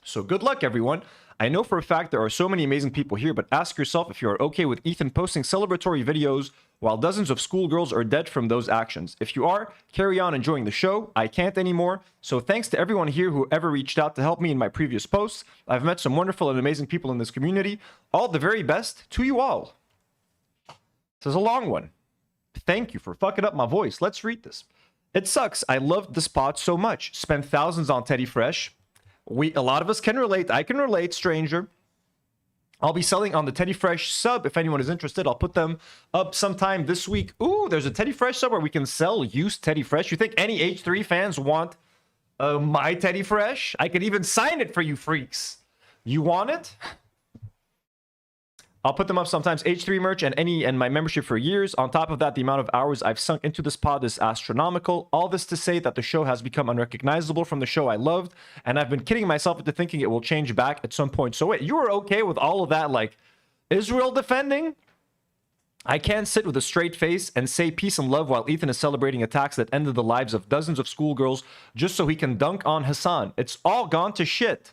So, good luck, everyone. I know for a fact there are so many amazing people here, but ask yourself if you are okay with Ethan posting celebratory videos while dozens of schoolgirls are dead from those actions. If you are, carry on enjoying the show. I can't anymore. So thanks to everyone here who ever reached out to help me in my previous posts. I've met some wonderful and amazing people in this community. All the very best to you all. This is a long one. Thank you for fucking up my voice. Let's read this. It sucks. I loved the spot so much. Spent thousands on Teddy Fresh. A lot of us can relate. I can relate, stranger. I'll be selling on the Teddy Fresh sub. If anyone is interested, I'll put them up sometime this week. Ooh, there's a Teddy Fresh sub where we can sell used Teddy Fresh. You think any H3 fans want my Teddy Fresh? I could even sign it for you freaks. You want it? I'll put them up sometimes. H3 merch and my membership for years. On top of that, the amount of hours I've sunk into this pod is astronomical. All this to say that the show has become unrecognizable from the show I loved, and I've been kidding myself into thinking it will change back at some point. So wait, you were okay with all of that, like Israel defending? I can't sit with a straight face and say peace and love while Ethan is celebrating attacks that ended the lives of dozens of schoolgirls just so he can dunk on Hassan. It's all gone to shit.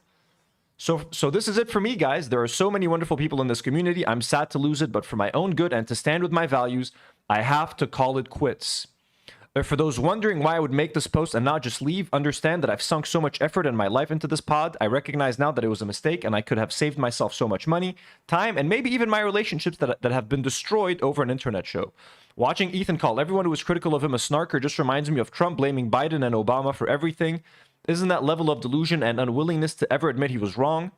So this is it for me, guys. There are so many wonderful people in this community. I'm sad to lose it, but for my own good and to stand with my values, I have to call it quits. For those wondering why I would make this post and not just leave, understand that I've sunk so much effort and my life into this pod. I recognize now that it was a mistake and I could have saved myself so much money, time, and maybe even my relationships that have been destroyed over an internet show. Watching Ethan call everyone who was critical of him a snarker just reminds me of Trump blaming Biden and Obama for everything. Isn't that level of delusion and unwillingness to ever admit he was wrong?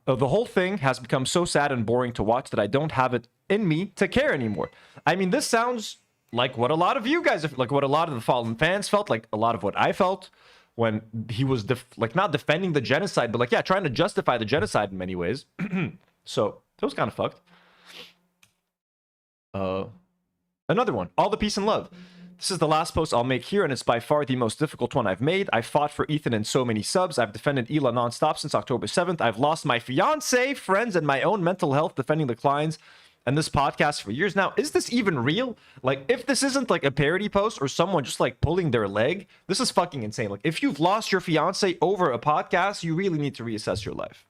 The whole thing has become so sad and boring to watch that I don't have it in me to care anymore. I mean, this sounds like what a lot of you guys, like what a lot of the fallen fans felt, like a lot of what I felt when he was, like, not defending the genocide, but like, yeah, trying to justify the genocide in many ways. So, it was kind of fucked. Another one, all the peace and love. This is the last post I'll make here, and it's by far the most difficult one I've made. I fought for Ethan in so many subs. I've defended Ela nonstop since October 7th. I've lost my fiance, friends, and my own mental health defending the Kleins and this podcast for years now. Is this even real? Like, if this isn't like a parody post or someone just like pulling their leg, this is fucking insane. Like, if you've lost your fiance over a podcast, you really need to reassess your life.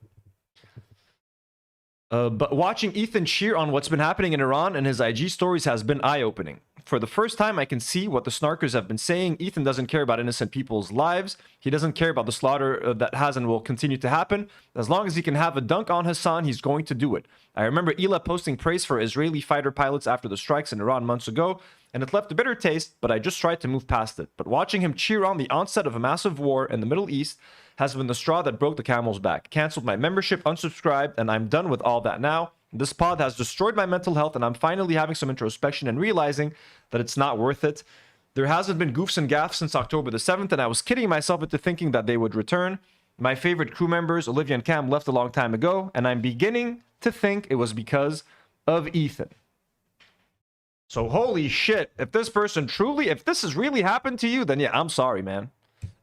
But watching Ethan cheer on what's been happening in Iran and his IG stories has been eye-opening. For the first time, I can see what the snarkers have been saying. Ethan doesn't care about innocent people's lives. He doesn't care about the slaughter that has and will continue to happen. As long as he can have a dunk on Hassan, he's going to do it. I remember Ela posting praise for Israeli fighter pilots after the strikes in Iran months ago, and it left a bitter taste, but I just tried to move past it. But watching him cheer on the onset of a massive war in the Middle East has been the straw that broke the camel's back. Cancelled my membership, unsubscribed, and I'm done with all that now. This pod has destroyed my mental health, and I'm finally having some introspection and realizing that it's not worth it. There hasn't been goofs and gaffs since October the 7th, and I was kidding myself into thinking that they would return. My favorite crew members, Olivia and Cam, left a long time ago, and I'm beginning to think it was because of Ethan. So holy shit, if this person truly, if this has really happened to you, then yeah, I'm sorry, man.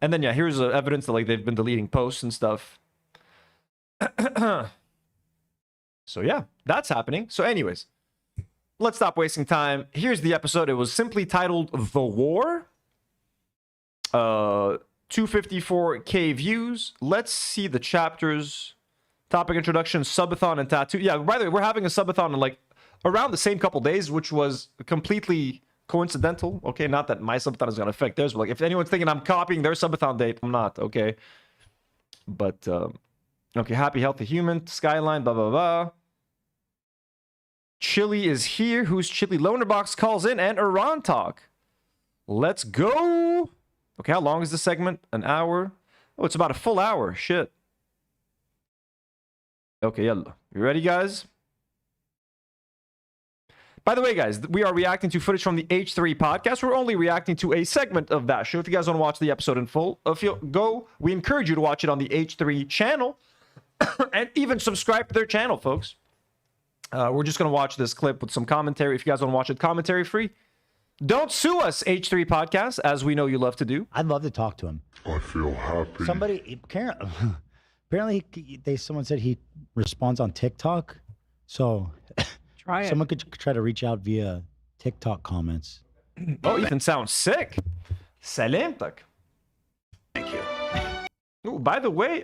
And then yeah, here's evidence that like they've been deleting posts and stuff. So yeah, that's happening. So anyways, let's stop wasting time. Here's the episode. It was simply titled The War. 254K views. Let's see the chapters. Topic introduction, subathon and tattoo. Yeah, by the way, we're having a subathon in like around the same couple days, which was completely coincidental. Okay, not that my subathon is going to affect theirs, but like if anyone's thinking I'm copying their subathon date, I'm not. Okay, but okay, happy healthy human skyline, blah blah blah. Chili is here. Who's Chili? Lonerbox calls in and Iran talk. Let's go. Okay, how long is this segment? An hour? Oh, it's about a full hour. Shit. Okay, yeah. You ready, guys? By the way, guys, we are reacting to footage from the H3 podcast. We're only reacting to a segment of that show. If you guys want to watch the episode in full, we encourage you to watch it on the H3 channel and even subscribe to their channel, folks. We're just going to watch this clip with some commentary. If you guys want to watch it commentary free, don't sue us, H3 podcast, as we know you love to do. I'd love to talk to him. I feel happy. Apparently, someone said he responds on TikTok. So try it. Someone could try to reach out via TikTok comments. Oh, Ethan sounds sick. Salam tak. Thank you. Ooh, by the way,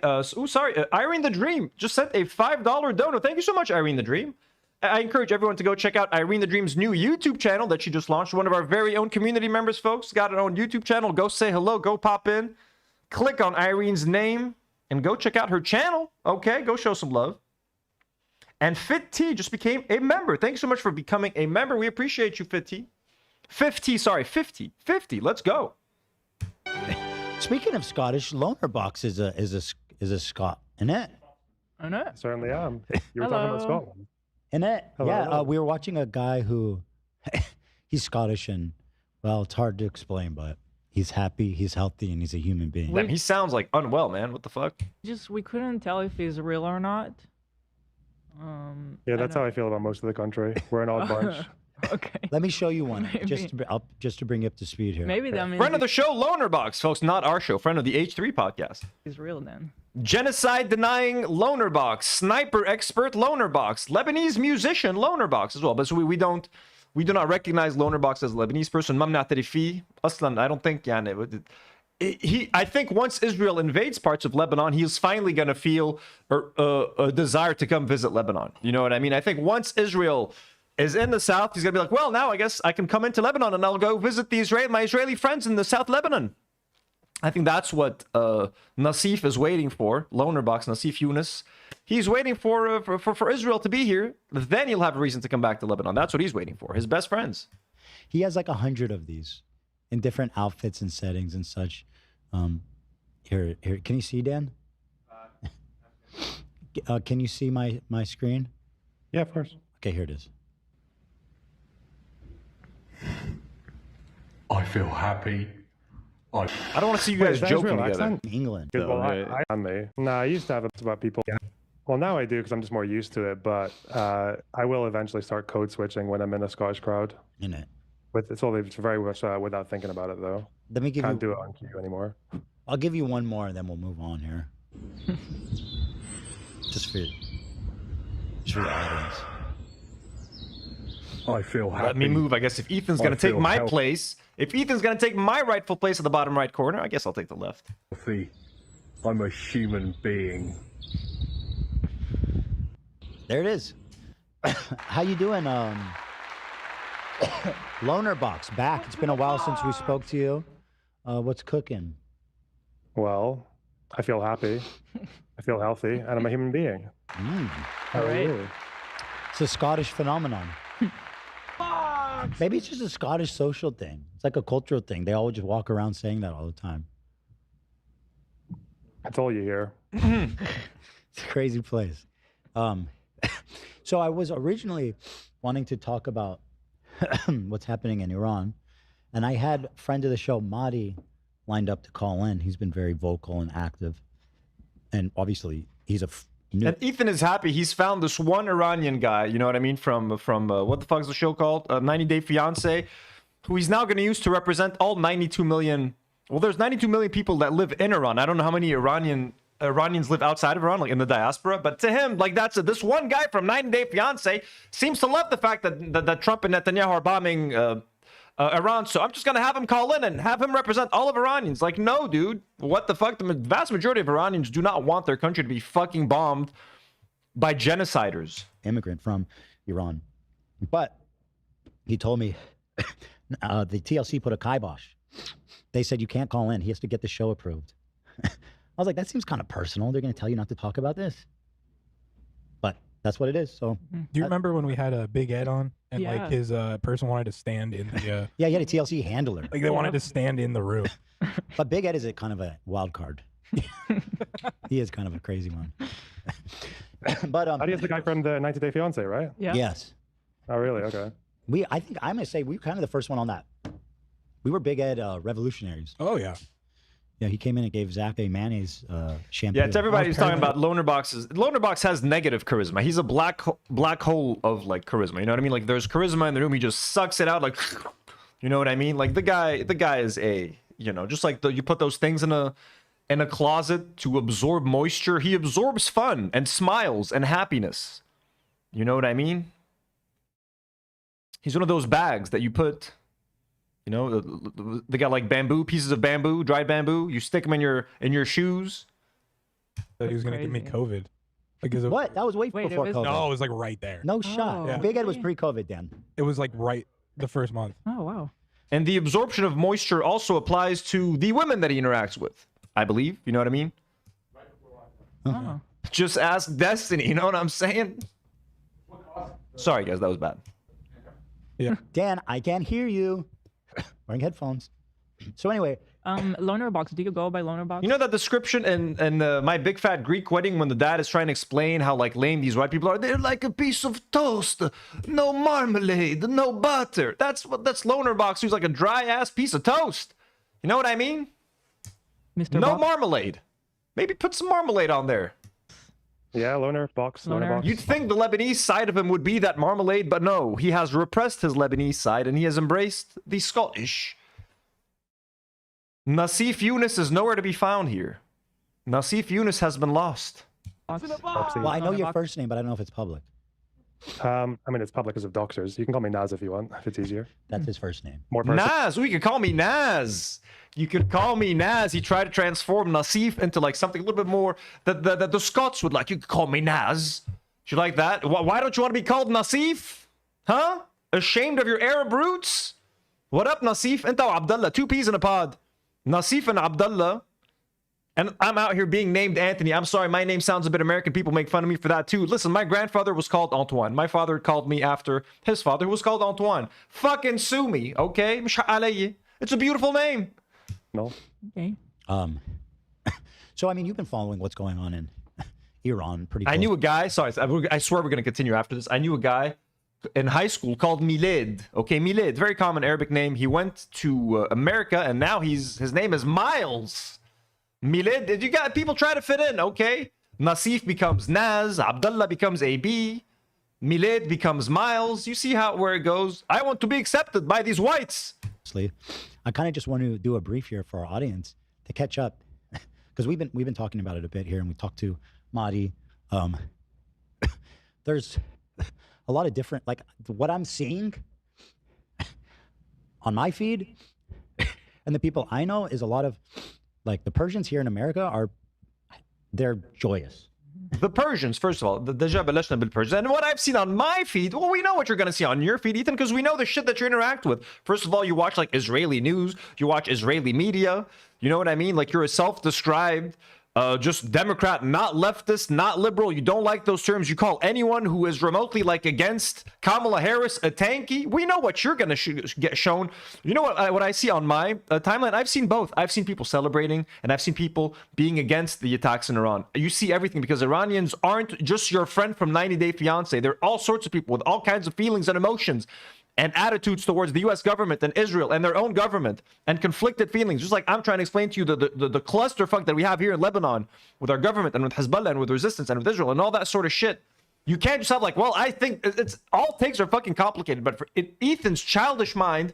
Irene the Dream just sent a $5 donor. Thank you so much, Irene the Dream. I encourage everyone to go check out Irene the Dream's new YouTube channel that she just launched. One of our very own community members, folks, got her own YouTube channel. Go say hello. Go pop in. Click on Irene's name and go check out her channel. Okay, go show some love. And Fit T just became a member. Thank you so much for becoming a member. We appreciate you, Fit T. 50. Let's go. Speaking of Scottish, Lonerbox is a Scot, isn't it? I know. Certainly am. You were talking about Scotland. Isn't it? Hello, yeah, hello. we were watching a guy who, he's Scottish and, well, it's hard to explain, but he's happy, he's healthy, and he's a human being. Damn, he sounds like unwell, man. What the fuck? We couldn't tell if he's real or not. Yeah, that's how I feel about most of the country. We're an odd bunch. Okay. Let me show you one, Maybe. just to bring you up to speed here. Maybe that means Friend of the show, Lonerbox, folks, not our show. Friend of the H3 podcast. he's real then. Genocide denying Lonerbox, sniper expert Lonerbox, Lebanese musician Lonerbox as well. But so we do not recognize Lonerbox as a Lebanese person. Mamna tarifi. Aslan, I don't think. I think once Israel invades parts of Lebanon, he's finally gonna feel a desire to come visit Lebanon. You know what I mean? I think once Israel is in the south, he's gonna be like, well, now I guess I can come into Lebanon and I'll go visit my Israeli friends in the South Lebanon. I think that's what Nassif is waiting for. Lonerbox, Nassif Yunus. He's waiting for Israel to be here. Then he'll have a reason to come back to Lebanon. That's what he's waiting for. His best friends. He has like 100 of these in different outfits and settings and such. Here, can you see, Dan? Can you see my screen? Yeah, of course. Okay, here it is. I feel happy. I don't want to see you guys joking together. Accent? England. Well, I used to have it about people. Well, now I do because I'm just more used to it. But I will eventually start code switching when I'm in a Scottish crowd. In it. It's very much without thinking about it though. Let me give Can't do it on cue anymore. I'll give you one more, and then we'll move on here. just for the audience. I feel happy. Let me move. I guess if Ethan's going to take my place, if Ethan's going to take my rightful place at the bottom right corner, I guess I'll take the left. I'm a human being. There it is. How you doing, Lonerbox? Back. It's been a while since we spoke to you. What's cooking? Well, I feel happy. I feel healthy, and I'm a human being. All right. It's a Scottish phenomenon. Maybe it's just a Scottish social thing. It's like a cultural thing. They all just walk around saying that all the time. That's all you hear. It's a crazy place. So I was originally wanting to talk about what's happening in Iran, And I had a friend of the show, Mahdi, lined up to call in. He's been very vocal and active. And obviously, he's a new... And Ethan is happy. He's found this one Iranian guy, you know what I mean, from what the fuck is the show called? 90 Day Fiancé, who he's now going to use to represent all 92 million... Well, there's 92 million people that live in Iran. I don't know how many Iranians live outside of Iran, like in the diaspora. But to him, like this one guy from 90 Day Fiancé seems to love the fact that Trump and Netanyahu are bombing Iran. So I'm just going to have him call in and have him represent all of Iranians. Like, no, dude. What the fuck? The vast majority of Iranians do not want their country to be fucking bombed by genociders. Immigrant from Iran. But he told me the TLC put a kibosh. They said you can't call in. He has to get the show approved. I was like, that seems kind of personal. They're going to tell you not to talk about this. But that's what it is. So, do you remember when we had a Big Ed on and like his person wanted to stand in the yeah, he had a TLC handler. Like they wanted to stand in the room. But Big Ed is a kind of a wild card. He is kind of a crazy one. But Adi is the guy from the 90 Day Fiancé, right? Yeah. Yes. Oh, really? Okay. I think I'm gonna say we were kind of the first one on that. We were Big Ed revolutionaries. Oh yeah. Yeah, he came in and gave Zach a mayonnaise shampoo. Yeah, it's everybody who's talking about Lonerbox. Lonerbox has negative charisma. He's a black hole of like charisma. You know what I mean? Like there's charisma in the room. He just sucks it out. Like, you know what I mean? Like the guy is just like you put those things in a closet to absorb moisture. He absorbs fun and smiles and happiness. You know what I mean? He's one of those bags that you put. You know, they got like bamboo, pieces of bamboo, dried bamboo. You stick them in your shoes. That he was gonna give me COVID. Like, is it... What? That was way before COVID. No, it was like right there. No shot. Yeah. Big Ed was pre-COVID, Dan. It was like right the first month. Oh wow. And the absorption of moisture also applies to the women that he interacts with, I believe. You know what I mean? Oh. Just ask Destiny. You know what I'm saying? Sorry, guys, that was bad. Yeah. Dan, I can't hear you. Wearing headphones. So anyway, Lonerbox. Do you go by Lonerbox? You know that description in My Big Fat Greek Wedding when the dad is trying to explain how like lame these white people are? They're like a piece of toast, no marmalade, no butter. That's Lonerbox, who's like a dry ass piece of toast. You know what I mean? Mr. No Box? marmalade. Maybe put some marmalade on there. Yeah, Lonerbox. You'd think the Lebanese side of him would be that marmalade, but no. He has repressed his Lebanese side and he has embraced the Scottish. Nassif Yunus is nowhere to be found here. Nassif Yunus has been lost. Well, I know your first name, but I don't know if it's public. I mean, it's public because of doxers. You can call me Naz if you want, if it's easier. That's his first name. More personal. Naz. You could call me Naz. You could call me Naz. He tried to transform Nassif into like something a little bit more that the Scots would like. You could call me Naz. Do you like that? Why don't you want to be called Nassif? Huh? Ashamed of your Arab roots? What up, Nassif? Inta wa Abdullah. 2 peas in a pod. Nassif and Abdullah. And I'm out here being named Anthony. I'm sorry, my name sounds a bit American. People make fun of me for that too. Listen, my grandfather was called Antoine. My father called me after his father, who was called Antoine. Fucking sue me, okay? It's a beautiful name. No. Okay. So I mean, you've been following what's going on in Iran pretty. I knew a guy. Sorry, I swear we're gonna continue after this. I knew a guy in high school called Milad. Okay, Milad, very common Arabic name. He went to America, and now his name is Miles. Milad, you got people try to fit in, okay? Nassif becomes Naz, Abdullah becomes AB, Milad becomes Miles. You see where it goes. I want to be accepted by these whites. I kind of just want to do a brief here for our audience to catch up, because we've been talking about it a bit here, and we talked to Mahdi. There's a lot of different, like what I'm seeing on my feed, and the people I know is a lot of. Like the Persians here in America they're joyous. The Persians, first of all, the Jabalashna bil Persians. And what I've seen on my feed, well, we know what you're going to see on your feed, Ethan, because we know the shit that you interact with. First of all, you watch like Israeli news, you watch Israeli media. You know what I mean? Like you're a self-described just Democrat, not leftist, not liberal. You don't like those terms. You call anyone who is remotely like against Kamala Harris a tanky. We know what you're going to get shown. You know what I see on my timeline? I've seen both. I've seen people celebrating and I've seen people being against the attacks in Iran. You see everything because Iranians aren't just your friend from 90 Day Fiancé. They're all sorts of people with all kinds of feelings and emotions. and attitudes towards the US government and Israel and their own government and conflicted feelings. Just like I'm trying to explain to you the clusterfuck that we have here in Lebanon with our government and with Hezbollah and with resistance and with Israel and all that sort of shit. You can't just have like, well, I think it's all takes are fucking complicated. But in Ethan's childish mind,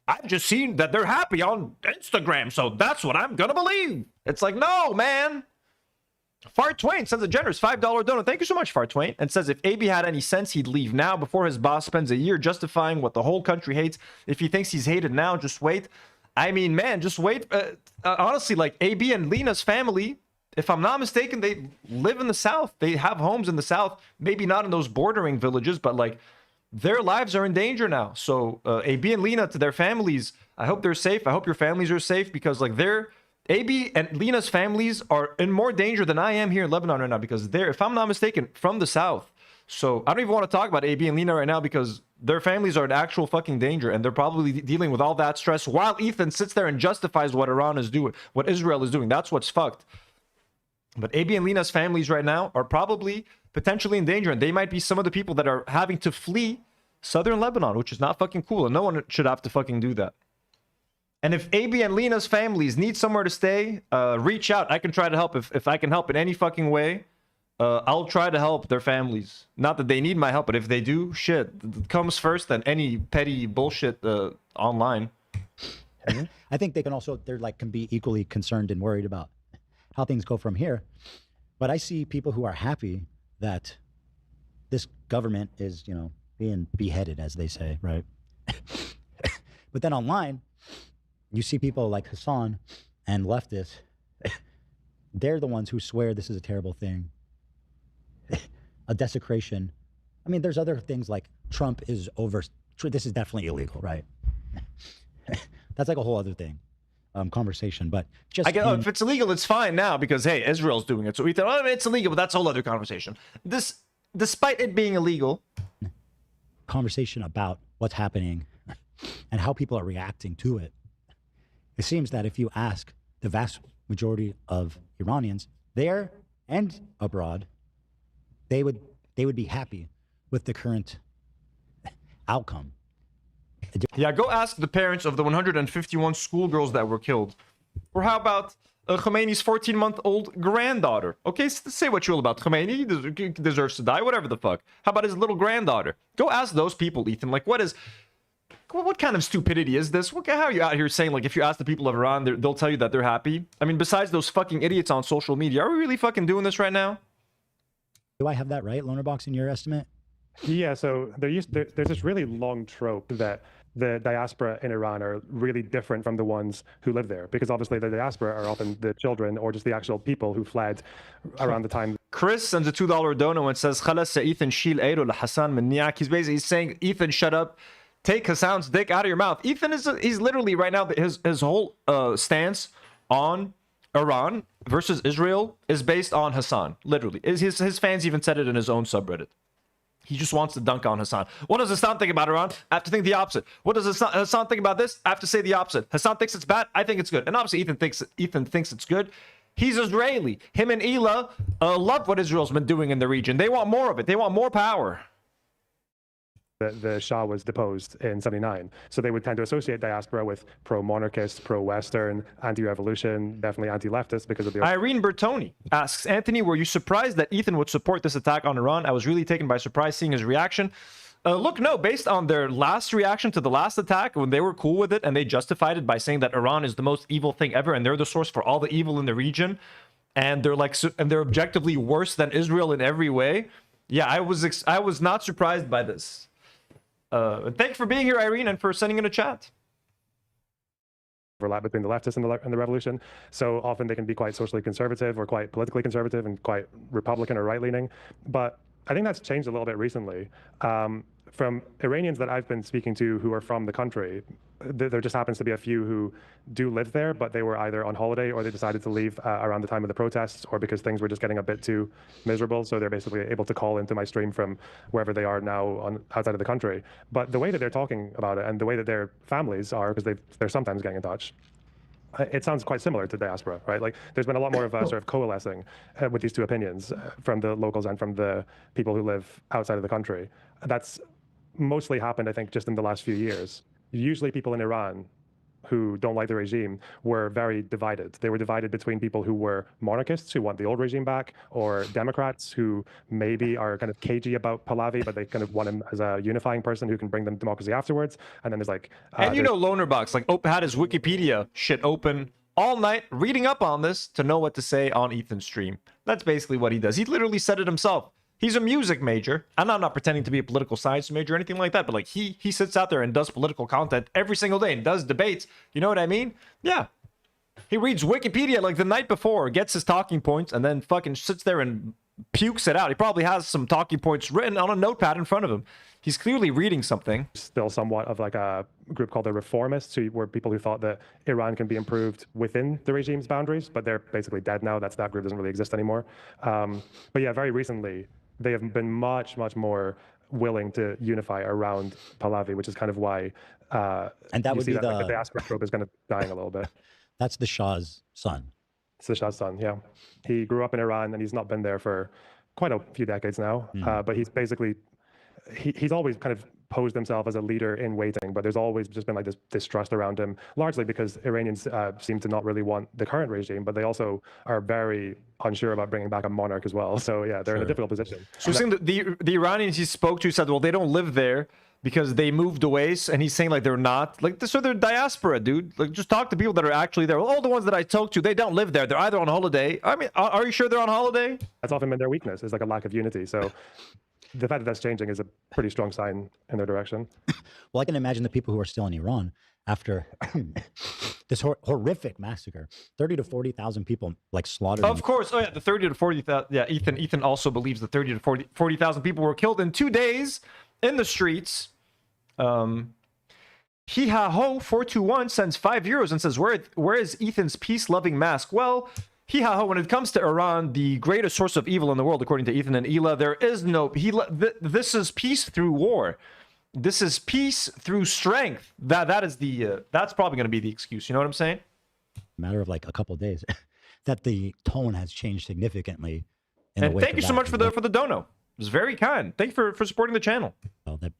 I've just seen that they're happy on Instagram, so that's what I'm gonna believe. It's like, no, man. Fart Twain sends a generous $5 donut. Thank you so much, Fart Twain. And says if AB had any sense, he'd leave now before his boss spends a year justifying what the whole country hates. If he thinks he's hated now, just wait. I mean, man, just wait. Honestly, like AB and Lena's family, if I'm not mistaken, they live in the South. They have homes in the South. Maybe not in those bordering villages, but like their lives are in danger now. So AB and Lena, to their families, I hope they're safe. I hope your families are safe because like they're AB and Lena's families are in more danger than I am here in Lebanon right now because they're, if I'm not mistaken, from the South. So I don't even want to talk about AB and Lena right now because their families are in actual fucking danger and they're probably dealing with all that stress while Ethan sits there and justifies what Iran is doing, what Israel is doing. That's what's fucked. But AB and Lena's families right now are probably potentially in danger and they might be some of the people that are having to flee southern Lebanon, which is not fucking cool and no one should have to fucking do that. And if AB and Lena's families need somewhere to stay, reach out. I can try to help. If I can help in any fucking way, I'll try to help their families. Not that they need my help, but if they do, shit, it comes first than any petty bullshit online. I think they can also, they're like, can be equally concerned and worried about how things go from here. But I see people who are happy that this government is, you know, being beheaded, as they say, right? But then online, you see people like Hassan and leftists, they're the ones who swear this is a terrible thing. A desecration. I mean, there's other things like Trump is over, this is definitely illegal, right? That's like a whole other thing, conversation, but just— if it's illegal, it's fine now because, hey, Israel's doing it. So we thought, oh, it's illegal, but that's a whole other conversation. This, despite it being illegal. Conversation about what's happening and how people are reacting to it. It seems that if you ask the vast majority of Iranians there and abroad, they would be happy with the current outcome. Yeah, go ask the parents of the 151 schoolgirls that were killed. Or how about Khomeini's 14-month-old granddaughter? Okay, say what you will about Khomeini. He deserves to die, whatever the fuck. How about his little granddaughter? Go ask those people, Ethan. Like, what kind of stupidity is this? How are you out here saying, like, if you ask the people of Iran, they'll tell you that they're happy? I mean, besides those fucking idiots on social media, are we really fucking doing this right now? Do I have that right, Lonerbox, in your estimate? Yeah, so there's this really long trope that the diaspora in Iran are really different from the ones who live there, because obviously the diaspora are often the children or just the actual people who fled around the time. Chris sends a $2 dono and says, "Khalas Ethan shil ayro Hassan min niak." He's basically saying, Ethan, shut up. Take Hassan's dick out of your mouth. Ethan he's literally right now, his whole stance on Iran versus Israel is based on Hassan. Literally. His fans even said it in his own subreddit. He just wants to dunk on Hassan. What does Hassan think about Iran? I have to think the opposite. What does Hassan think about this? I have to say the opposite. Hassan thinks it's bad. I think it's good. And obviously Ethan thinks it's good. He's Israeli. Him and Ela love what Israel's been doing in the region. They want more of it. They want more power. The Shah was deposed in '79, so they would tend to associate diaspora with pro-monarchist, pro-Western, anti-revolution, definitely anti-leftist because of the. Irene Bertoni asks, Anthony, were you surprised that Ethan would support this attack on Iran? I was really taken by surprise seeing his reaction. Look, no, based on their last reaction to the last attack, when they were cool with it and they justified it by saying that Iran is the most evil thing ever and they're the source for all the evil in the region, and they're objectively worse than Israel in every way. Yeah, I was not surprised by this. Thank you for being here, Irene, and for sending in a chat. Overlap between the leftists and the revolution. So often they can be quite socially conservative or quite politically conservative and quite Republican or right-leaning. But I think that's changed a little bit recently. From Iranians that I've been speaking to who are from the country, there just happens to be a few who do live there, but they were either on holiday or they decided to leave around the time of the protests or because things were just getting a bit too miserable. So they're basically able to call into my stream from wherever they are now outside of the country. But the way that they're talking about it and the way that their families are, because they're sometimes getting in touch, it sounds quite similar to diaspora, right? Like there's been a lot more of a sort of coalescing with these two opinions from the locals and from the people who live outside of the country. That's mostly happened, I think, just in the last few years. Usually people in Iran who don't like the regime were very divided. They were divided between people who were monarchists, who want the old regime back, or Democrats who maybe are kind of cagey about Pahlavi, but they kind of want him as a unifying person who can bring them democracy afterwards. And then there's like... and you know Lonerbox, like, had his Wikipedia shit open all night, reading up on this to know what to say on Ethan's stream. That's basically what he does. He literally said it himself. He's a music major, and I'm not pretending to be a political science major or anything like that, but like he sits out there and does political content every single day and does debates. You know what I mean? Yeah. He reads Wikipedia like the night before, gets his talking points, and then fucking sits there and pukes it out. He probably has some talking points written on a notepad in front of him. He's clearly reading something. Still somewhat of like a group called the Reformists, who were people who thought that Iran can be improved within the regime's boundaries, but they're basically dead now. That group doesn't really exist anymore. But yeah, very recently, they have been much more willing to unify around Pahlavi, which is kind of why and that would be like, the diaspora group is kind of dying a little bit. That's the Shah's son. It's the Shah's son, yeah. He grew up in Iran, and he's not been there for quite a few decades now. But he's basically, he's always kind of posed himself as a leader in waiting, but there's always just been like this distrust around him, largely because Iranians seem to not really want the current regime, but they also are very unsure about bringing back a monarch as well. So yeah, they're in a difficult position. So you're saying the Iranians he spoke to said, well, they don't live there because they moved away, and he's saying like they're not like this, so they're diaspora, dude. Like just talk to people that are actually there. Well, all the ones that I talked to, they don't live there. They're either on holiday. I mean, are you sure they're on holiday? That's often been their weakness, is like a lack of unity. So the fact that that's changing is a pretty strong sign in their direction. Well, I can imagine the people who are still in Iran after this horrific massacre, 30 to 40,000 people like slaughtered. Of course. Oh yeah, the 30 to 40,000. Yeah, Ethan also believes the 30 to 40,000 people were killed in 2 days in the streets. Hihaho 421 sends €5 and says, where is Ethan's peace-loving mask? Well, Hihaho, when it comes to Iran, the greatest source of evil in the world, according to Ethan and Ela, there is no... This is peace through war. This is peace through strength. That is the... that's probably going to be the excuse. You know what I'm saying? Matter of like a couple of days, that the tone has changed significantly. And thank you so much for the dono. It was very kind. Thank you for supporting the channel. Well, that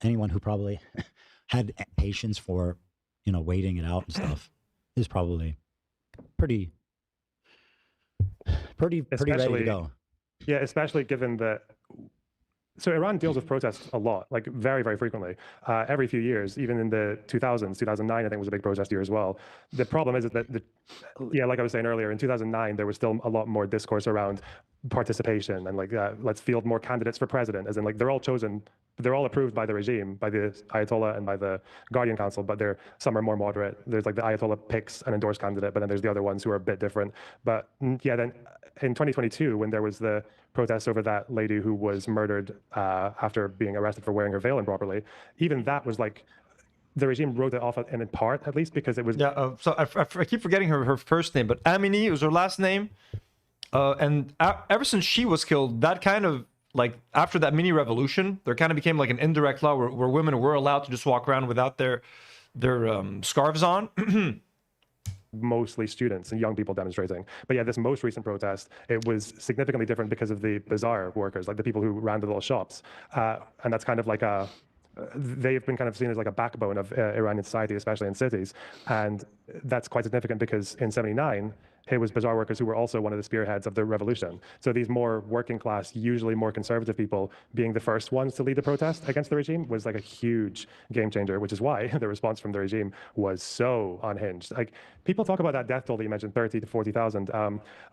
anyone who probably had patience for, waiting it out and stuff is probably pretty ready to go. Yeah, especially given that. So Iran deals with protests a lot, like very frequently, every few years. Even in the 2000s, 2009, I think was a big protest year as well. The problem is that like I was saying earlier, in 2009 there was still a lot more discourse around participation and like let's field more candidates for president, as in like they're all approved by the regime, by the Ayatollah and by the Guardian Council, but some are more moderate. There's like the Ayatollah picks an endorsed candidate, but then there's the other ones who are a bit different. But yeah, then in 2022, when there was the protests over that lady who was murdered after being arrested for wearing her veil improperly, even that was like, the regime wrote it off in part, at least, because it was... Yeah, so I keep forgetting her first name, but Amini was her last name. And ever since she was killed, that kind of, like, after that mini revolution, there kind of became like an indirect law where women were allowed to just walk around without their scarves on. Mostly students and young people demonstrating. But yeah, this most recent protest, it was significantly different because of the bazaar workers, like the people who ran the little shops. And that's kind of like they've been kind of seen as like a backbone of Iranian society, especially in cities. And that's quite significant because in '79, it was bazaar workers who were also one of the spearheads of the revolution. So these more working class, usually more conservative people being the first ones to lead the protest against the regime was like a huge game changer, which is why the response from the regime was so unhinged. Like, people talk about that death toll that you mentioned, 30 to 40,000.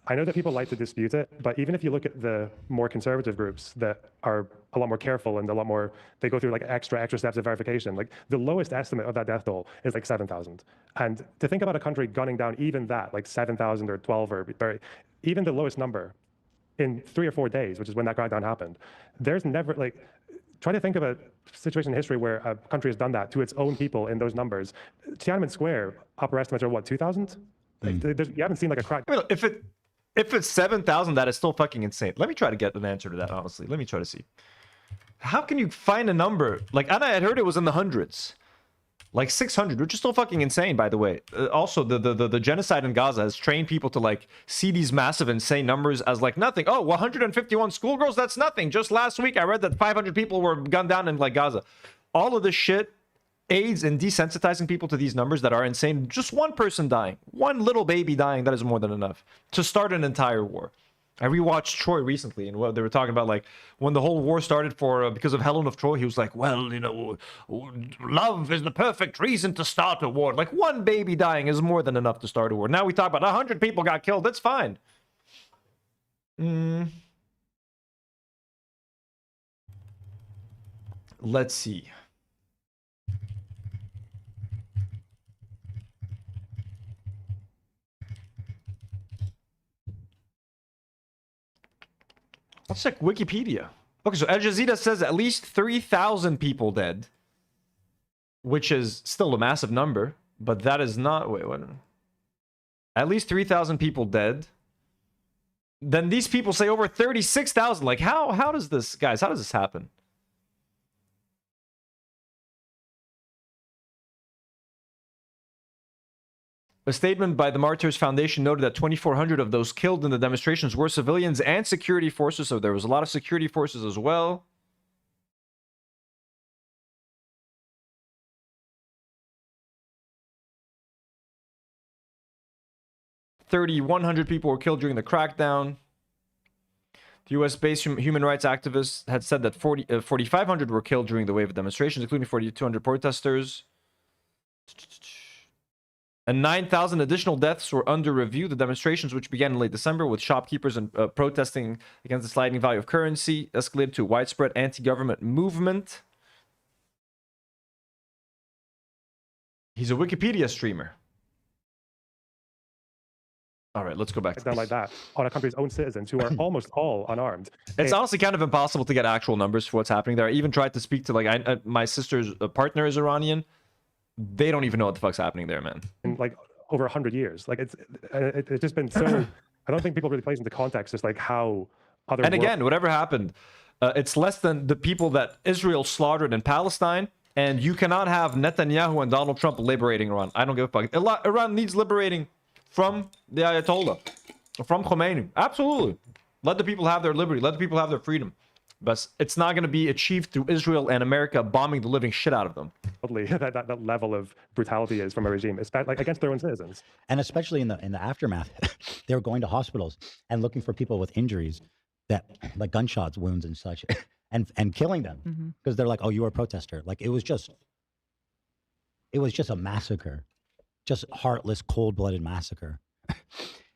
I know that people like to dispute it, but even if you look at the more conservative groups that are a lot more careful and a lot more, they go through like extra steps of verification. Like the lowest estimate of that death toll is like 7,000. And to think about a country gunning down even that, like 7,000 or 12 or even the lowest number in 3 or 4 days, which is when that crackdown happened, there's never like, try to think of a situation in history where a country has done that to its own people in those numbers. Tiananmen Square, upper estimates are what, 2,000? You haven't seen like a crack. I mean, if it's 7,000, that is still fucking insane. Let me try to get an answer to that, honestly. Let me try to see. How can you find a number? Like, and I had heard it was in the hundreds. Like 600, which is still fucking insane, by the way. Also, the genocide in Gaza has trained people to like see these massive, insane numbers as like nothing. Oh, 151 schoolgirls, that's nothing. Just last week, I read that 500 people were gunned down in like Gaza. All of this shit aids in desensitizing people to these numbers that are insane. Just one person dying, one little baby dying, that is more than enough to start an entire war. I rewatched Troy recently, and what they were talking about, like when the whole war started for because of Helen of Troy, he was like, well, you know, love is the perfect reason to start a war. Like one baby dying is more than enough to start a war. Now we talk about 100 people got killed. That's fine. Let's see. Let's check Wikipedia. Okay, so Al Jazeera says at least 3,000 people dead, which is still a massive number, but that is not... Wait, what? At least 3,000 people dead. Then these people say over 36,000. Like, how does this... Guys, how does this happen? A statement by the Martyrs Foundation noted that 2,400 of those killed in the demonstrations were civilians and security forces, so there was a lot of security forces as well. $3,100 people were killed during the crackdown. The US-based human rights activists had said that 4,500 were killed during the wave of demonstrations, including 4,200 protesters. And 9,000 additional deaths were under review. The demonstrations, which began in late December with shopkeepers and protesting against the sliding value of currency, escalated to a widespread anti-government movement. He's a Wikipedia streamer. All right, let's go back to done like that on a country's own citizens who are almost all unarmed. It's honestly kind of impossible to get actual numbers for what's happening there. I even tried to speak to like my sister's partner is Iranian. They don't even know what the fuck's happening there, man. In like over 100 years, like it's just been so. I don't think people really place into context just like how other. And again, whatever happened, it's less than the people that Israel slaughtered in Palestine, and you cannot have Netanyahu and Donald Trump liberating Iran. I don't give a fuck. Iran needs liberating from the Ayatollah, from Khomeini. Absolutely, let the people have their liberty. Let the people have their freedom. But it's not going to be achieved through Israel and America bombing the living shit out of them. That level of brutality is from a regime, especially like against their own citizens. And especially in the aftermath, they were going to hospitals and looking for people with injuries, that like gunshots, wounds, and such, and killing them because they're like, oh, you were a protester. Like it was just a massacre, just heartless, cold-blooded massacre.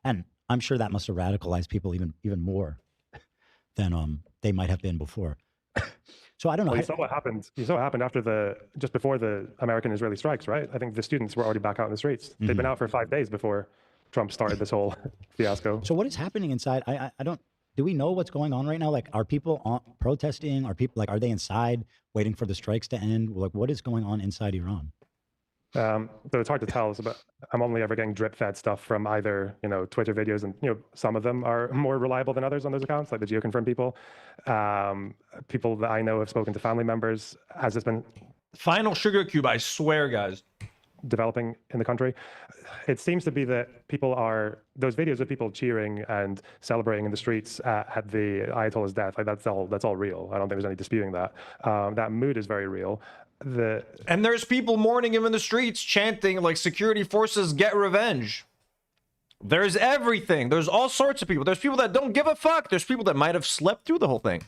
And I'm sure that must have radicalized people even more than they might have been before. So I don't know. Well, you saw what happened. You saw what happened after just before the American-Israeli strikes, right? I think the students were already back out in the streets. They've been out for 5 days before Trump started this whole fiasco. So what is happening inside? I don't. Do we know what's going on right now? Like, are people protesting? Are they inside waiting for the strikes to end? Like, what is going on inside Iran? So it's hard to tell. But I'm only ever getting drip-fed stuff from either Twitter videos, and some of them are more reliable than others on those accounts, like the geoconfirmed people. People that I know have spoken to family members. Has this been final sugar cube? I swear, guys. Developing in the country, it seems to be that those videos of people cheering and celebrating in the streets at the Ayatollah's death. Like that's all real. I don't think there's any disputing that. That mood is very real. And there's people mourning him in the streets, chanting like security forces get revenge. There's everything. There's all sorts of people. There's people that don't give a fuck. There's people that might have slept through the whole thing.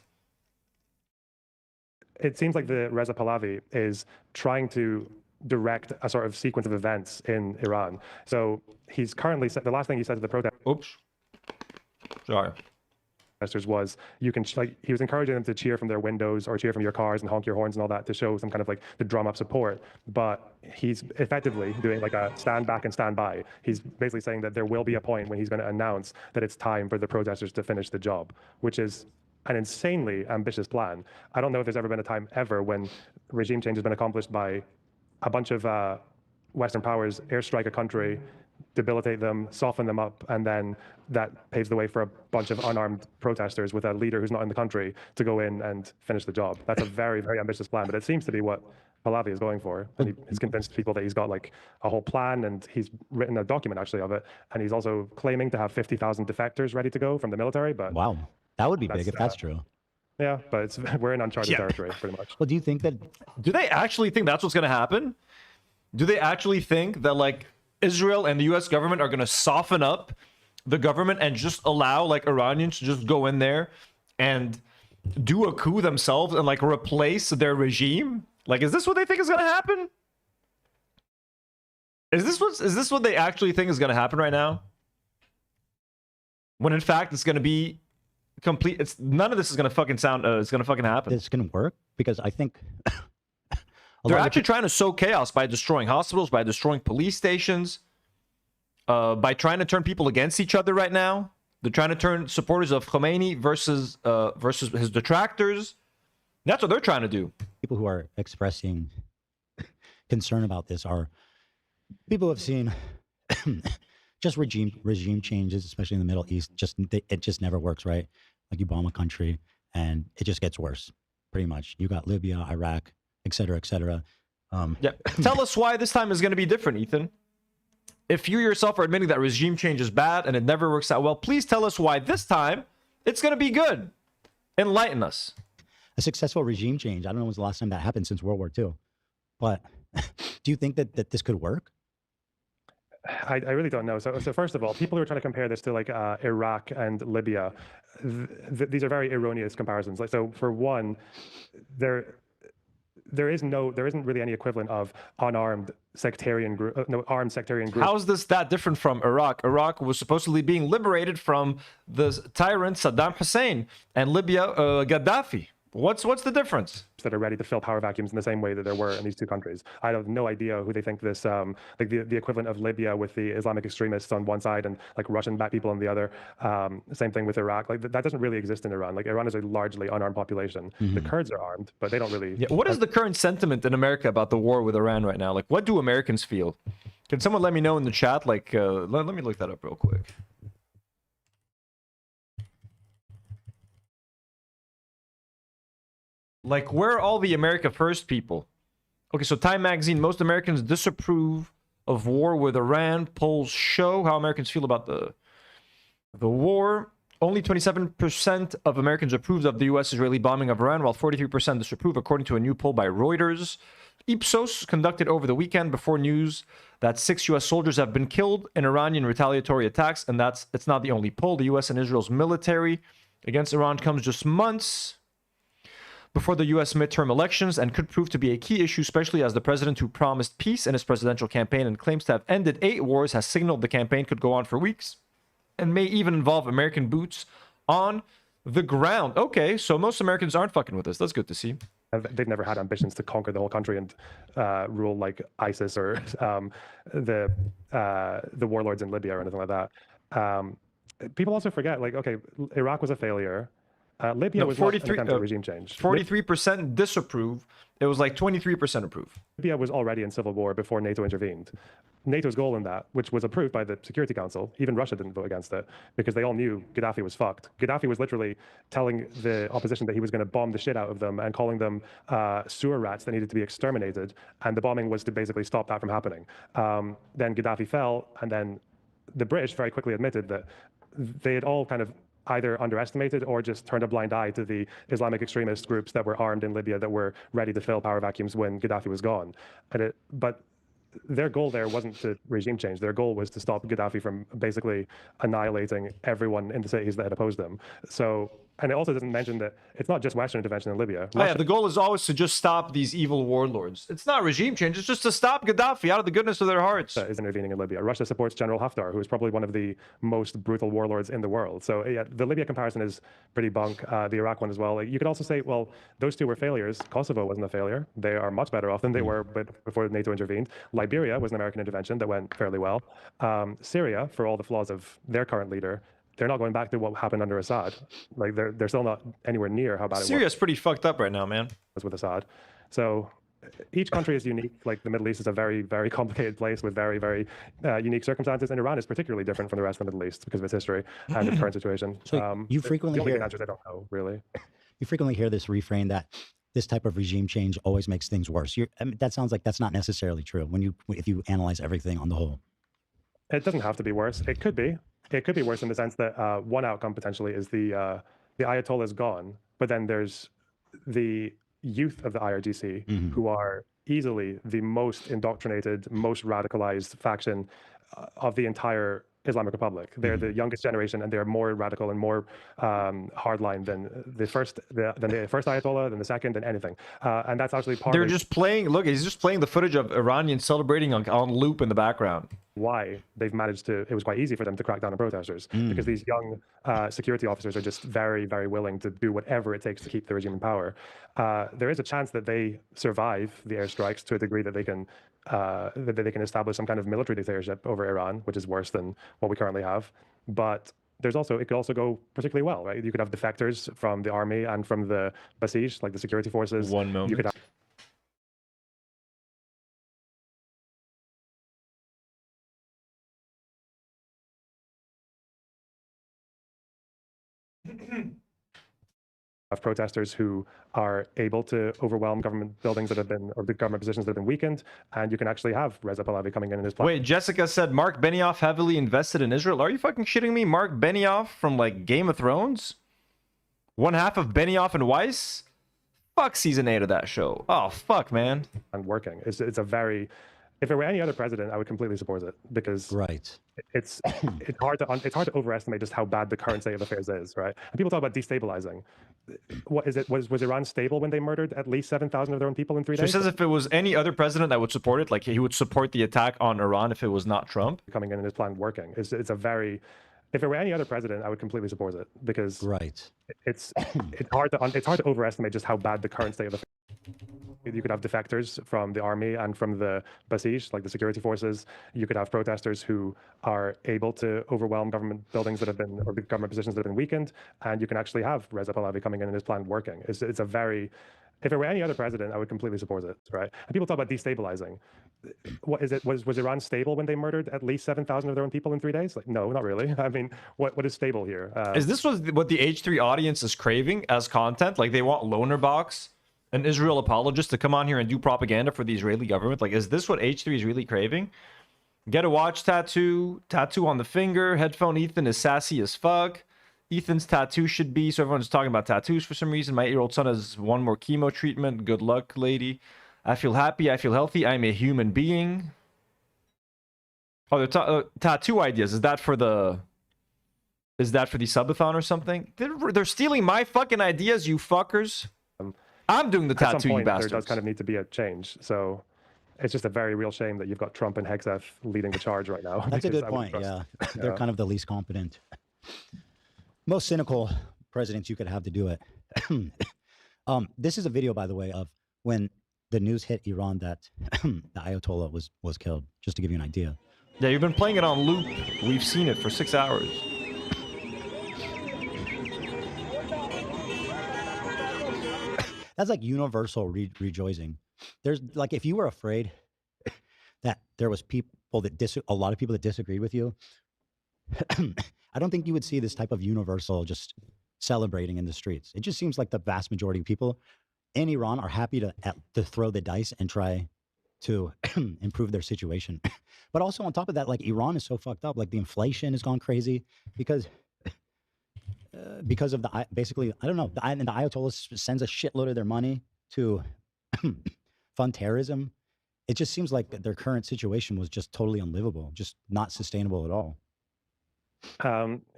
It seems like the Reza Pahlavi is trying to direct a sort of sequence of events in Iran. So he's currently the last thing he said to the protest. Oops. Sorry. Was he was encouraging them to cheer from their windows or cheer from your cars and honk your horns and all that to show some kind of to drum up support. But he's effectively doing like a stand back and stand by. He's basically saying that there will be a point when he's going to announce that it's time for the protesters to finish the job, which is an insanely ambitious plan. I don't know if there's ever been a time ever when regime change has been accomplished by a bunch of Western powers airstrike a country, debilitate them, soften them up, and then that paves the way for a bunch of unarmed protesters with a leader who's not in the country to go in and finish the job. That's a very, very ambitious plan, but it seems to be what Pahlavi is going for. And he's convinced people that he's got like a whole plan, and he's written a document actually of it. And he's also claiming to have 50,000 defectors ready to go from the military. But wow, that would be big if that's true. Yeah, but we're in uncharted territory pretty much. Well, do you think that? Do they actually think that's what's going to happen? Do they actually think that like Israel and the U.S. government are going to soften up the government and just allow like Iranians to just go in there and do a coup themselves and like replace their regime? Like, is this what they think is going to happen? Is this what they actually think is going to happen right now? When in fact it's going to be complete. It's none of this is going to fucking sound. It's going to fucking happen. It's going to work because I think they're actually trying to sow chaos by destroying hospitals, by destroying police stations, by trying to turn people against each other right now. They're trying to turn supporters of Khomeini versus his detractors. That's what they're trying to do. People who are expressing concern about this are people who have seen just regime changes, especially in the Middle East. It just never works, right? Like you bomb a country and it just gets worse, pretty much. You got Libya, Iraq, et cetera, et cetera. Yeah. Tell us why this time is going to be different, Ethan. If you yourself are admitting that regime change is bad and it never works out well, please tell us why this time it's going to be good. Enlighten us. A successful regime change. I don't know when was the last time that happened since World War II. But do you think that this could work? I really don't know. So first of all, people who are trying to compare this to like Iraq and Libya, these are very erroneous comparisons. Like, so for one, there isn't really any equivalent of unarmed sectarian group, armed sectarian group. How is this that different from Iraq? Iraq was supposedly being liberated from the tyrant Saddam Hussein, and Libya, Gaddafi. What's the difference? That are ready to fill power vacuums in the same way that there were in these two countries. I have no idea who they think this, like the equivalent of Libya with the Islamic extremists on one side and like Russian-backed people on the other. Same thing with Iraq. Like that doesn't really exist in Iran. Like Iran is a largely unarmed population. The Kurds are armed, but they don't really. Yeah. What is the current sentiment in America about the war with Iran right now? Like, what do Americans feel? Can someone let me know in the chat? Like, let me look that up real quick. Like, where are all the America First people? Okay, so Time Magazine, most Americans disapprove of war with Iran. Polls show how Americans feel about the war. Only 27% of Americans approved of the U.S.-Israeli bombing of Iran, while 43% disapprove, according to a new poll by Reuters. Ipsos conducted over the weekend before news that 6 U.S. soldiers have been killed in Iranian retaliatory attacks, and it's not the only poll. The U.S. and Israel's military against Iran comes just months before the U.S. midterm elections and could prove to be a key issue, especially as the president who promised peace in his presidential campaign and claims to have ended 8 wars has signaled the campaign could go on for weeks and may even involve American boots on the ground. Okay, so most Americans aren't fucking with us. That's good to see. They've never had ambitions to conquer the whole country and rule like ISIS or the warlords in Libya or anything like that. People also forget, like, okay, Iraq was a failure. Libya was 43 regime change. 43% disapprove. It was like 23% approve. Libya was already in civil war before NATO intervened. NATO's goal in that, which was approved by the Security Council, even Russia didn't vote against it because they all knew Gaddafi was fucked. Gaddafi was literally telling the opposition that he was going to bomb the shit out of them and calling them sewer rats that needed to be exterminated. And the bombing was to basically stop that from happening. Then Gaddafi fell, and then the British very quickly admitted that they had all kind of either underestimated or just turned a blind eye to the Islamic extremist groups that were armed in Libya that were ready to fill power vacuums when Gaddafi was gone. But their goal there wasn't to regime change. Their goal was to stop Gaddafi from basically annihilating everyone in the cities that had opposed them. So, and it also doesn't mention that it's not just Western intervention in Libya. Oh, yeah, the goal is always to just stop these evil warlords. It's not regime change. It's just to stop Gaddafi out of the goodness of their hearts. Is intervening in Libya. Russia supports General Haftar, who is probably one of the most brutal warlords in the world. So yeah, the Libya comparison is pretty bunk. The Iraq one as well. Like, you could also say, well, those two were failures. Kosovo wasn't a failure. They are much better off than they were before NATO intervened. Liberia was an American intervention that went fairly well. Syria, for all the flaws of their current leader, they're not going back to what happened under Assad. Like they're still not anywhere near how bad it was. Syria's pretty fucked up right now, man. With Assad. So each country is unique. Like the Middle East is a very, very complicated place with very, very unique circumstances. And Iran is particularly different from the rest of the Middle East because of its history and its current situation. So you frequently the only hear answers I don't know, really. You frequently hear this refrain that this type of regime change always makes things worse. I mean, that sounds like that's not necessarily true if you analyze everything on the whole. It doesn't have to be worse. It could be. It could be worse in the sense that one outcome potentially is the Ayatollah is gone, but then there's the youth of the IRGC who are easily the most indoctrinated, most radicalized faction of the entire Islamic Republic. They're the youngest generation, and they're more radical and more hardline than the first Ayatollah, than the second, than anything. And that's actually part. They're just playing. Look, he's just playing the footage of Iranians celebrating on loop in the background. Why they've managed to, it was quite easy for them to crack down on protesters because these young security officers are just very, very willing to do whatever it takes to keep the regime in power. There is a chance that they survive the airstrikes to a degree that they can establish some kind of military dictatorship over Iran, which is worse than what we currently have. But it could also go particularly well, right? You could have defectors from the army and from the Basij, like the security forces. One moment. You could have protesters who are able to overwhelm government buildings that have been, or the government positions that have been weakened, and you can actually have Reza Pahlavi coming in his plan. Wait, Jessica said Mark Benioff heavily invested in Israel. Are you fucking shitting me? Mark Benioff from like Game of Thrones? One half of Benioff and Weiss? Fuck season 8 of that show. Oh, fuck, man. And working. It's a very... If it were any other president, I would completely support it because it's hard to overestimate just how bad the current state of affairs is, right? And people talk about destabilizing. What is it? Was Iran stable when they murdered at least 7,000 of their own people in 3 days? So he says if it was any other president that would support it, like he would support the attack on Iran if it was not Trump. Coming in and his plan working. It's a very... If it were any other president, I would completely support it because it's hard to overestimate just how bad the current state of affairs. You could have defectors from the army and from the Basij, like the security forces. You could have protesters who are able to overwhelm government buildings that have been, or the government positions that have been weakened, and you can actually have Reza Pahlavi coming in and his plan working. It's a very... If it were any other president, I would completely support it, right? And people talk about destabilizing. What is it? Was Iran stable when they murdered at least 7,000 of their own people in 3 days? Like, no, not really. I mean, what is stable here? Is this what the H3 audience is craving as content? Like they want Lonerbox, an Israel apologist, to come on here and do propaganda for the Israeli government? Like, is this what H3 is really craving? Get a watch tattoo on the finger. Headphone Ethan is sassy as fuck. Ethan's tattoo should be, so everyone's talking about tattoos for some reason. My 8-year-old son has one more chemo treatment. Good luck, lady. I feel happy. I feel healthy. I'm a human being. Oh, the tattoo ideas. Is that for the subathon or something? They're stealing my fucking ideas, you fuckers. I'm doing the tattoo, at some point, you bastards. There does kind of need to be a change. So it's just a very real shame that you've got Trump and Hegseth leading the charge right now. That's a good point, yeah. They're kind of the least competent. Most cynical presidents you could have to do it. This is a video, by the way, of when the news hit Iran that the Ayatollah was killed, just to give you an idea. Yeah, you've been playing it on loop. We've seen it for 6 hours. That's like universal rejoicing. There's like, if you were afraid that there was people that a lot of people that disagreed with you, I don't think you would see this type of universal just celebrating in the streets. It just seems like the vast majority of people in Iran are happy to throw the dice and try to improve their situation. But also on top of that, like Iran is so fucked up. Like the inflation has gone crazy because of the, basically, I don't know, the Ayatollah sends a shitload of their money to fund terrorism. It just seems like their current situation was just totally unlivable, just not sustainable at all.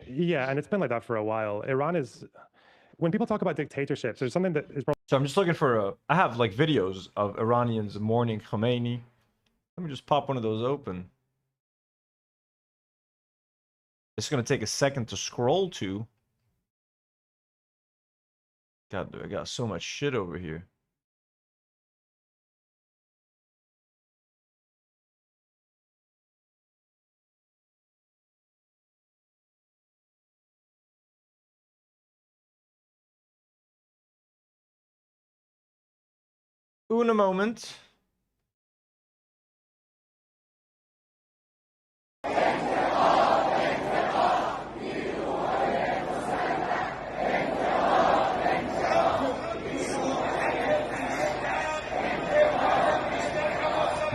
Yeah, and it's been like that for a while. Iran is, when people talk about dictatorships, there's something that is... So I'm just looking for I have like videos of Iranians mourning Khomeini. Let me just pop one of those open. It's going to take a second to scroll to. God, I got so much shit over here. Un moment.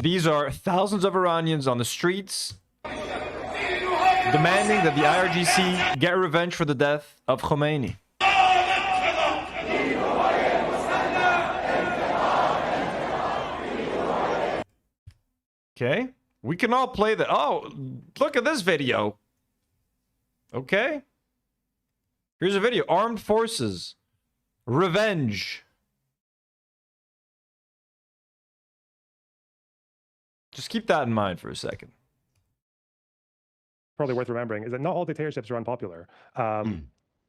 These are thousands of Iranians on the streets demanding that the IRGC get revenge for the death of Khomeini. Okay, we can all play that. Oh, look at this video. Okay. Here's a video. Armed forces. Revenge. Just keep that in mind for a second. Probably worth remembering is that not all dictatorships are unpopular.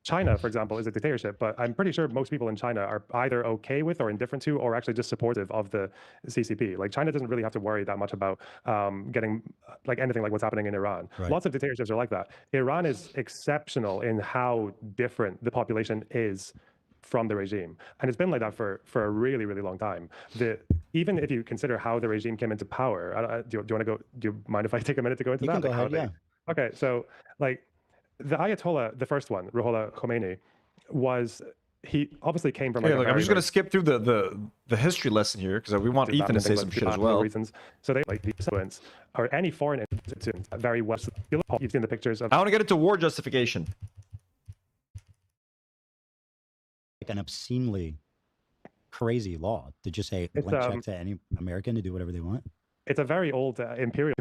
China, for example, is a dictatorship, but I'm pretty sure most people in China are either okay with or indifferent to or actually just supportive of the CCP. Like China doesn't really have to worry that much about getting like anything like what's happening in Iran. Right. Lots of dictatorships are like that. Iran is exceptional in how different the population is from the regime. And it's been like that for a really, really long time. Even if you consider how the regime came into power, do you want to go, do you mind if I take a minute to go into that? You can go ahead, yeah. Okay, so like the Ayatollah, the first one, Ruhollah Khomeini, he obviously came from. Hey, look, I'm just going to skip through the history lesson here because we want Ethan to say some shit as well. Reasons. So they like the influence or any foreign influence very well. You've seen the pictures of. I want to get into war justification. Like an obscenely crazy law to just say blank check to any American to do whatever they want. It's a very old imperial.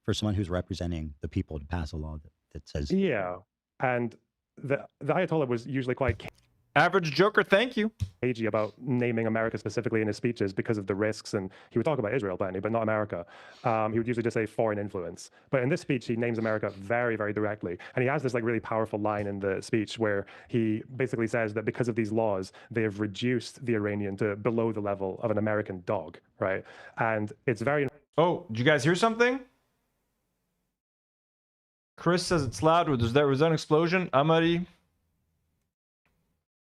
For someone who's representing the people to pass a law that says. Yeah, and the Ayatollah was usually quite average joker. Thank you. Cagey about naming America specifically in his speeches because of the risks, and he would talk about Israel plenty, but not America. He would usually just say foreign influence. But in this speech, he names America very, very directly, and he has this like really powerful line in the speech where he basically says that because of these laws, they have reduced the Iranian to below the level of an American dog, right? And it's very. Oh, did you guys hear something? Chris says it's loud. Was that an explosion? Amari.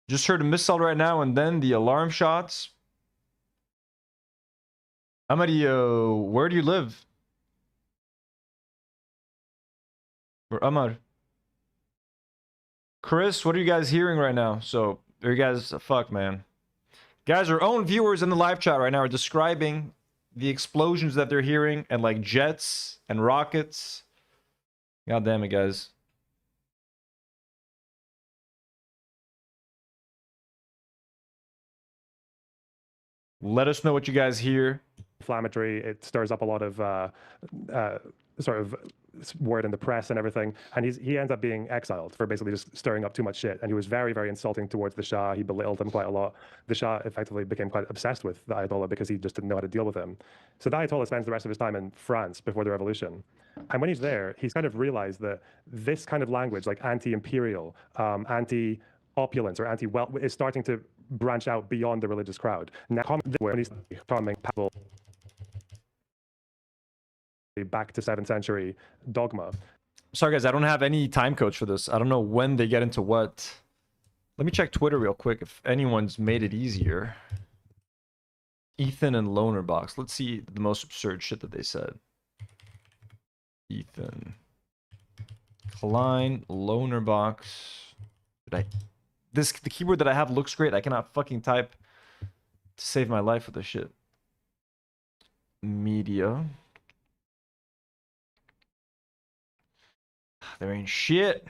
Just heard a missile right now and then the alarm shots. Amari, where do you live? Or Amar? Chris, what are you guys hearing right now? So, are you guys, fuck, man. Guys, our own viewers in the live chat right now are describing the explosions that they're hearing and like jets and rockets. God damn it, guys. Let us know what you guys hear. Inflammatory. It stirs up a lot of sort of word in the press and everything. And he ends up being exiled for basically just stirring up too much shit. And he was very, very insulting towards the Shah. He belittled him quite a lot. The Shah effectively became quite obsessed with the Ayatollah because he just didn't know how to deal with him. So the Ayatollah spends the rest of his time in France before the revolution. And when he's there, he's kind of realized that this kind of language, like anti-imperial, anti-opulence, or anti-wealth, is starting to branch out beyond the religious crowd. Now, when he's becoming back to 7th century dogma. Sorry, guys, I don't have any time codes for this. I don't know when they get into what. Let me check Twitter real quick if anyone's made it easier. Ethan and Lonerbox. Let's see the most absurd shit that they said. Ethan. Klein, Lonerbox. The keyboard that I have looks great. I cannot fucking type to save my life with this shit. Media. There ain't shit.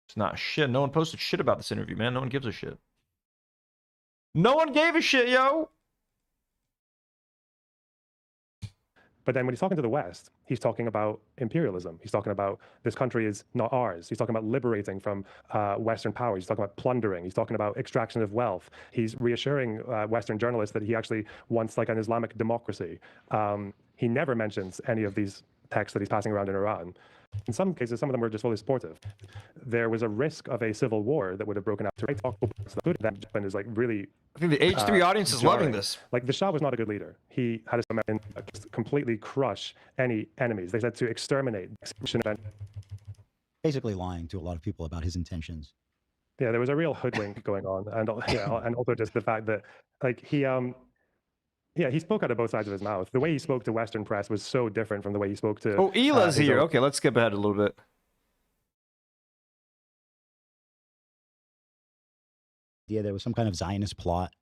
It's not shit. No one posted shit about this interview, man. No one gives a shit. No one gave a shit, yo. But then when he's talking to the West, he's talking about imperialism. He's talking about this country is not ours. He's talking about liberating from Western power. He's talking about plundering. He's talking about extraction of wealth. He's reassuring Western journalists that he actually wants like an Islamic democracy. He never mentions any of these texts that he's passing around in Iran. In some cases, some of them were just fully supportive. There was a risk of a civil war that would have broken out. That is like really. I think the H3 audience is loving this. Like the Shah was not a good leader. He had to completely crush any enemies. They said to exterminate. Basically lying to a lot of people about his intentions. Yeah, there was a real hoodwink going on, and yeah, and also just the fact that like he spoke out of both sides of his mouth. The way he spoke to Western press was so different from the way he spoke to. Oh, Ela's here. Okay, let's skip ahead a little bit. Yeah, there was some kind of Zionist plot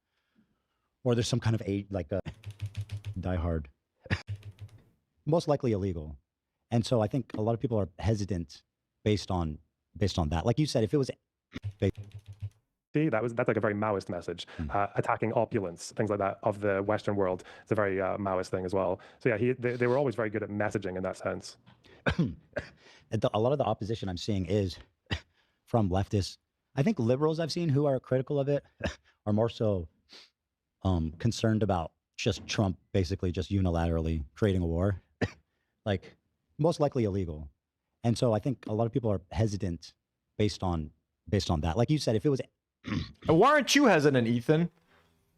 or there's some kind of like a diehard, most likely illegal. And so I think a lot of people are hesitant based on that. Like you said, if it was that's like a very Maoist message, attacking opulence, things like that of the Western world. It's a very Maoist thing as well. So yeah, they were always very good at messaging in that sense. A lot of the opposition I'm seeing is from leftists. I think liberals I've seen who are critical of it are more so concerned about just Trump basically just unilaterally creating a war, like most likely illegal. And so I think a lot of people are hesitant based on that. Like you said, if it was why aren't you hesitant, Ethan?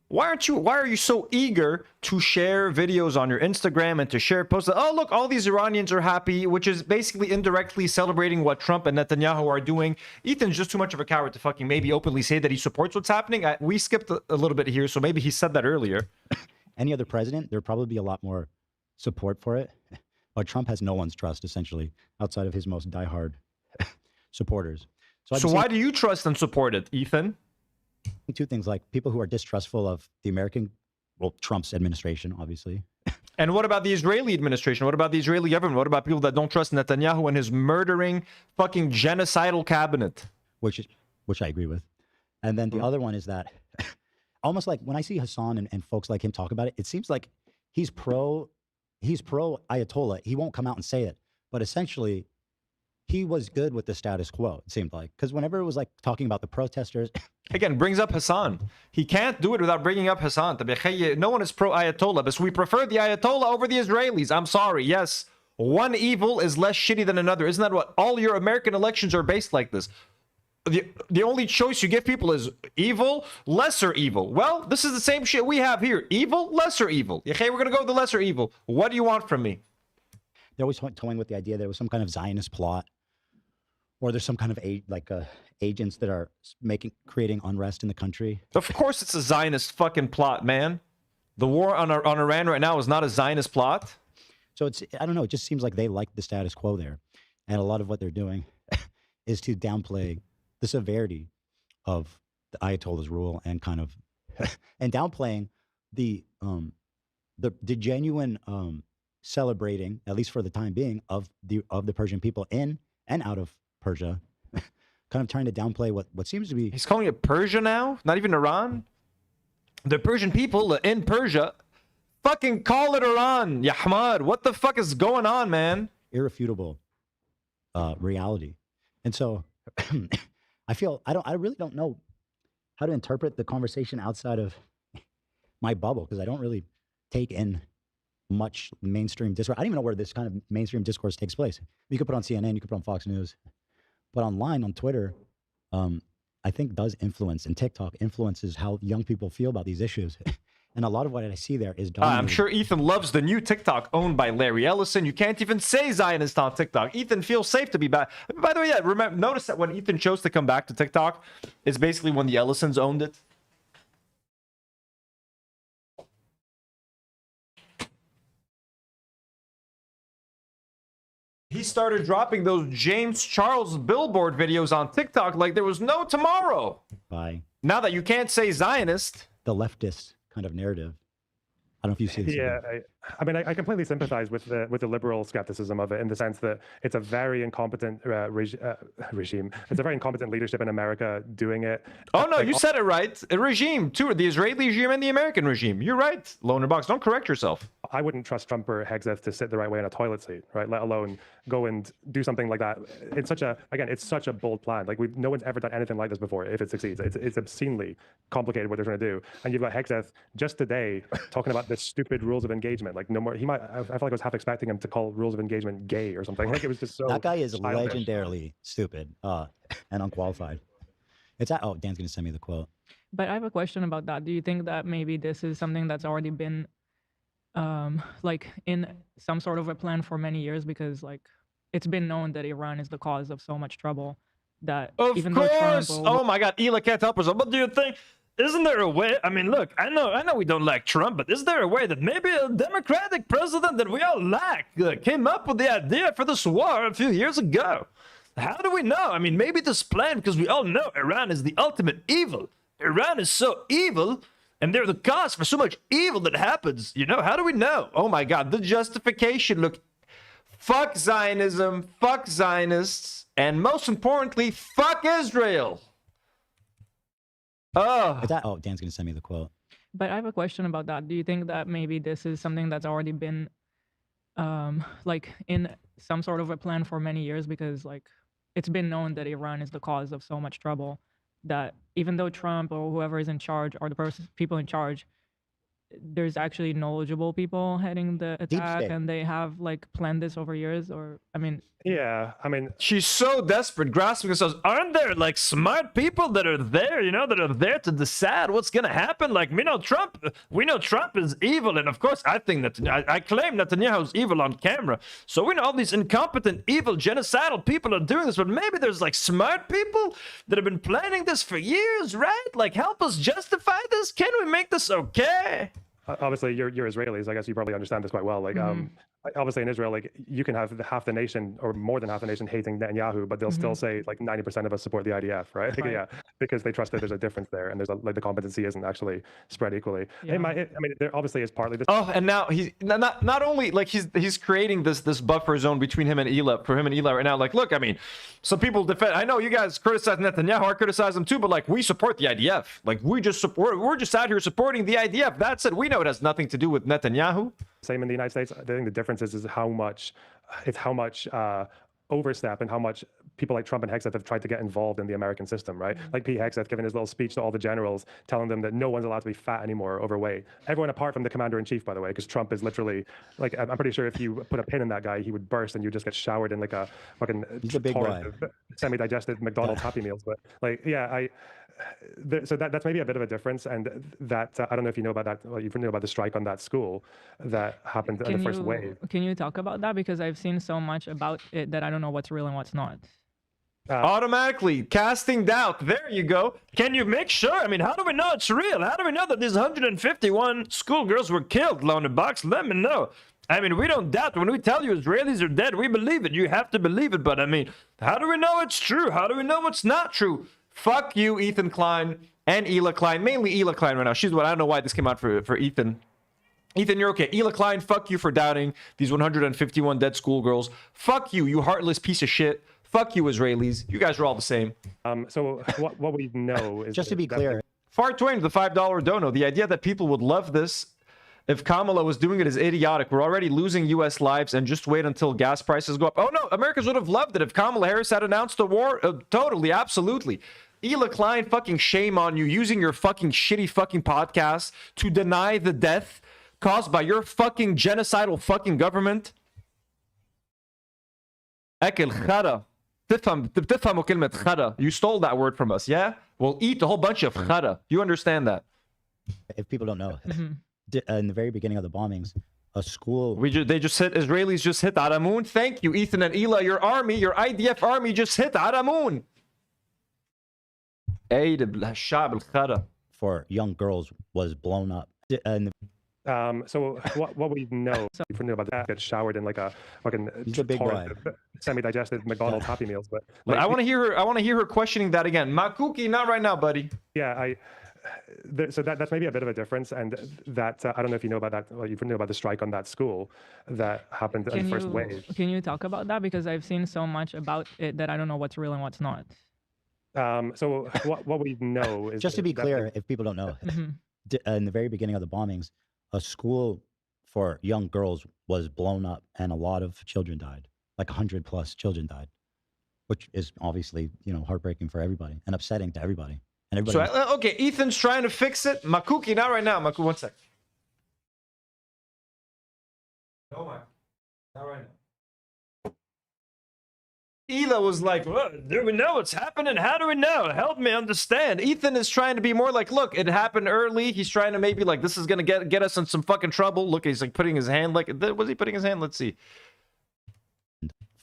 Why are you so eager to share videos on your Instagram and to share posts? Oh, look, all these Iranians are happy, which is basically indirectly celebrating what Trump and Netanyahu are doing. Ethan's just too much of a coward to fucking maybe openly say that he supports what's happening. We skipped a little bit here, so maybe he said that earlier. Any other president, there'd probably be a lot more support for it. But Trump has no one's trust, essentially, outside of his most diehard supporters. So why do you trust and support it, Ethan? Two things, like people who are distrustful of the Trump's administration, obviously. And what about the Israeli administration? What about the Israeli government? What about people that don't trust Netanyahu and his murdering, fucking genocidal cabinet? Which I agree with. And then the other one is that almost like when I see Hassan and folks like him talk about it, it seems like he's pro Ayatollah. He won't come out and say it, but essentially he was good with the status quo, it seemed like. Because whenever it was like talking about the protesters... Again, brings up Hassan. He can't do it without bringing up Hassan. No one is pro-Ayatollah, but we prefer the Ayatollah over the Israelis. I'm sorry. Yes, one evil is less shitty than another. Isn't that what all your American elections are based like this? The only choice you give people is evil, lesser evil. Well, this is the same shit we have here. Evil, lesser evil. Okay, we're going to go with the lesser evil. What do you want from me? They're always toying with the idea there was some kind of Zionist plot, or there's some kind of agents that are creating unrest in the country. Of course it's a Zionist fucking plot, man. The war on Iran right now is not a Zionist plot. So I don't know, it just seems like they like the status quo there. And a lot of what they're doing is to downplay the severity of the Ayatollah's rule and kind of and downplaying the genuine celebrating, at least for the time being, of the Persian people in and out of Persia, kind of trying to downplay what seems to be... He's calling it Persia now? Not even Iran? The Persian people in Persia, fucking call it Iran, ya hamad. What the fuck is going on, man? Irrefutable reality. And so I really don't know how to interpret the conversation outside of my bubble, because I don't really take in much mainstream discourse. I don't even know where this kind of mainstream discourse takes place. You could put on CNN, you could put on Fox News, but online on Twitter, I think does influence, and TikTok influences how young people feel about these issues. And a lot of what I see there is dominated. I'm sure Ethan loves the new TikTok owned by Larry Ellison. You can't even say Zionist on TikTok. Ethan feels safe to be back. By the way, yeah, notice that when Ethan chose to come back to TikTok, it's basically when the Ellisons owned it. He started dropping those James Charles billboard videos on TikTok like there was no tomorrow. By now that you can't say Zionist. The leftist kind of narrative. I don't know if you see this. Yeah, I mean, I completely sympathize with the liberal skepticism of it, in the sense that it's a very incompetent regime. It's a very incompetent leadership in America doing it. Oh, no, you said it right. A regime, too. The Israeli regime and the American regime. You're right, Lonerbox. Don't correct yourself. I wouldn't trust Trump or Hegseth to sit the right way in a toilet seat, right? Let alone go and do something like that. It's such a bold plan. Like, no one's ever done anything like this before. If it succeeds, it's obscenely complicated what they're trying to do. And you've got Hegseth just today talking about the stupid rules of engagement. Like, no more. I feel like I was half expecting him to call rules of engagement gay or something. Like, it was just so. That guy is childish. Legendarily stupid and unqualified. Oh, Dan's gonna send me the quote. But I have a question about that. Do you think that maybe this is something that's already been like in some sort of a plan for many years? Because like it's been known that Iran is the cause of so much trouble that even though Trump oh my God, Ela can't help herself. What do you think? Isn't there a way? I mean, look, I know we don't like Trump, but is there a way that maybe a Democratic president that we all like came up with the idea for this war a few years ago? How do we know? I mean, maybe this plan, because we all know Iran is the ultimate evil. Iran is so evil and they're the cause for so much evil that happens. You know, how do we know? Oh my God, the justification. Look, fuck Zionism, fuck Zionists, and most importantly, fuck Israel. Oh, Dan's gonna send me the quote. But I have a question about that. Do you think that maybe this is something that's already been like in some sort of a plan for many years? Because like it's been known that Iran is the cause of so much trouble that even though Trump or whoever is in charge or the people in charge, there's actually knowledgeable people heading the attack and they have like planned this over years. Or I mean, yeah, I mean, she's so desperate, grasping herself. Aren't there like smart people that are there, you know, that are there to decide what's gonna happen? Like, we know Trump is evil, and of course I think that I claim Netanyahu's evil on camera. So we know all these incompetent, evil, genocidal people are doing this, but maybe there's like smart people that have been planning this for years, right? Like, help us justify this. Can we make this okay? Obviously, you're Israelis. I guess you probably understand this quite well. Like, obviously in Israel, like you can have half the nation or more than half the nation hating Netanyahu, but they'll still say like 90% of us support the IDF, right? Like, yeah, because they trust that there's a difference there, and there's like the competency isn't actually spread equally. Yeah. I mean, there obviously is partly this. Oh, and now he's not only like he's creating this buffer zone between him and Ela, for him and Ela right now. Like, look, I mean, some people defend. I know you guys criticize Netanyahu, I criticize him too, but like we support the IDF. Like we're just out here supporting the IDF. That's it. We know it has nothing to do with Netanyahu. Same in the United States. I think the difference is how much overstep and how much people like Trump and Hegseth have tried to get involved in the American system, right? Like Pete Hegseth giving his little speech to all the generals, telling them that no one's allowed to be fat anymore or overweight. Everyone apart from the commander-in-chief, by the way, because Trump is literally, like, I'm pretty sure if you put a pin in that guy, he would burst and you just get showered in like a fucking torrent of semi-digested McDonald's Happy Meals. But like, yeah, so that's maybe a bit of a difference, and that I don't know if you know about that. Well, you know about the strike on that school that happened in the first wave. Can you talk about that? Because I've seen so much about it that I don't know what's real and what's not. Automatically casting doubt. There you go. Can you make sure? I mean, how do we know it's real? How do we know that these 151 schoolgirls were killed? Lonerbox, let me know. I mean, we don't doubt. When we tell you Israelis are dead, we believe it. You have to believe it. But I mean, how do we know it's true? How do we know it's not true? Fuck you, Ethan Klein and Ela Klein. Mainly Ela Klein right now. She's what I don't know why this came out for Ethan. Ethan, you're okay. Ela Klein, fuck you for doubting these 151 dead schoolgirls. Fuck you, you heartless piece of shit. Fuck you, Israelis. You guys are all the same. So what we know is... Just to be clear. Far Twain, the $5 dono. The idea that people would love this if Kamala was doing it is idiotic. We're already losing U.S. lives, and just wait until gas prices go up. Oh, no, Americans would have loved it if Kamala Harris had announced a war. Totally, absolutely. Ela Klein, fucking shame on you, using your fucking shitty fucking podcast to deny the death caused by your fucking genocidal fucking government. Ekel khara. تفهموا كلمة خرا. You stole that word from us, yeah? We'll eat a whole bunch of khara. You understand that? If people don't know, in the very beginning of the bombings, a school... Israelis just hit Aramun. Thank you, Ethan and Ela. Your army, your IDF army just hit Aramun. For young girls was blown up. So what we know about that gets showered in like a fucking torrent of semi-digested McDonald's Happy Meals. But like, I want to hear her questioning that again. Makuki, not right now, buddy. Yeah, so that's maybe a bit of a difference, and that I don't know if you know about that. Well, you know about the strike on that school that happened in the first wave. Can you talk about that? Because I've seen so much about it that I don't know what's real and what's not. So what we know is... Just to be clear, if people don't know, in the very beginning of the bombings, a school for young girls was blown up and a lot of children died. Like 100+ children died, which is obviously, heartbreaking for everybody and upsetting to everybody. And everybody. So, okay, Ethan's trying to fix it. Makuki, not right now. Makuki, 1 sec. Oh my, not right now. Ela was like, well, do we know what's happening? How do we know? Help me understand. Ethan is trying to be more like, look, it happened early. He's trying to maybe like, this is going to get us in some fucking trouble. Look, he's like putting his hand like, was he putting his hand? Let's see.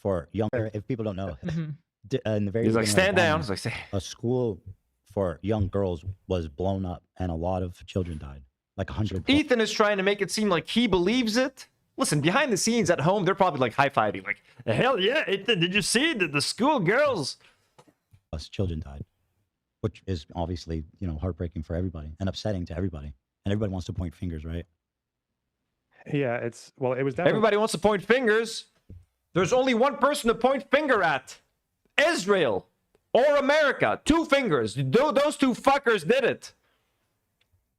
For younger, if people don't know, in the very he's like, stand down. He's like, a school for young girls was blown up and a lot of children died. Like 100. Ethan is trying to make it seem like he believes it. Listen, behind the scenes at home, they're probably like high-fiving, like, hell yeah, Ethan, did you see the school girls? Children died, which is obviously, heartbreaking for everybody and upsetting to everybody. And everybody wants to point fingers, right? Yeah, it was definitely... Everybody wants to point fingers. There's only one person to point finger at. Israel or America. 2 fingers. Those 2 fuckers did it.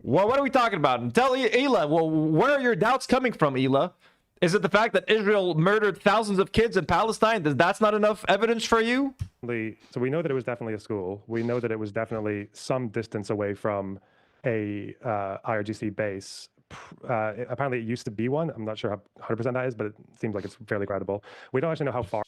Well, what are we talking about? Tell Ela, well, where are your doubts coming from, Ela? Is it the fact that Israel murdered thousands of kids in Palestine? That's not enough evidence for you? So we know that it was definitely a school. We know that it was definitely some distance away from a IRGC base. Apparently, it used to be one. I'm not sure how 100% that is, but it seems like it's fairly credible. We don't actually know how far.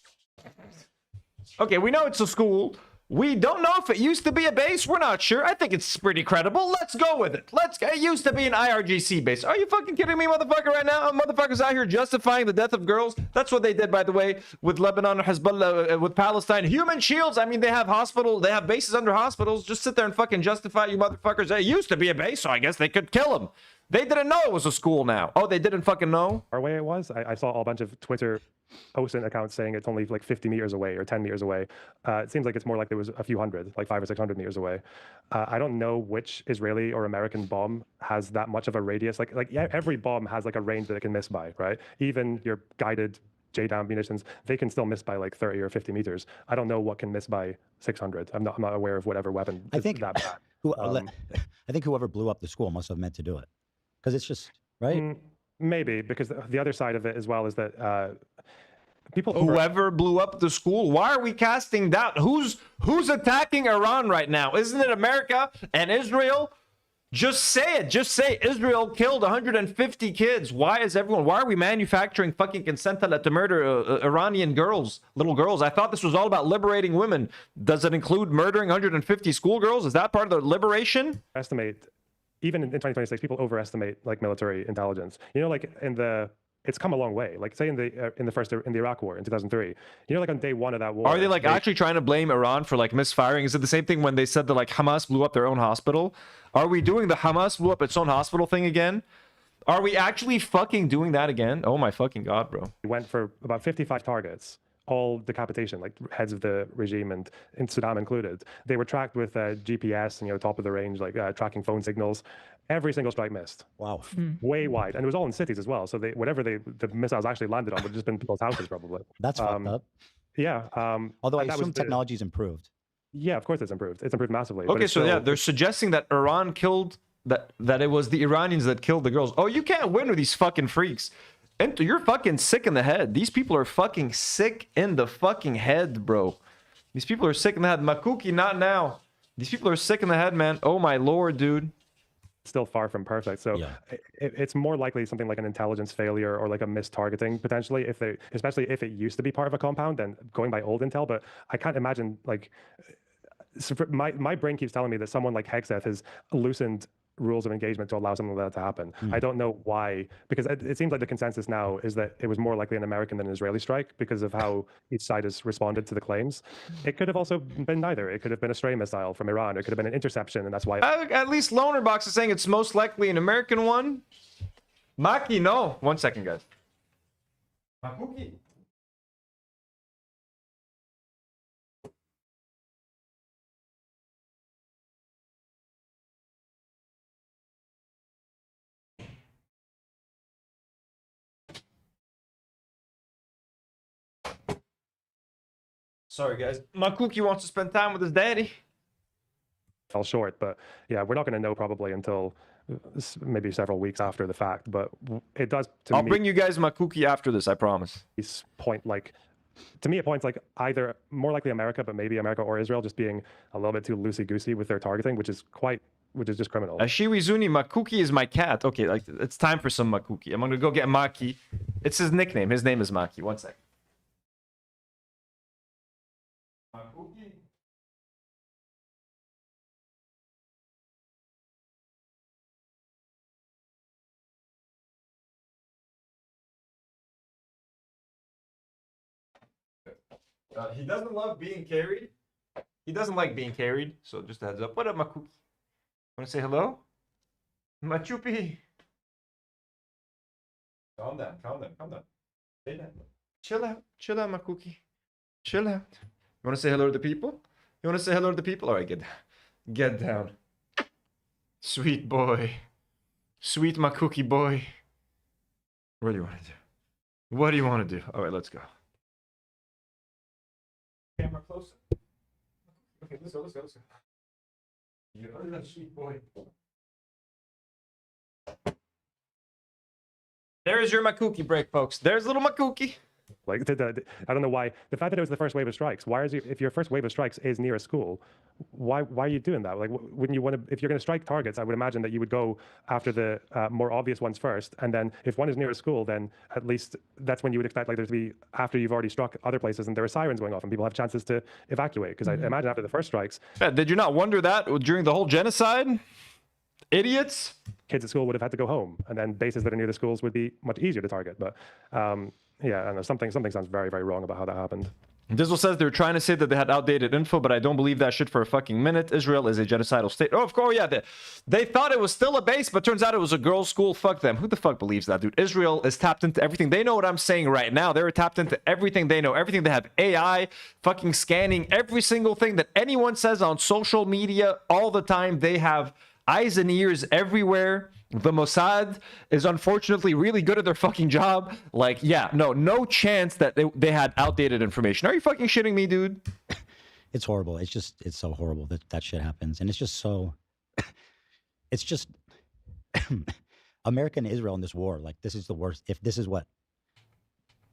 Okay, we know it's a school. We don't know if it used to be a base. We're not sure. I think it's pretty credible. Let's go with it. It used to be an IRGC base. Are you fucking kidding me, motherfucker, right now? Motherfuckers out here justifying the death of girls. That's what they did, by the way, with Lebanon or Hezbollah, with Palestine. Human shields. I mean, they have bases under hospitals. Just sit there and fucking justify you motherfuckers. It used to be a base, so I guess they could kill them. They didn't know it was a school now. Oh, they didn't fucking know? Our way it was. I saw a bunch of Twitter posting accounts saying it's only like 50 meters away or 10 meters away. It seems like it's more like there was a few hundred, like 500 or 600 meters away. I don't know which Israeli or American bomb has that much of a radius. Yeah, every bomb has like a range that it can miss by, right? Even your guided JDAM munitions, they can still miss by like 30 or 50 meters. I don't know what can miss by 600. I'm not aware of whatever weapon is that bad. I think whoever blew up the school must have meant to do it. Because it's just, right? Maybe, because the other side of it as well is that whoever blew up the school, why are we casting doubt? Who's attacking Iran right now? Isn't it America and Israel? Just say it. Just say Israel killed 150 kids. Why are we manufacturing fucking consent to murder Iranian girls, little girls? I thought this was all about liberating women. Does it include murdering 150 schoolgirls? Is that part of the liberation? Even in 2026, people overestimate like military intelligence. You know, like it's come a long way. Like say in the Iraq War in 2003. You know, like on day 1 of that war. Are they actually trying to blame Iran for like misfiring? Is it the same thing when they said that like Hamas blew up their own hospital? Are we doing the Hamas blew up its own hospital thing again? Are we actually fucking doing that again? Oh my fucking god, bro. We went for about 55 targets. All decapitation, like heads of the regime and in Saddam included. They were tracked with GPS and top of the range, like tracking phone signals. Every single strike missed. Wow. Way wide. And it was all in cities as well. So whatever the missiles actually landed on would have just been people's houses probably. That's fucked up. Yeah. Although I assume technology's improved. Yeah, of course it's improved. It's improved massively. Okay, so yeah, they're suggesting that Iran killed, that it was the Iranians that killed the girls. Oh, you can't win with these fucking freaks. And you're fucking sick in the head. These people are fucking sick in the fucking head, bro. These people are sick in the head. Makuki, not now. These people are sick in the head, man. Oh my lord, dude. Still far from perfect. So it's more likely something like an intelligence failure or like a missed targeting potentially, especially if it used to be part of a compound and going by old intel. But I can't imagine my brain keeps telling me that someone like Hexeth has loosened rules of engagement to allow something like that to happen. I don't know why, because it seems like the consensus now is that it was more likely an American than an Israeli strike because of how each side has responded to the claims. It could have also been neither. It could have been a stray missile from Iran. It could have been an interception, and that's why. At least Lonerbox is saying it's most likely an American one. Maki, no. 1 second, guys. Makuki. Sorry, guys. Makuki wants to spend time with his daddy. Fell short, but yeah, we're not going to know probably until maybe several weeks after the fact. But it does. I'll bring you guys Makuki after this, I promise. To me, it points like either more likely America, but maybe America or Israel just being a little bit too loosey-goosey with their targeting, which is just criminal. Ashiwizuni, Makuki is my cat. Okay, like it's time for some Makuki. I'm gonna go get Maki. It's his nickname. His name is Maki. 1 second. Makuki. He doesn't love being carried. He doesn't like being carried. So just a heads up. What up, Makuki? Want to say hello? Machupi. Calm down, calm down, calm down. Stay down. Chill out, Makuki. Chill out. You want to say hello to the people? You want to say hello to the people? All right, get down. Get down. Sweet boy. Sweet my cookie boy. What do you want to do? What do you want to do? All right, let's go. Camera closer. Okay, let's go. You're that sweet boy. There's your Makuki break, folks. There's little Makuki. Like, I don't know why. The fact that it was the first wave of strikes. Why is if your first wave of strikes is near a school, why are you doing that? Like, wouldn't you want to? If you're going to strike targets, I would imagine that you would go after the more obvious ones first, and then if one is near a school, then at least that's when you would expect like there to be after you've already struck other places and there are sirens going off and people have chances to evacuate. Because I imagine after the first strikes, did you not wonder that during the whole genocide? Idiots. Kids at school would have had to go home, and then bases that are near the schools would be much easier to target. But yeah, I don't know, something sounds very, very wrong about how that happened. Dizzle says they're trying to say that they had outdated info, but I don't believe that shit for a fucking minute. Israel is a genocidal state. Oh, of course, yeah. They thought it was still a base, but turns out it was a girls' school. Fuck them. Who the fuck believes that, dude? Israel is tapped into everything. They know what I'm saying right now. They're tapped into everything. They know everything. They have AI fucking scanning every single thing that anyone says on social media all the time. They have eyes and ears everywhere. The Mossad is unfortunately really good at their fucking job. Like, yeah, no chance that they had outdated information. Are you fucking shitting me, dude? It's horrible. It's so horrible that shit happens. And it's just so, it's just, America and Israel in this war, like, this is the worst. If this is what,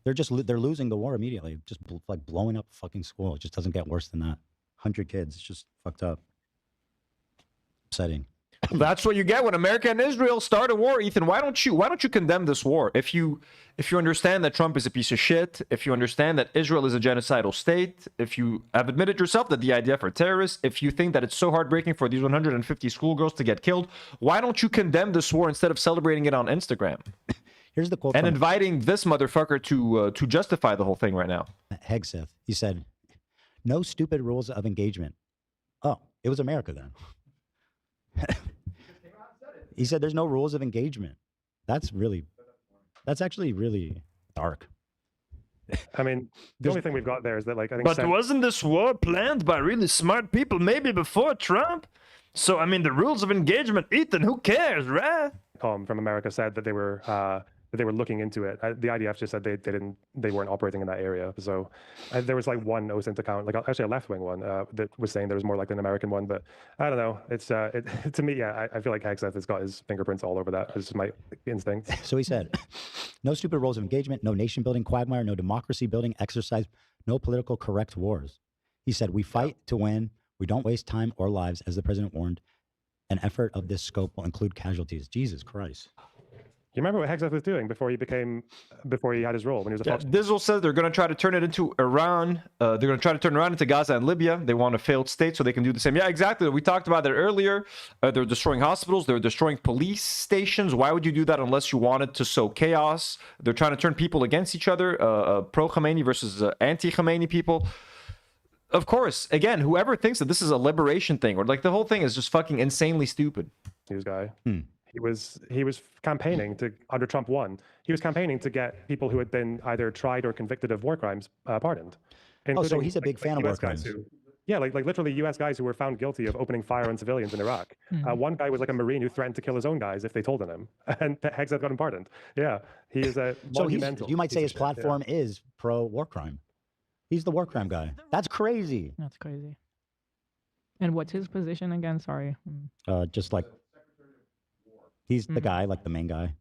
they're losing the war immediately. Just like blowing up a fucking school. It just doesn't get worse than that. 100 kids. It's just fucked up. Upsetting. That's what you get when America and Israel start a war, Ethan. Why don't you condemn this war? If you understand that Trump is a piece of shit, if you understand that Israel is a genocidal state, if you have admitted yourself that the IDF are terrorists, if you think that it's so heartbreaking for these 150 schoolgirls to get killed, why don't you condemn this war instead of celebrating it on Instagram? Here's the quote. And inviting this motherfucker to justify the whole thing right now. Hegseth, he said, "No stupid rules of engagement." Oh, it was America then. He said there's no rules of engagement. That's actually really dark. I mean, the only thing we've got there is that, like, I think. But wasn't this war planned by really smart people, maybe before Trump? So, I mean, the rules of engagement, Ethan, who cares, right? Tom from America said that they were looking into it. The IDF just said they weren't operating in that area. So there was like one OSINT account, like actually a left-wing one, that was saying there was more like an American one. But I don't know. It's to me, yeah, I feel like Hegseth has got his fingerprints all over that. It's just my instinct. So he said, "No stupid rules of engagement, no nation-building quagmire, no democracy-building exercise, no political correct wars." He said, "We fight to win. We don't waste time or lives, as the president warned. An effort of this scope will include casualties." Jesus Christ. You remember what Hegseth was doing before he had his role when he was a Dizzle says they're going to try to turn it into Iran. They're going to try to turn Iran into Gaza and Libya. They want a failed state so they can do the same. Yeah, exactly. We talked about that earlier. They're destroying hospitals. They're destroying police stations. Why would you do that unless you wanted to sow chaos? They're trying to turn people against each other, pro-Khomeini versus anti-Khomeini people. Of course, again, whoever thinks that this is a liberation thing or like the whole thing is just fucking insanely stupid. News guy. He was campaigning under Trump 1. He was campaigning to get people who had been either tried or convicted of war crimes pardoned. Oh, so he's a big fan of war crimes. Yeah, like literally U.S. guys who were found guilty of opening fire on civilians in Iraq. One guy was like a Marine who threatened to kill his own guys if they told on him, and Hegseth got him pardoned. Yeah, he is a monumental. So you might say his platform is pro-war crime. He's the war crime guy. That's crazy. That's crazy. And what's his position again? Sorry. Just like. He's the guy, like the main guy.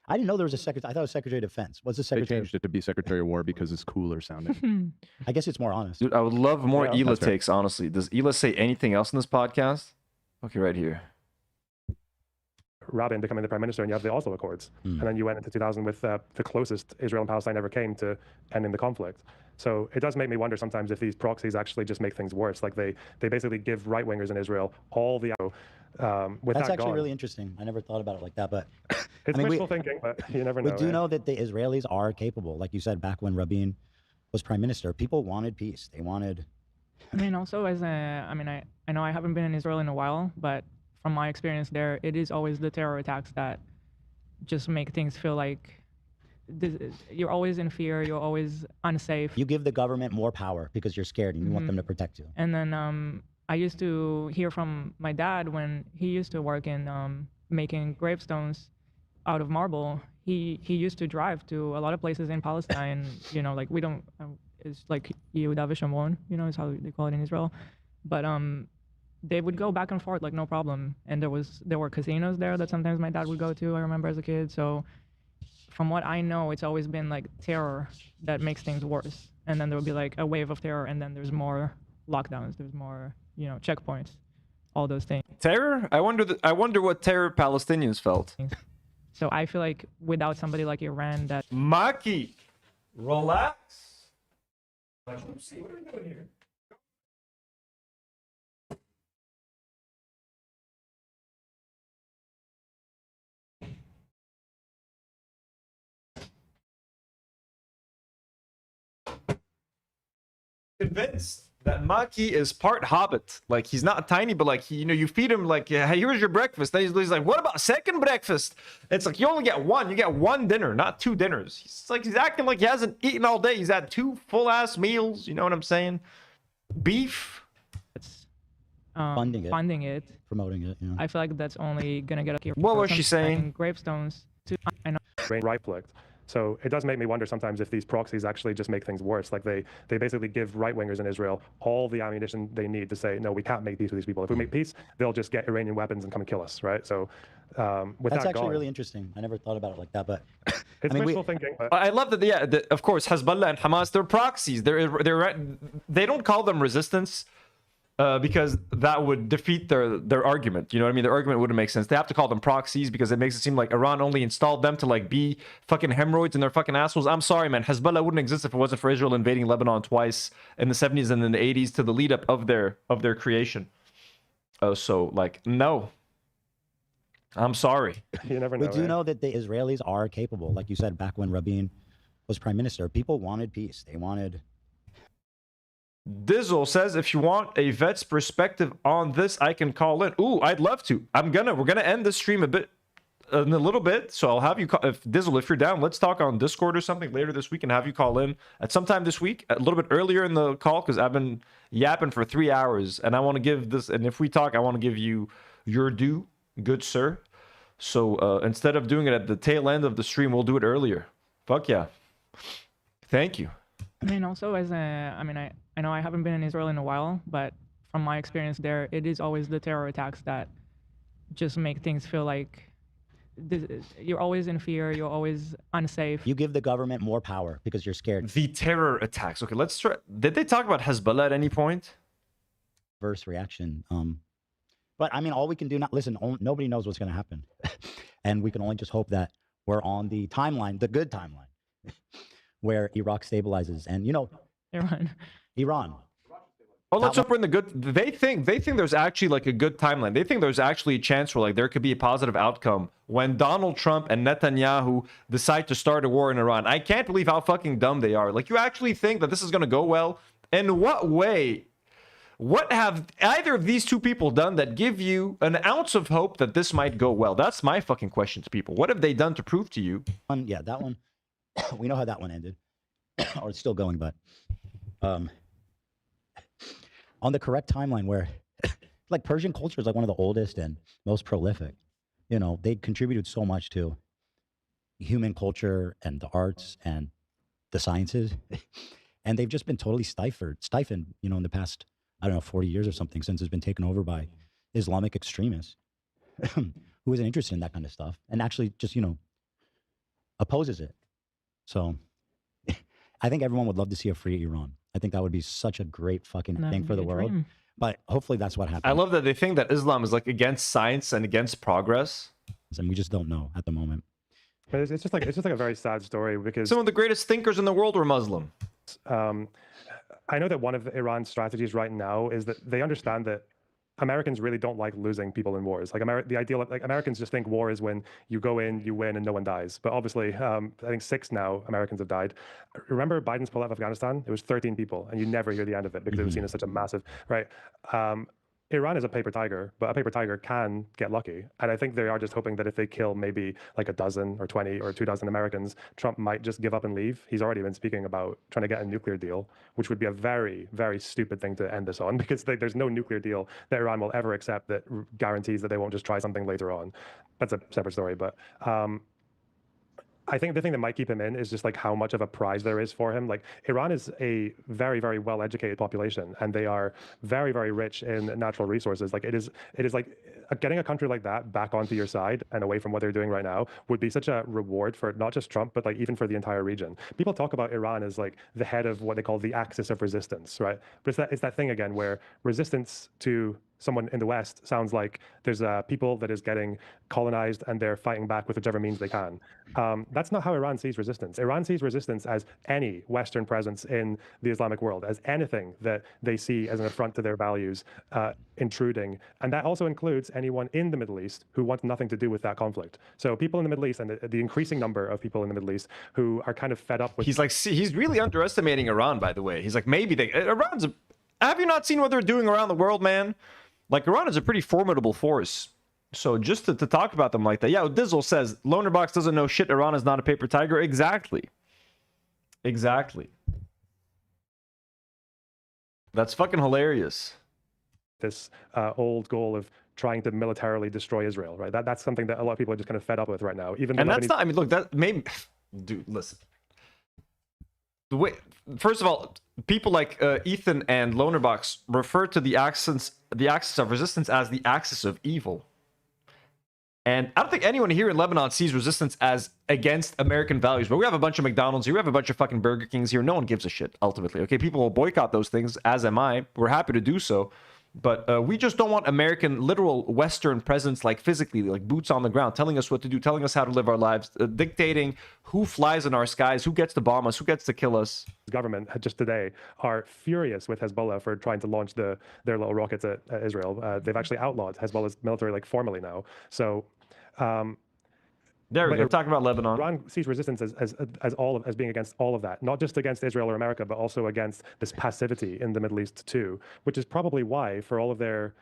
I didn't know there was a secretary. I thought it was Secretary of Defense. What's the Secretary? They changed it to be Secretary of War because it's cooler sounding. I guess it's more honest. Dude, I would love more Ela takes, honestly. Does Ela say anything else in this podcast? Okay, right here. Rabin becoming the prime minister, and you have the Oslo Accords. And then you went into 2000 with the closest Israel and Palestine ever came to ending the conflict. So it does make me wonder sometimes if these proxies actually just make things worse. Like they basically give right-wingers in Israel all the... That's actually really interesting. I never thought about it like that, but... It's wishful thinking, but you never know. We do know that the Israelis are capable. Like you said, back when Rabin was prime minister, people wanted peace. They wanted... I mean, also I know I haven't been in Israel in a while, but from my experience there, it is always the terror attacks that just make things feel like you're always in fear, you're always unsafe. You give the government more power because you're scared and you want them to protect you. And then I used to hear from my dad when he used to work in making gravestones out of marble, he used to drive to a lot of places in Palestine. You know, like we don't, it's like Yehuda v'Shamron, you know, is how they call it in Israel. But they would go back and forth like no problem. And there were casinos there that sometimes my dad would go to. I remember as a kid. So from what I know, it's always been like terror that makes things worse. And then there would be like a wave of terror, and then there's more lockdowns, there's more, you know, checkpoints, all those things. Terror? I wonder what terror Palestinians felt. So I feel like without somebody like Iran that... Maki, relax. Let's see what are we doing here. Convinced that Maki is part hobbit. Like, he's not tiny, but like, you know, you feed him like, hey, here's your breakfast. Then he's like, what about second breakfast? It's like, you only get one. You get one dinner, not two dinners. He's acting like he hasn't eaten all day. He's had two full-ass meals. You know what I'm saying? Beef. It's Funding it. Promoting it. Yeah. I feel like that's only gonna get up. What was she saying? Gravestones. I know. Right flicked. So it does make me wonder sometimes if these proxies actually just make things worse. Like they basically give right-wingers in Israel all the ammunition they need to say, no, we can't make peace with these people. If we make peace, they'll just get Iranian weapons and come and kill us, right? So with That's that actually gone, really interesting. I never thought about it like that, but it's I mean, wishful thinking. But I love that. Yeah, of course, Hezbollah and Hamas, they're proxies. They don't call them resistance. Because that would defeat their argument. You know what I mean? Their argument wouldn't make sense. They have to call them proxies because it makes it seem like Iran only installed them to like be fucking hemorrhoids and they're fucking assholes. I'm sorry, man. Hezbollah wouldn't exist if it wasn't for Israel invading Lebanon twice in the 70s and in the 80s to the lead up of their creation. So like, no. I'm sorry. You never know. We do know that the Israelis are capable. Like you said, back when Rabin was prime minister, people wanted peace. They wanted... Dizzle says, if you want a vet's perspective on this, I can call in. Ooh, I'd love to. We're gonna end the stream in a little bit. So I'll have you call, Dizzle, if you're down, let's talk on Discord or something later this week and have you call in at some time this week, a little bit earlier in the call, because I've been yapping for 3 hours and I want to give this, and if we talk, I want to give you your due, good sir. So instead of doing it at the tail end of the stream, we'll do it earlier. Fuck yeah. Thank you. I mean, also I know I haven't been in Israel in a while, but from my experience there, it is always the terror attacks that just make things feel like you're always in fear, you're always unsafe. You give the government more power because you're scared. The terror attacks. Okay, let's try. Did they talk about Hezbollah at any point? Verse reaction. But I mean, all we can do now, listen, nobody knows what's going to happen. And we can only just hope that we're on the timeline, the good timeline, where Iraq stabilizes. And, you know, Iran. Oh, let's hope we're in the good. They think there's actually like a good timeline. They think there's actually a chance where like there could be a positive outcome when Donald Trump and Netanyahu decide to start a war in Iran. I can't believe how fucking dumb they are. Like, you actually think that this is going to go well? In what way? What have either of these two people done that give you an ounce of hope that this might go well? That's my fucking question to people. What have they done to prove to you? Yeah, that one. We know how that one ended. Or it's still going, but on the correct timeline where like Persian culture is like one of the oldest and most prolific. You know, they contributed so much to human culture and the arts and the sciences. And they've just been totally stifled, you know, in the past, I don't know, 40 years or something, since it's been taken over by Islamic extremists who isn't interested in that kind of stuff and actually just, you know, opposes it. So I think everyone would love to see a free Iran. I think that would be such a great fucking thing for the world. Dream. But hopefully that's what happens. I love that they think that Islam is like against science and against progress. And we just don't know at the moment. But it's just like a very sad story because some of the greatest thinkers in the world were Muslim. I know that one of Iran's strategies right now is that they understand that Americans really don't like losing people in wars. Like the ideal, like Americans just think war is when you go in, you win, and no one dies. But obviously, I think 6 now Americans have died. Remember Biden's pull out of Afghanistan? It was 13 people, and you never hear the end of it because it was seen as such a massive, right? Iran is a paper tiger, but a paper tiger can get lucky. And I think they are just hoping that if they kill maybe like a dozen or 20 or 2 dozen Americans, Trump might just give up and leave. He's already been speaking about trying to get a nuclear deal, which would be a very, very stupid thing to end this on, because there's no nuclear deal that Iran will ever accept that guarantees that they won't just try something later on. That's a separate story, but I think the thing that might keep him in is just like how much of a prize there is for him. Like Iran is a very, very well-educated population, and they are very, very rich in natural resources. Like it is like getting a country like that back onto your side and away from what they're doing right now would be such a reward for not just Trump, but like even for the entire region. People talk about Iran as like the head of what they call the axis of resistance, right? But it's that thing again where resistance to someone in the West sounds like there's a people that is getting colonized and they're fighting back with whichever means they can. That's not how Iran sees resistance. Iran sees resistance as any Western presence in the Islamic world, as anything that they see as an affront to their values intruding. And that also includes anyone in the Middle East who wants nothing to do with that conflict. So people in the Middle East, and the increasing number of people in the Middle East who are kind of fed up with... He's like, see, he's really underestimating Iran, by the way. He's like, maybe Iran's a... Have you not seen what they're doing around the world, man? Like, Iran is a pretty formidable force. So just to talk about them like that. Yeah, Dizzle says, Lonerbox doesn't know shit. Iran is not a paper tiger. Exactly. Exactly. That's fucking hilarious. This old goal of trying to militarily destroy Israel, right? That's something that a lot of people are just kind of fed up with right now. Even and that's not, I mean, look, that maybe... Dude, listen. The way, first of all, people like Ethan and Lonerbox refer to the axis of resistance as the axis of evil. And I don't think anyone here in Lebanon sees resistance as against American values. But we have a bunch of McDonald's here. We have a bunch of fucking Burger Kings here. No one gives a shit, ultimately. Okay, people will boycott those things, as am I. We're happy to do so. But we just don't want American, literal Western presence, like physically, like boots on the ground, telling us what to do, telling us how to live our lives, dictating who flies in our skies, who gets to bomb us, who gets to kill us. The government just today are furious with Hezbollah for trying to launch their little rockets at Israel. They've actually outlawed Hezbollah's military, like formally now. So. There we go. Talking about Lebanon. Iran sees resistance as being against all of that, not just against Israel or America, but also against this passivity in the Middle East too, which is probably why, for all of their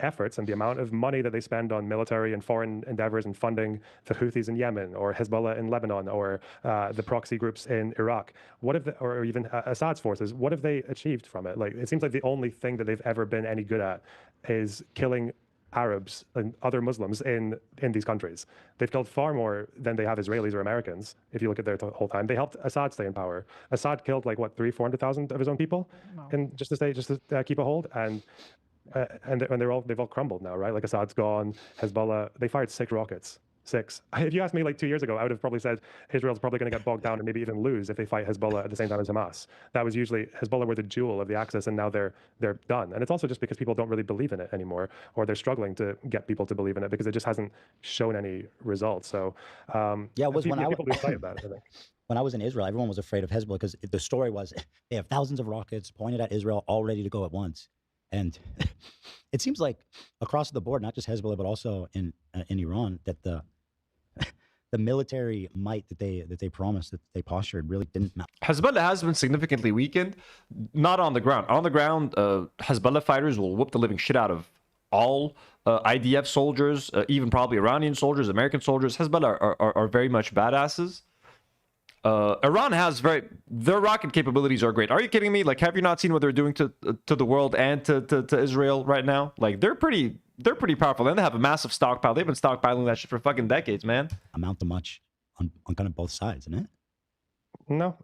efforts and the amount of money that they spend on military and foreign endeavors and funding the Houthis in Yemen or Hezbollah in Lebanon or the proxy groups in Iraq, or even Assad's forces, what have they achieved from it? Like, it seems like the only thing that they've ever been any good at is killing Arabs and other Muslims in these countries. They've killed far more than they have Israelis or Americans, if you look at their whole time. They helped Assad stay in power. Assad killed like, what, 300,000-400,000 of his own people and just to keep a hold. And they've all crumbled now, right? Like Assad's gone, Hezbollah, they fired 6 rockets. 6. If you asked me like 2 years ago, I would have probably said Israel's probably going to get bogged down and maybe even lose if they fight Hezbollah at the same time as Hamas. That was usually, Hezbollah were the jewel of the Axis, and now they're done. And it's also just because people don't really believe in it anymore, or they're struggling to get people to believe in it because it just hasn't shown any results. So yeah, it was when people lose sight of that, I think. When I was in Israel, everyone was afraid of Hezbollah because the story was they have thousands of rockets pointed at Israel, all ready to go at once. And it seems like across the board, not just Hezbollah, but also in Iran, that the military might that they promised, that they postured, really didn't matter. Hezbollah has been significantly weakened, not on the ground. On the ground, Hezbollah fighters will whoop the living shit out of all IDF soldiers, even probably Iranian soldiers, American soldiers. Hezbollah are very much badasses. Iran has their rocket capabilities are great. Are you kidding me? Like, have you not seen what they're doing to the world and to Israel right now? Like, they're pretty powerful. And they have a massive stockpile. They've been stockpiling that shit for fucking decades, man. Amount to much on kind of both sides, isn't it? No,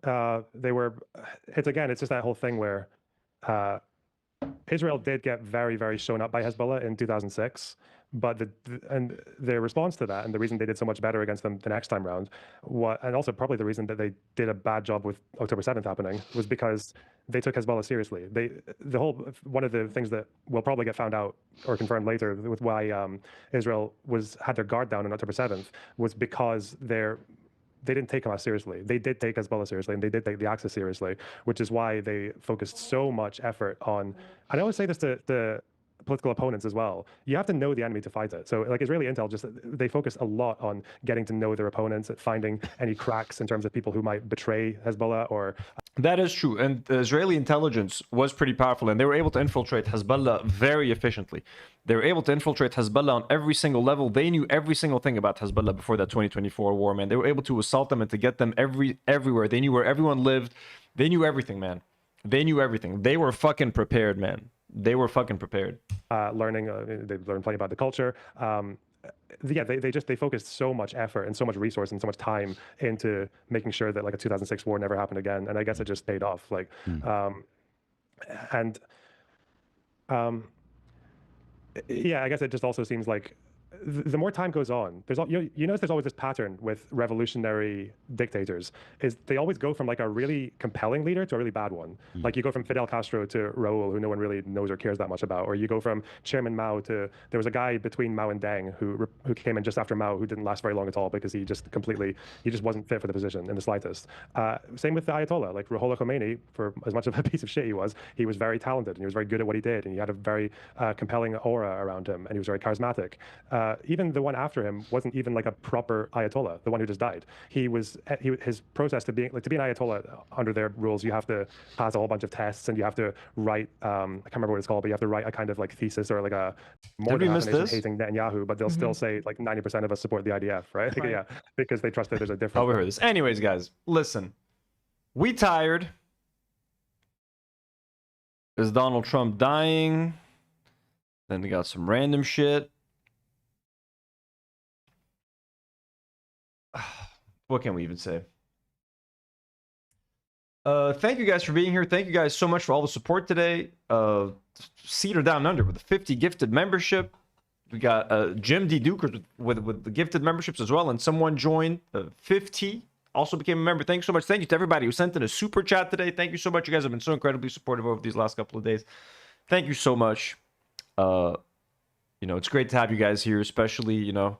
it's just that whole thing where Israel did get very, very shown up by Hezbollah in 2006. But their response to that, and the reason they did so much better against them the next time round, and also probably the reason that they did a bad job with October 7th happening, was because they took Hezbollah seriously. One of the things that will probably get found out or confirmed later with why Israel had their guard down on October 7th was because they didn't take Hamas seriously. They did take Hezbollah seriously, and they did take the Axis seriously, which is why they focused so much effort on. And I always say this to political opponents as well. You have to know the enemy to fight it. So like Israeli intel, they focus a lot on getting to know their opponents, finding any cracks in terms of people who might betray Hezbollah or... That is true, and the Israeli intelligence was pretty powerful, and they were able to infiltrate Hezbollah very efficiently. They were able to infiltrate Hezbollah on every single level. They knew every single thing about Hezbollah before that 2024 war, man. They were able to assault them and to get them everywhere. They knew where everyone lived. They knew everything, man. They knew everything. They were fucking prepared, man. They were fucking prepared. They learned plenty about the culture. Yeah, they focused so much effort and so much resource and so much time into making sure that like a 2006 war never happened again. And I guess it just paid off. Like, yeah, I guess it just also seems like the more time goes on, you notice there's always this pattern with revolutionary dictators, is they always go from like a really compelling leader to a really bad one. Like you go from Fidel Castro to Raul, who no one really knows or cares that much about, or you go from Chairman Mao to, there was a guy between Mao and Deng who came in just after Mao who didn't last very long at all because he just wasn't fit for the position in the slightest. Same with the Ayatollah, like Ruhollah Khomeini, for as much of a piece of shit he was very talented and he was very good at what he did and he had a very compelling aura around him and he was very charismatic. Even the one after him wasn't even like a proper Ayatollah, the one who just died. His process to be an Ayatollah under their rules, you have to pass a whole bunch of tests and you have to write, I can't remember what it's called, but you have to write a kind of like thesis or like a more than half a nation hating Netanyahu, but they'll still say like 90% of us support the IDF, right? Yeah, because they trust that there's a difference. Oh, we heard this. Anyways, guys, listen, we tired. Is Donald Trump dying? Then we got some random shit. What can we even say? Thank you guys for being here. Thank you guys so much for all the support today. Cedar Down Under with a 50 gifted membership. We got Jim D. Duker with the gifted memberships as well. And someone joined 50, also became a member. Thank you so much. Thank you to everybody who sent in a super chat today. Thank you so much. You guys have been so incredibly supportive over these last couple of days. Thank you so much. You know, it's great to have you guys here, especially, you know,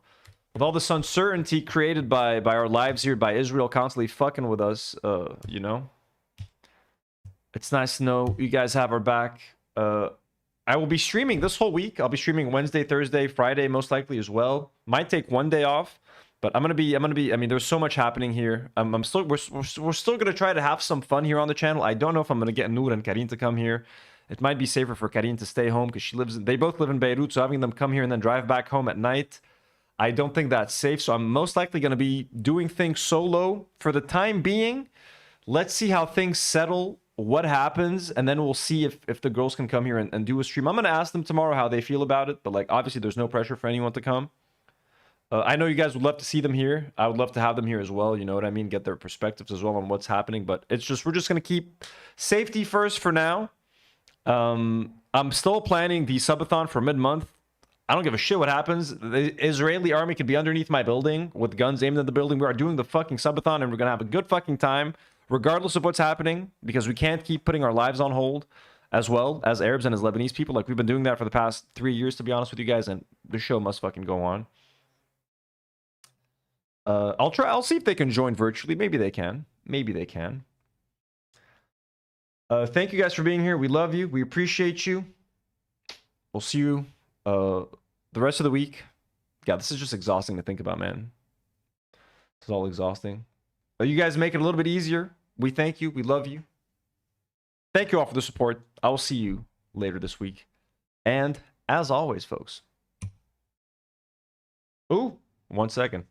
with all this uncertainty created by our lives here, by Israel constantly fucking with us, you know. It's nice to know you guys have our back. I will be streaming this whole week. I'll be streaming Wednesday, Thursday, Friday, most likely as well. Might take one day off, but I'm gonna be. I mean, there's so much happening here. We're still gonna try to have some fun here on the channel. I don't know if I'm gonna get Nour and Karine to come here. It might be safer for Karine to stay home because they both live in Beirut, so having them come here and then drive back home at night, I don't think that's safe. So I'm most likely gonna be doing things solo for the time being. Let's see how things settle, what happens, and then we'll see if the girls can come here and do a stream. I'm going to ask them tomorrow how they feel about it, but like obviously there's no pressure for anyone to come. I know you guys would love to see them here. I would love to have them here as well, you know what I mean? Get their perspectives as well on what's happening, but it's just, we're just going to keep safety first for now. I'm still planning the subathon for mid-month. I don't give a shit what happens. The Israeli army could be underneath my building with guns aimed at the building. We are doing the fucking subathon and we're going to have a good fucking time, regardless of what's happening, because we can't keep putting our lives on hold as well as Arabs and as Lebanese people. Like, we've been doing that for the past 3 years, to be honest with you guys, and the show must fucking go on. I'll see if they can join virtually. Maybe they can. Maybe they can. Thank you guys for being here. We love you. We appreciate you. We'll see you the rest of the week. God, this is just exhausting to think about, man. This is all exhausting. But you guys make it a little bit easier. We thank you. We love you. Thank you all for the support. I will see you later this week. And as always, folks. Ooh, 1 second.